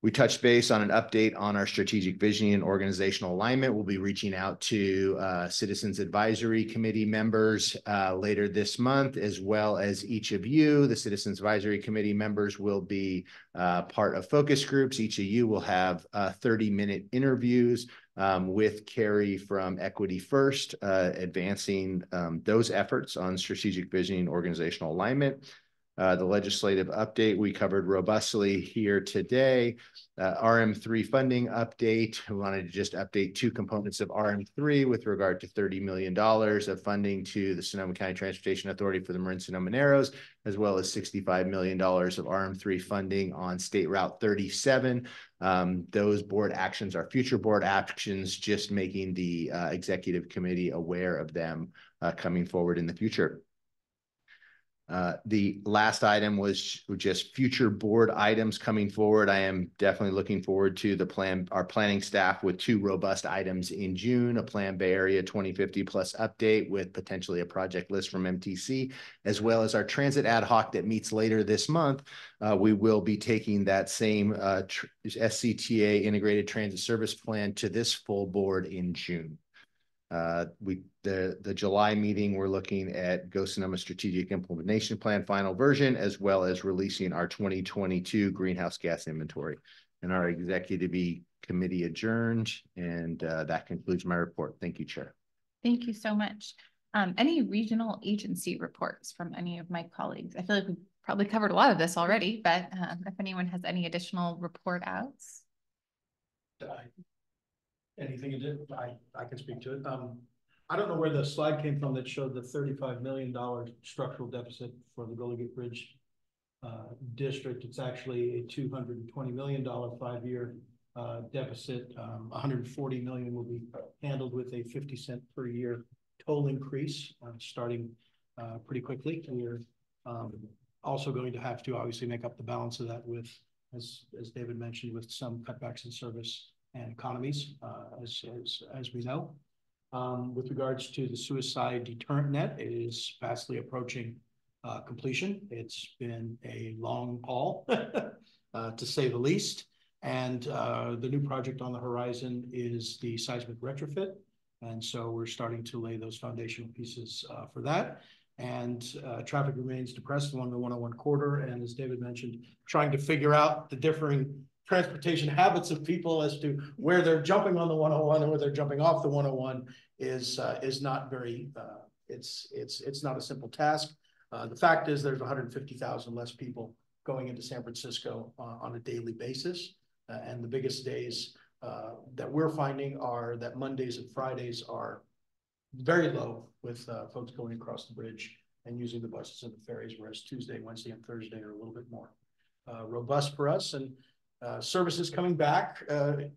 We touched base on an update on our strategic vision and organizational alignment. We'll be reaching out to Citizens Advisory Committee members later this month, as well as each of you. The Citizens Advisory Committee members will be part of focus groups. Each of you will have 30-minute interviews with Carrie from Equity First, advancing those efforts on strategic vision and organizational alignment. The legislative update we covered robustly here today. RM3 funding update. We wanted to just update 2 components of RM3 with regard to $30 million of funding to the Sonoma County Transportation Authority for the Marin Sonoma Narrows, as well as $65 million of RM3 funding on State Route 37. Those board actions are future board actions, just making the executive committee aware of them coming forward in the future. The last item was just future board items coming forward. I am definitely looking forward to our planning staff with 2 robust items in June, a Plan Bay Area 2050 plus update with potentially a project list from MTC, as well as our transit ad hoc that meets later this month. We will be taking that same SCTA Integrated Transit Service Plan to this full board in June. The July meeting, we're looking at Go Sonoma Strategic Implementation Plan final version, as well as releasing our 2022 greenhouse gas inventory. And our executive committee adjourned, and that concludes my report. Thank you, Chair. Thank you so much. Any regional agency reports from any of my colleagues? I feel like we've probably covered a lot of this already, but if anyone has any additional report outs. Anything you did, I can speak to it. I don't know where the slide came from that showed the $35 million structural deficit for the Golden Gate Bridge district. It's actually a $220 million 5-year deficit. $140 million will be handled with a 50-cent per year toll increase starting pretty quickly. We're also going to have to obviously make up the balance of that with, as David mentioned, with some cutbacks in service and economies, as we know. With regards to the suicide deterrent net, it is fastly approaching completion. It's been a long haul, to say the least. And the new project on the horizon is the seismic retrofit. And so we're starting to lay those foundational pieces for that. And traffic remains depressed along the 101 corridor. And as David mentioned, trying to figure out the differing transportation habits of people as to where they're jumping on the 101 and where they're jumping off the 101 is not very, it's not a simple task. The fact is there's 150,000 less people going into San Francisco on a daily basis. And the biggest days that we're finding are that Mondays and Fridays are very low with folks going across the bridge and using the buses and the ferries, whereas Tuesday, Wednesday, and Thursday are a little bit more robust for us. And services coming back, in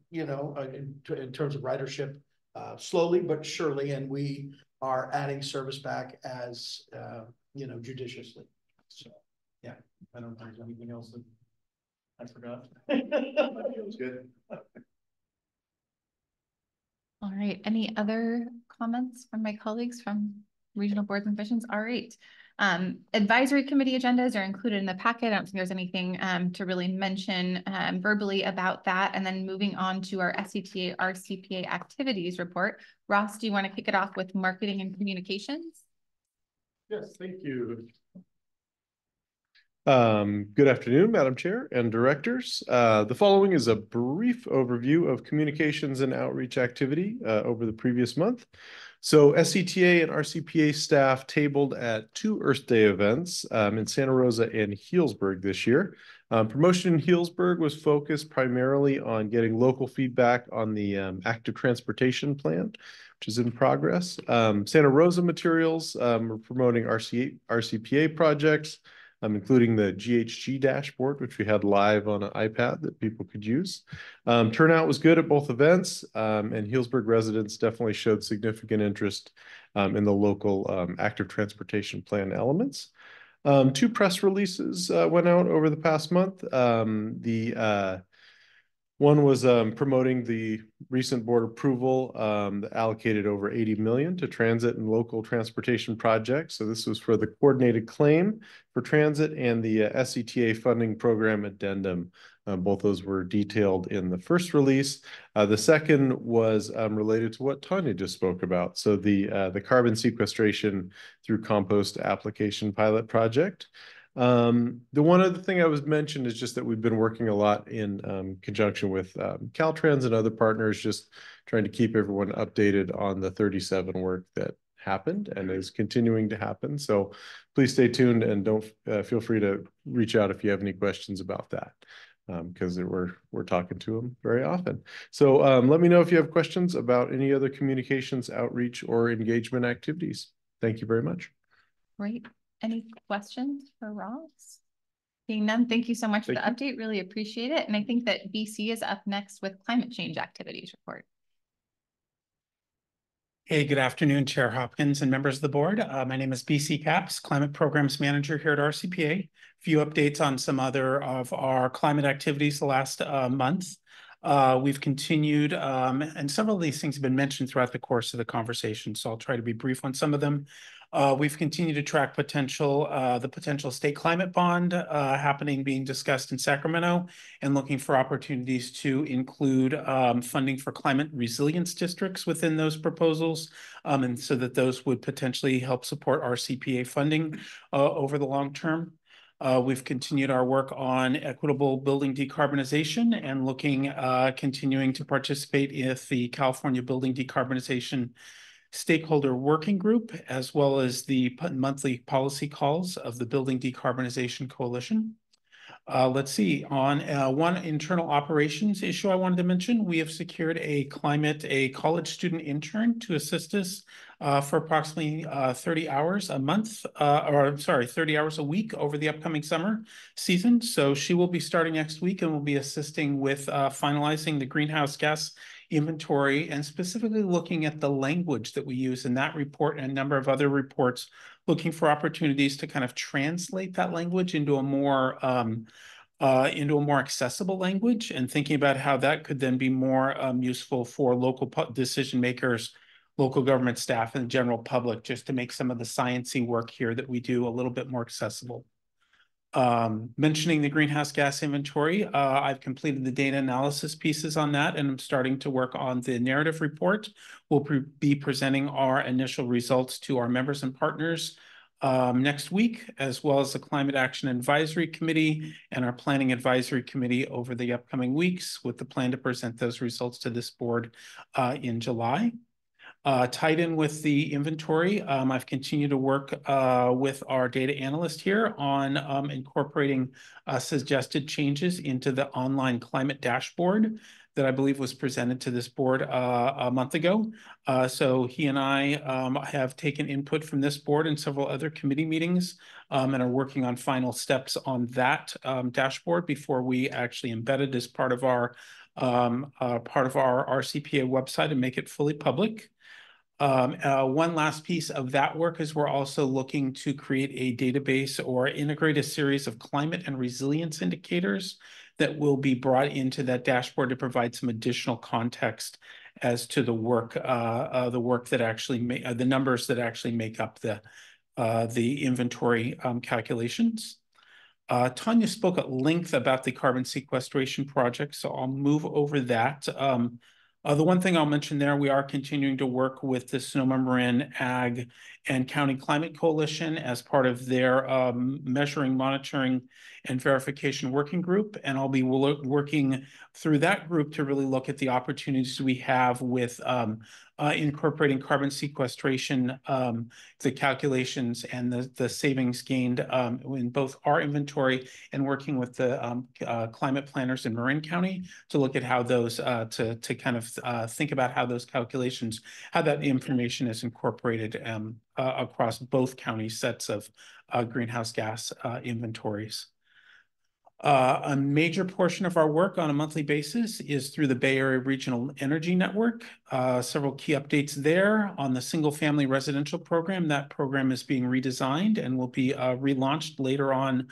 terms of ridership, slowly but surely, and we are adding service back as judiciously. So yeah, I don't know if there's anything else that I forgot. It was good. All right, any other comments from my colleagues from regional boards and commissions? All right. Advisory committee agendas are included in the packet. I don't think there's anything to really mention verbally about that. And then moving on to our SCTA RCPA activities report. Ross, do you want to kick it off with marketing and communications? Yes, thank you. Good afternoon, Madam Chair and directors. The following is a brief overview of communications and outreach activity over the previous month. So SCTA and RCPA staff tabled at 2 Earth Day events in Santa Rosa and Healdsburg this year. Promotion in Healdsburg was focused primarily on getting local feedback on the active transportation plan, which is in progress. Santa Rosa materials were promoting RCPA projects, including the GHG dashboard, which we had live on an iPad that people could use. Turnout was good at both events, and Healdsburg residents definitely showed significant interest in the local active transportation plan elements. 2 press releases went out over the past month. One was promoting the recent board approval that allocated over $80 million to transit and local transportation projects. So this was for the coordinated claim for transit and the SCTA funding program addendum. Both those were detailed in the first release. The second was related to what Tanya just spoke about. So the carbon sequestration through compost application pilot project. The one other thing I was mentioned is just that we've been working a lot in conjunction with Caltrans and other partners, just trying to keep everyone updated on the 37 work that happened and is continuing to happen. So please stay tuned and don't feel free to reach out if you have any questions about that, because we're talking to them very often. So let me know if you have questions about any other communications, outreach, or engagement activities. Thank you very much. Great. Any questions for Ross? Seeing none, thank you so much for the update. Really appreciate it. And I think that BC is up next with climate change activities report. Hey, good afternoon, Chair Hopkins and members of the board. My name is BC Capps, Climate Programs Manager here at RCPA. A few updates on some other of our climate activities the last month. We've continued, and several of these things have been mentioned throughout the course of the conversation, so I'll try to be brief on some of them. We've continued to track the potential state climate bond being discussed in Sacramento, and looking for opportunities to include funding for climate resilience districts within those proposals, and so that those would potentially help support RCPA funding over the long term. We've continued our work on equitable building decarbonization and continuing to participate in the California Building Decarbonization Stakeholder Working Group, as well as the monthly policy calls of the Building Decarbonization Coalition. Let's see, on one internal operations issue I wanted to mention, we have secured a college student intern to assist us for approximately 30 hours a month, 30 hours a week over the upcoming summer season. So she will be starting next week and will be assisting with finalizing the greenhouse gas inventory, and specifically looking at the language that we use in that report and a number of other reports, looking for opportunities to kind of translate that language into a more accessible language, and thinking about how that could then be more useful for local decision makers, local government staff, and the general public, just to make some of the sciencey work here that we do a little bit more accessible. Mentioning the greenhouse gas inventory, I've completed the data analysis pieces on that, and I'm starting to work on the narrative report. We'll be presenting our initial results to our members and partners next week, as well as the Climate Action Advisory Committee and our Planning Advisory Committee over the upcoming weeks, with the plan to present those results to this board in July. Tied in with the inventory, I've continued to work with our data analyst here on incorporating suggested changes into the online climate dashboard that I believe was presented to this board a month ago. So he and I have taken input from this board and several other committee meetings and are working on final steps on that dashboard before we actually embed it as part of our RCPA website and make it fully public. One last piece of that work is we're also looking to create a database or integrate a series of climate and resilience indicators that will be brought into that dashboard to provide some additional context as to the work that actually the numbers that actually make up the inventory calculations. Tanya spoke at length about the carbon sequestration project, so I'll move over that. The one thing I'll mention there, we are continuing to work with the Sonoma Marin Ag and County Climate Coalition as part of their measuring, monitoring, and verification working group. And I'll be working through that group to really look at the opportunities we have with incorporating carbon sequestration, the calculations and the savings gained in both our inventory and working with the climate planners in Marin County to look at how those, to kind of think about how those calculations, how that information is incorporated across both county sets of greenhouse gas inventories. A major portion of our work on a monthly basis is through the Bay Area Regional Energy Network. Several key updates there on the single family residential program. That program is being redesigned and will be relaunched later on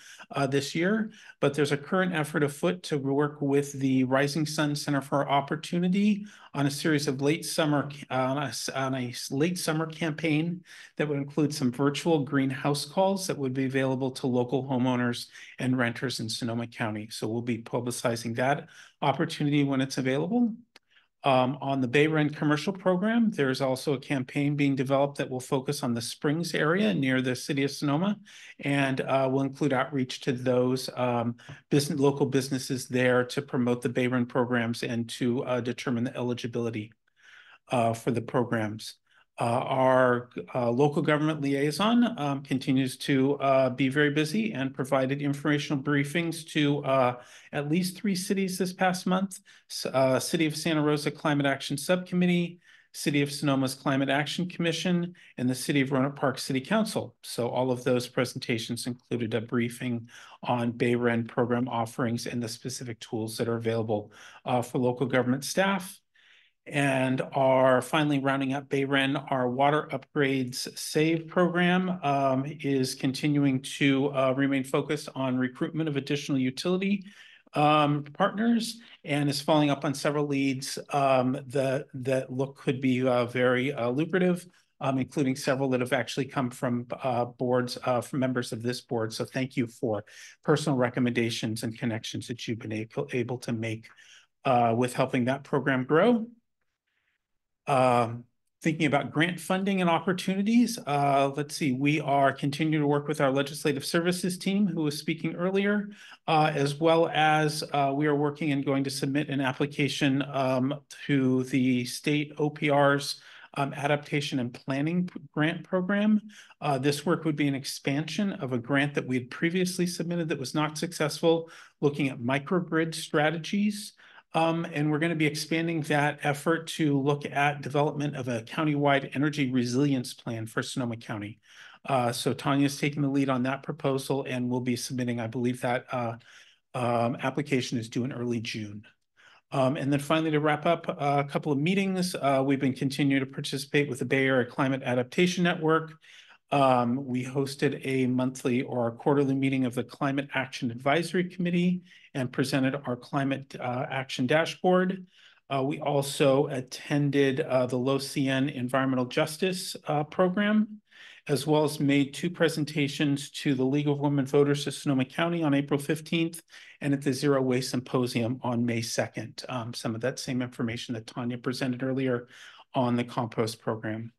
this year. But there's a current effort afoot to work with the Rising Sun Center for Opportunity on a series of late summer campaign that would include some virtual greenhouse calls that would be available to local homeowners and renters in Sonoma County. So we'll be publicizing that opportunity when it's available. On the Bay Run commercial program, there's also a campaign being developed that will focus on the Springs area near the city of Sonoma, and will include outreach to those local businesses there to promote the Bay Run programs and to determine the eligibility for the programs. Our local government liaison continues to be very busy and provided informational briefings to at least 3 cities this past month. City of Santa Rosa Climate Action Subcommittee, City of Sonoma's Climate Action Commission, and the City of Roanoke Park City Council. So all of those presentations included a briefing on Bay Ren program offerings and the specific tools that are available for local government staff. And are finally rounding up Bay Ren, our water upgrades save program is continuing to remain focused on recruitment of additional utility partners and is following up on several leads that could be very lucrative, including several that have actually come from boards, from members of this board. So thank you for personal recommendations and connections that you've been able to make with helping that program grow. Thinking about grant funding and opportunities, let's see, we are continuing to work with our legislative services team who was speaking earlier, as well as we are working and going to submit an application to the state OPR's adaptation and planning grant program. This work would be an expansion of a grant that we had previously submitted that was not successful, looking at microgrid strategies. And we're going to be expanding that effort to look at development of a countywide energy resilience plan for Sonoma County. So Tanya's taking the lead on that proposal and we'll be submitting, I believe that application is due in early June. And then finally, to wrap up a couple of meetings, we've been continuing to participate with the Bay Area Climate Adaptation Network. We hosted a monthly or a quarterly meeting of the Climate Action Advisory Committee and presented our climate action dashboard. We also attended the Low CN Environmental Justice Program, as well as made 2 presentations to the League of Women Voters of Sonoma County on April 15th and at the Zero Waste Symposium on May 2nd. Some of that same information that Tanya presented earlier on the compost program.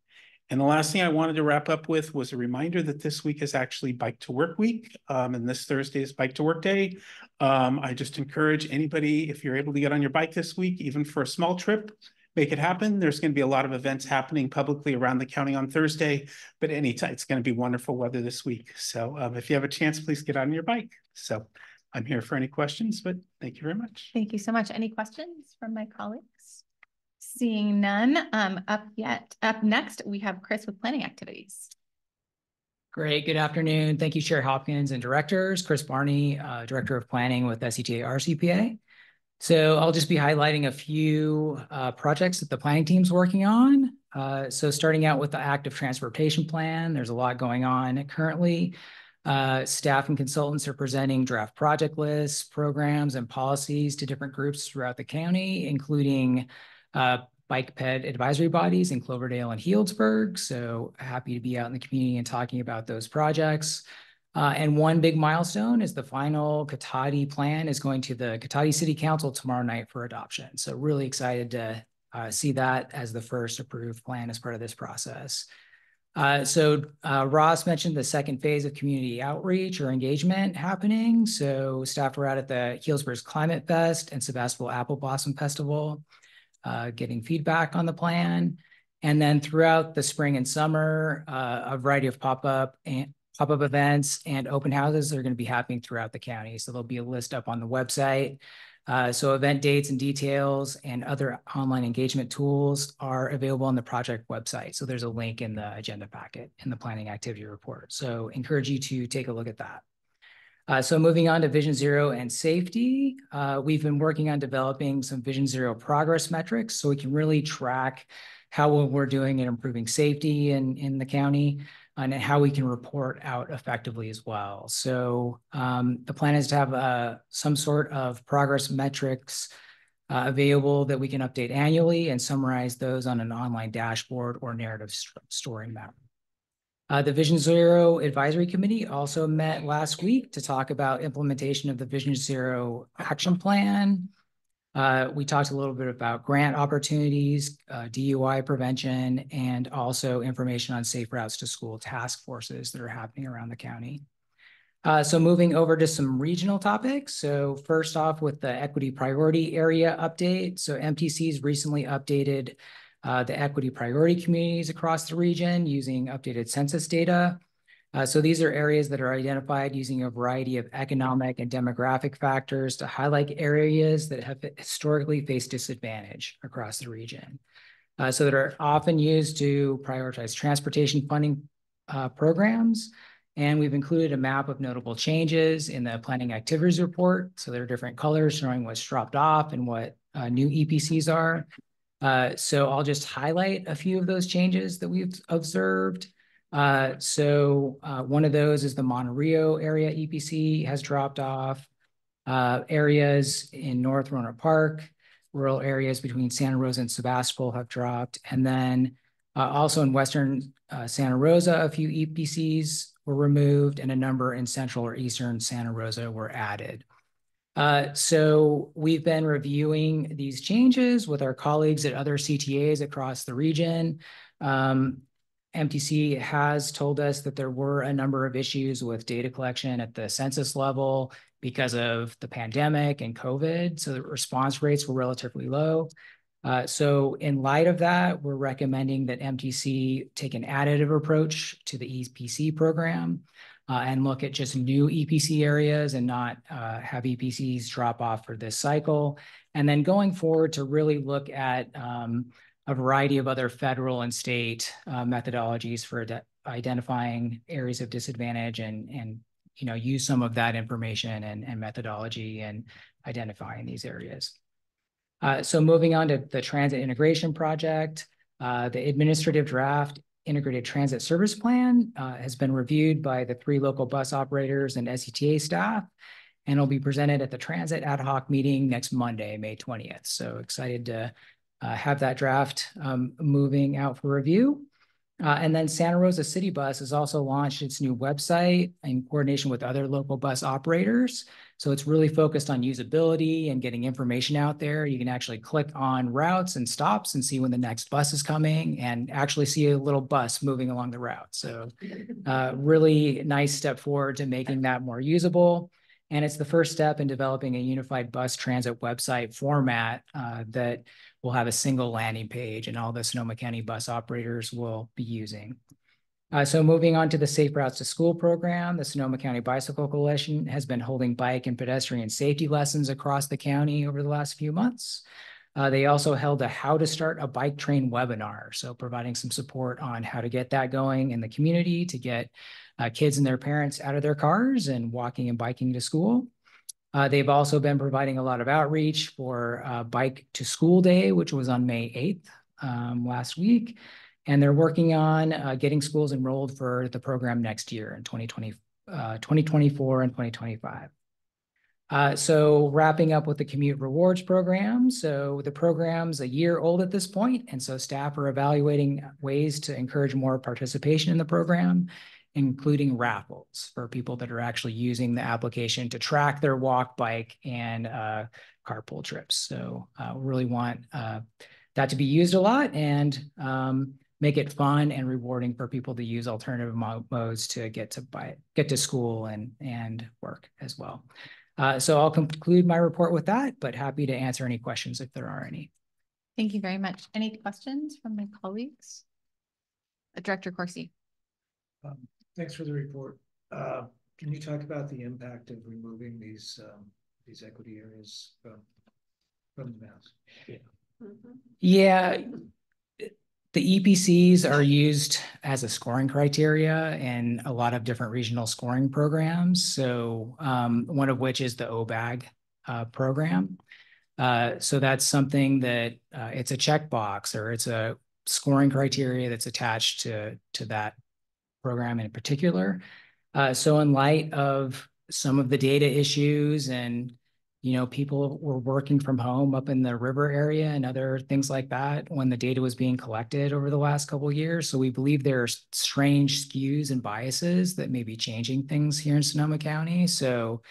And the last thing I wanted to wrap up with was a reminder that this week is actually Bike to Work Week, and this Thursday is Bike to Work Day. I just encourage anybody, if you're able to get on your bike this week, even for a small trip, make it happen. There's going to be a lot of events happening publicly around the county on Thursday, but anytime it's going to be wonderful weather this week. So if you have a chance, please get on your bike. So I'm here for any questions, but thank you very much. Thank you so much. Any questions from my colleagues? Seeing none, up next, we have Chris with planning activities. Great. Good afternoon. Thank you, Chair Hopkins and directors. Chris Barney, Director of Planning with SCTA RCPA. So I'll just be highlighting a few projects that the planning team's working on. So starting out with the active transportation plan, there's a lot going on currently. Staff and consultants are presenting draft project lists, programs, and policies to different groups throughout the county, including bike ped advisory bodies in Cloverdale and Healdsburg. So happy to be out in the community and talking about those projects. And one big milestone is the final Cotati plan is going to the Cotati City Council tomorrow night for adoption. So really excited to see that as the first approved plan as part of this process. Ross mentioned the second phase of community outreach or engagement happening. So staff were out at the Healdsburg Climate Fest and Sebastopol Apple Blossom Festival, getting feedback on the plan. And then throughout the spring and summer, a variety of pop-up events and open houses are going to be happening throughout the county. So there'll be a list up on the website. So event dates and details and other online engagement tools are available on the project website. So there's a link in the agenda packet in the planning activity report. So encourage you to take a look at that. So moving on to Vision Zero and safety, we've been working on developing some Vision Zero progress metrics so we can really track how we're doing in improving safety in the county and how we can report out effectively as well. So the plan is to have some sort of progress metrics available that we can update annually and summarize those on an online dashboard or narrative story map. The Vision Zero Advisory Committee also met last week to talk about implementation of the Vision Zero Action Plan. We talked a little bit about grant opportunities, DUI prevention, and also information on safe routes to school task forces that are happening around the county. So moving over to some regional topics. So first off with the equity priority area update. So MTC's recently updated the equity priority communities across the region using updated census data. So these are areas that are identified using a variety of economic and demographic factors to highlight areas that have historically faced disadvantage across the region. So that are often used to prioritize transportation funding programs. And we've included a map of notable changes in the planning activities report. So there are different colors showing what's dropped off and what new EPCs are. So I'll just highlight a few of those changes that we've observed. One of those is the Monterey area EPC has dropped off. Areas in North Roanoke Park, rural areas between Santa Rosa and Sebastopol have dropped. And then also in Western Santa Rosa, a few EPCs were removed and a number in Central or Eastern Santa Rosa were added. So we've been reviewing these changes with our colleagues at other CTAs across the region. MTC has told us that there were a number of issues with data collection at the census level because of the pandemic and COVID. So the response rates were relatively low. So in light of that, we're recommending that MTC take an additive approach to the EPC program and look at just new EPC areas and not have EPCs drop off for this cycle. And then going forward to really look at a variety of other federal and state methodologies for identifying areas of disadvantage and use some of that information and methodology and identifying these areas. So moving on to the transit integration project, the administrative draft integrated transit service plan has been reviewed by the 3 local bus operators and SCTA staff, and will be presented at the transit ad hoc meeting next Monday, May 20th. So excited to have that draft moving out for review. And then Santa Rosa City Bus has also launched its new website in coordination with other local bus operators. So it's really focused on usability and getting information out there. You can actually click on routes and stops and see when the next bus is coming and actually see a little bus moving along the route. So really nice step forward to making that more usable. And it's the first step in developing a unified bus transit website format that will have a single landing page and all the Sonoma County bus operators will be using. So moving on to the Safe Routes to School program, the Sonoma County Bicycle Coalition has been holding bike and pedestrian safety lessons across the county over the last few months. They also held a How to Start a Bike Train webinar, so providing some support on how to get that going in the community to get kids and their parents out of their cars and walking and biking to school. They've also been providing a lot of outreach for Bike to School Day, which was on May 8th last week. And they're working on getting schools enrolled for the program next year in 2024 and 2025. So wrapping up with the commute rewards program. So the program's a year old at this point, and so staff are evaluating ways to encourage more participation in the program, including raffles for people that are actually using the application to track their walk, bike, and carpool trips. So really want that to be used a lot and make it fun and rewarding for people to use alternative modes to get to school and work as well. So I'll conclude my report with that, but happy to answer any questions if there are any. Thank you very much. Any questions from my colleagues? Director Corsi. Thanks for the report. Can you talk about the impact of removing these equity areas from the maps? Yeah. The EPCs are used as a scoring criteria in a lot of different regional scoring programs. So one of which is the OBAG program. So that's something that it's a checkbox or it's a scoring criteria that's attached to that program in particular. So in light of some of the data issues and people were working from home up in the river area and other things like that when the data was being collected over the last couple of years. So we believe there are strange skews and biases that may be changing things here in Sonoma County. So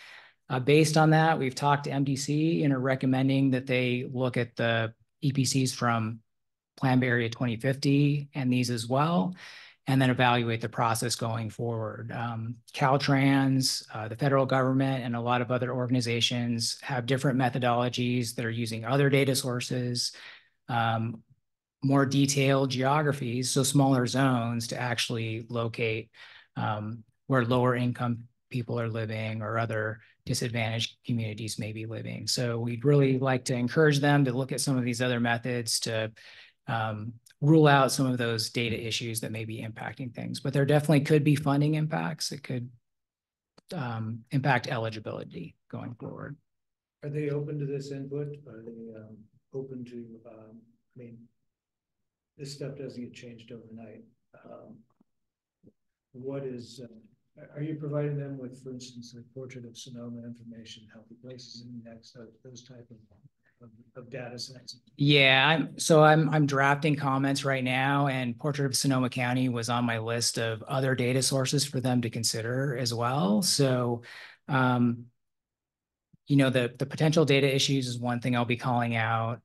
based on that, we've talked to MDC and are recommending that they look at the EPCs from Plan Bay Area 2050 and these as well, and then evaluate the process going forward. Caltrans, the federal government, and a lot of other organizations have different methodologies that are using other data sources, more detailed geographies, so smaller zones to actually locate where lower income people are living or other disadvantaged communities may be living. So we'd really like to encourage them to look at some of these other methods to rule out some of those data issues that may be impacting things, but there definitely could be funding impacts. It could impact eligibility going forward. Are they open to this input? Are they open to, I mean, this stuff doesn't get changed overnight. What is, are you providing them with, for instance, a portrait of Sonoma information, healthy places index, those type of data sets? Yeah, I'm drafting comments right now, and Portrait of Sonoma County was on my list of other data sources for them to consider as well. So, the potential data issues is one thing I'll be calling out.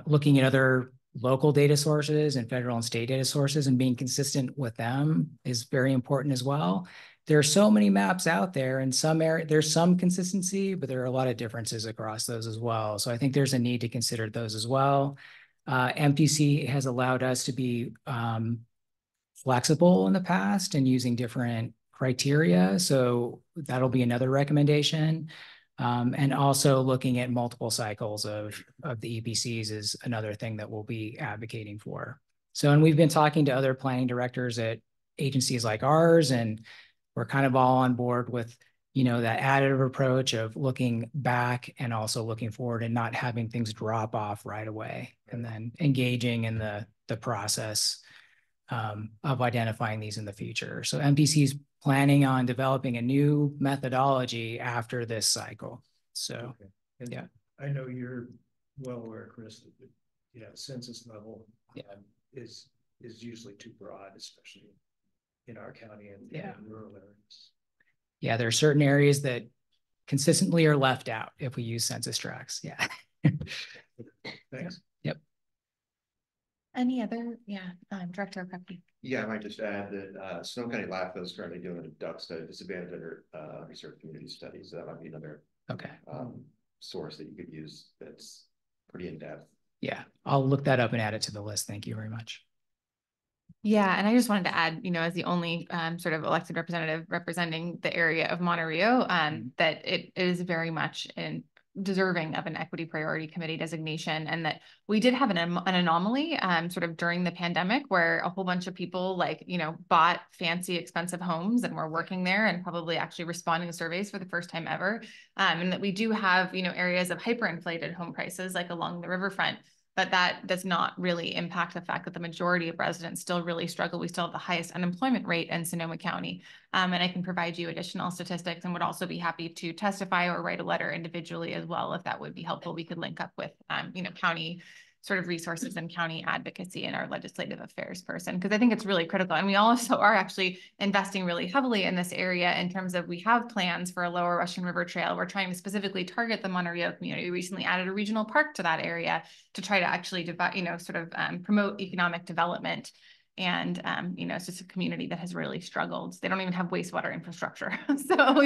Looking at other local data sources and federal and state data sources and being consistent with them is very important as well. There are so many maps out there in some area, there's some consistency, but there are a lot of differences across those as well. So I think there's a need to consider those as well. MPC has allowed us to be flexible in the past and using different criteria. So that'll be another recommendation. And also looking at multiple cycles of the EPCs is another thing that we'll be advocating for. So, and we've been talking to other planning directors at agencies like ours, and we're kind of all on board with, that additive approach of looking back and also looking forward and not having things drop off right away, and then engaging in the process of identifying these in the future. So MPC's planning on developing a new methodology after this cycle. So, yeah. I know you're well aware, Chris, that census level is usually too broad, especially in our county and in rural areas. Yeah, there are certain areas that consistently are left out if we use census tracts. Yeah. Thanks. Yep. Any other, yeah, Director Krupke. Yeah, I might just add that Sonoma County LAFCO is currently doing a duck study, disadvantaged under research community studies. That might be another source that you could use that's pretty in-depth. Yeah, I'll look that up and add it to the list. Thank you very much. Yeah, and I just wanted to add, as the only sort of elected representative representing the area of Monte Rio, that it is very much deserving of an equity priority committee designation, and that we did have an anomaly sort of during the pandemic where a whole bunch of people bought fancy expensive homes and were working there and probably actually responding to surveys for the first time ever, and that we do have areas of hyperinflated home prices like along the riverfront. But that does not really impact the fact that the majority of residents still really struggle. We still have the highest unemployment rate in Sonoma County. And I can provide you additional statistics and would also be happy to testify or write a letter individually as well, if that would be helpful. We could link up with, county sort of resources and county advocacy and our legislative affairs person, because I think it's really critical. And we also are actually investing really heavily in this area in terms of we have plans for a lower Russian River Trail. We're trying to specifically target the Monte Rio community. We recently added a regional park to that area to try to actually promote economic development. And, it's just a community that has really struggled. They don't even have wastewater infrastructure. So,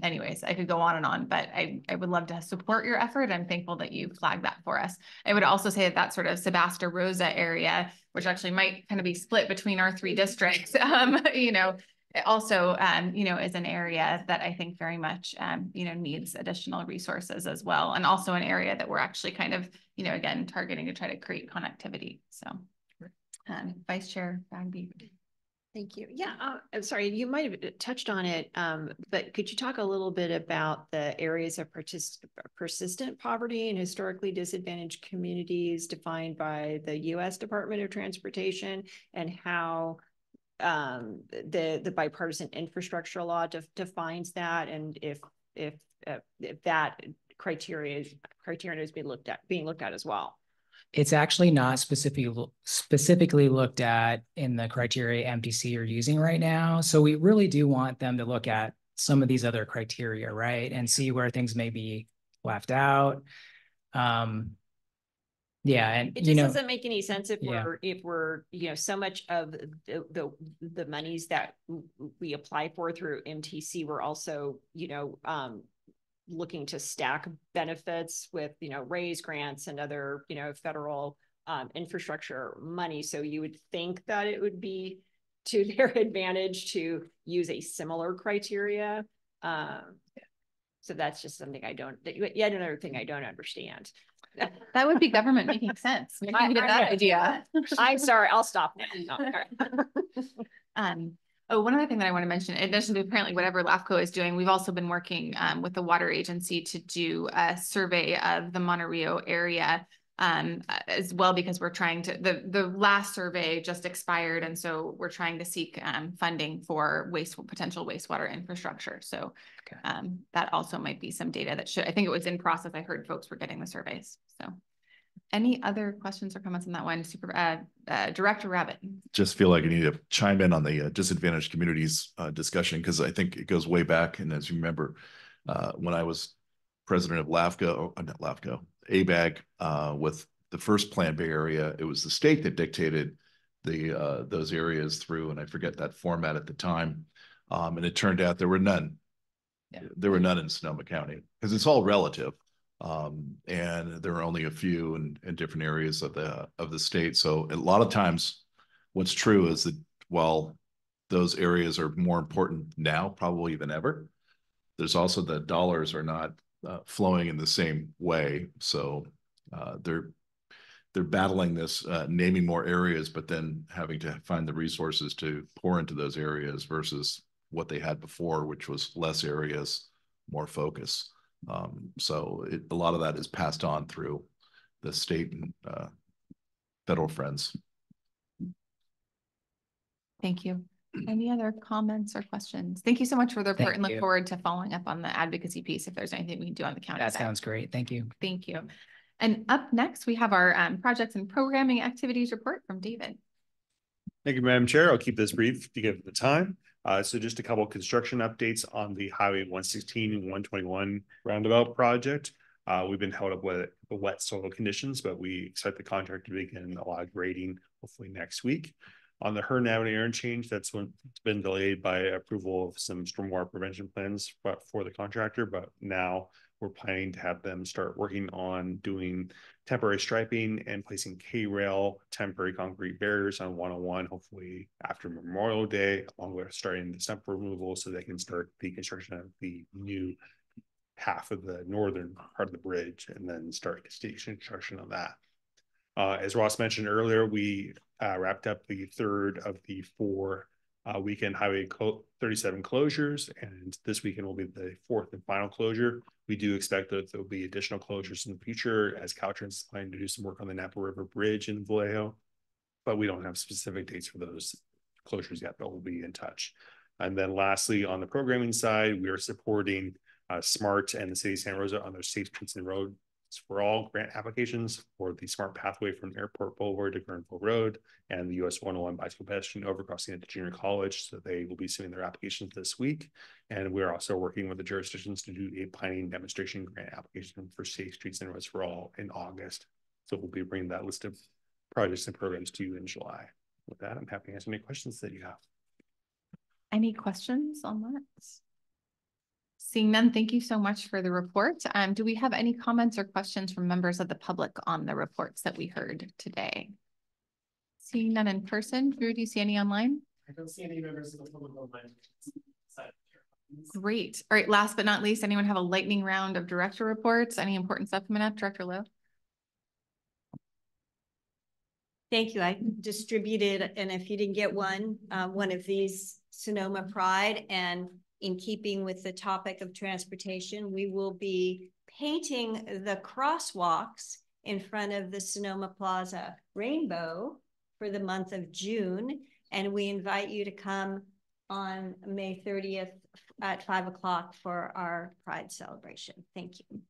anyways, I could go on and on, but I would love to support your effort. I'm thankful that you flagged that for us. I would also say that sort of Sebasta Rosa area, which actually might kind of be split between our three districts, it also, is an area that I think very much, needs additional resources as well. And also an area that we're actually kind of, again, targeting to try to create connectivity. So, Vice Chair Bagby. Thank you. Yeah, I'm sorry, you might have touched on it, but could you talk a little bit about the areas of persistent poverty and historically disadvantaged communities defined by the U.S. Department of Transportation, and how the bipartisan infrastructure law defines that, and if that criteria is being looked at as well? It's actually not specifically looked at in the criteria MTC are using right now. So we really do want them to look at some of these other criteria, right? And see where things may be left out. Yeah, and it just doesn't make any sense if we're so much of the monies that we apply for through MTC, we're also looking to stack benefits with raise grants and other federal infrastructure money. So you would think that it would be to their advantage to use a similar criteria. So that's just something yet another thing I don't understand. That would be government making sense. Maybe that idea. I'm sorry, I'll stop now. No, Oh, one other thing that I want to mention, in addition to apparently whatever LAFCO is doing, we've also been working with the water agency to do a survey of the Monte Rio area as well, because we're trying to, the last survey just expired. And so we're trying to seek funding for potential wastewater infrastructure. So that also might be some data that I think it was in process. I heard folks were getting the surveys. So any other questions or comments on that one? Director Rabbit. Just feel like I need to chime in on the disadvantaged communities discussion, because I think it goes way back. And as you remember, when I was president of LAFCO, not LAFCO, ABAG, with the first Plan Bay area, it was the state that dictated those areas through, and I forget that format at the time. And it turned out there were none. Yeah. There were none in Sonoma County, because it's all relative. And there are only a few in different areas of the state. So a lot of times what's true is that while those areas are more important now, probably than ever, there's also the dollars are not flowing in the same way. So they're battling this, naming more areas, but then having to find the resources to pour into those areas versus what they had before, which was less areas, more focus. So a lot of that is passed on through the state and federal friends. Thank you. Any other comments or questions? Thank you so much for the report, and look forward to following up on the advocacy piece if there's anything we can do on the county side. That sounds great. Thank you. Thank you. And up next, we have our projects and programming activities report from David. Thank you, Madam Chair. I'll keep this brief to give the time. So just a couple of construction updates on the Highway 116 and 121 roundabout project. We've been held up with the wet soil conditions, but we expect the contractor to begin a lot of grading hopefully next week. On the Hearn Avenue interchange, that's been delayed by approval of some stormwater prevention plans for the contractor, but now we're planning to have them start working on doing temporary striping and placing K-rail temporary concrete barriers on 101, hopefully after Memorial Day, along with starting the stump removal so they can start the construction of the new half of the northern part of the bridge and then start station construction on that. As Ross mentioned earlier, we wrapped up the third of the 4 weekend Highway 37 closures, and this weekend will be the 4th and final closure. We do expect that there will be additional closures in the future as Caltrans is planning to do some work on the Napa River Bridge in Vallejo, but we don't have specific dates for those closures yet, but we'll be in touch. And then lastly, on the programming side, we are supporting SMART and the City of Santa Rosa on their Safe Streets and Roads for All grant applications for the SMART pathway from Airport Boulevard to Gurnville Road and the US 101 bicycle pedestrian overcrossing at the junior college. So they will be submitting their applications this week. And we're also working with the jurisdictions to do a planning demonstration grant application for Safe Streets and Roads for All in August. So we'll be bringing that list of projects and programs to you in July. With that, I'm happy to answer any questions that you have. Any questions on that? Seeing none, thank you so much for the report. Do we have any comments or questions from members of the public on the reports that we heard today? Seeing none in person. Drew, do you see any online? I don't see any members of the public online. Great. All right, last but not least, anyone have a lightning round of director reports? Any important stuff coming up, Director Lowe? Thank you. I distributed, and if you didn't get one of these Sonoma Pride, and in keeping with the topic of transportation, we will be painting the crosswalks in front of the Sonoma Plaza Rainbow for the month of June. And we invite you to come on May 30th at 5 o'clock for our Pride celebration. Thank you.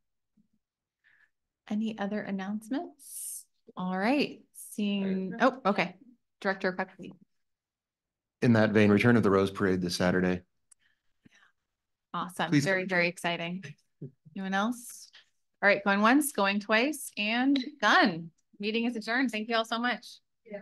Any other announcements? All right, seeing, oh, okay. Director Buckley. In that vein, return of the Rose Parade this Saturday. Awesome. Please. Very, very exciting. Anyone else? All right, going once, going twice, and done. Meeting is adjourned. Thank you all so much. Yeah.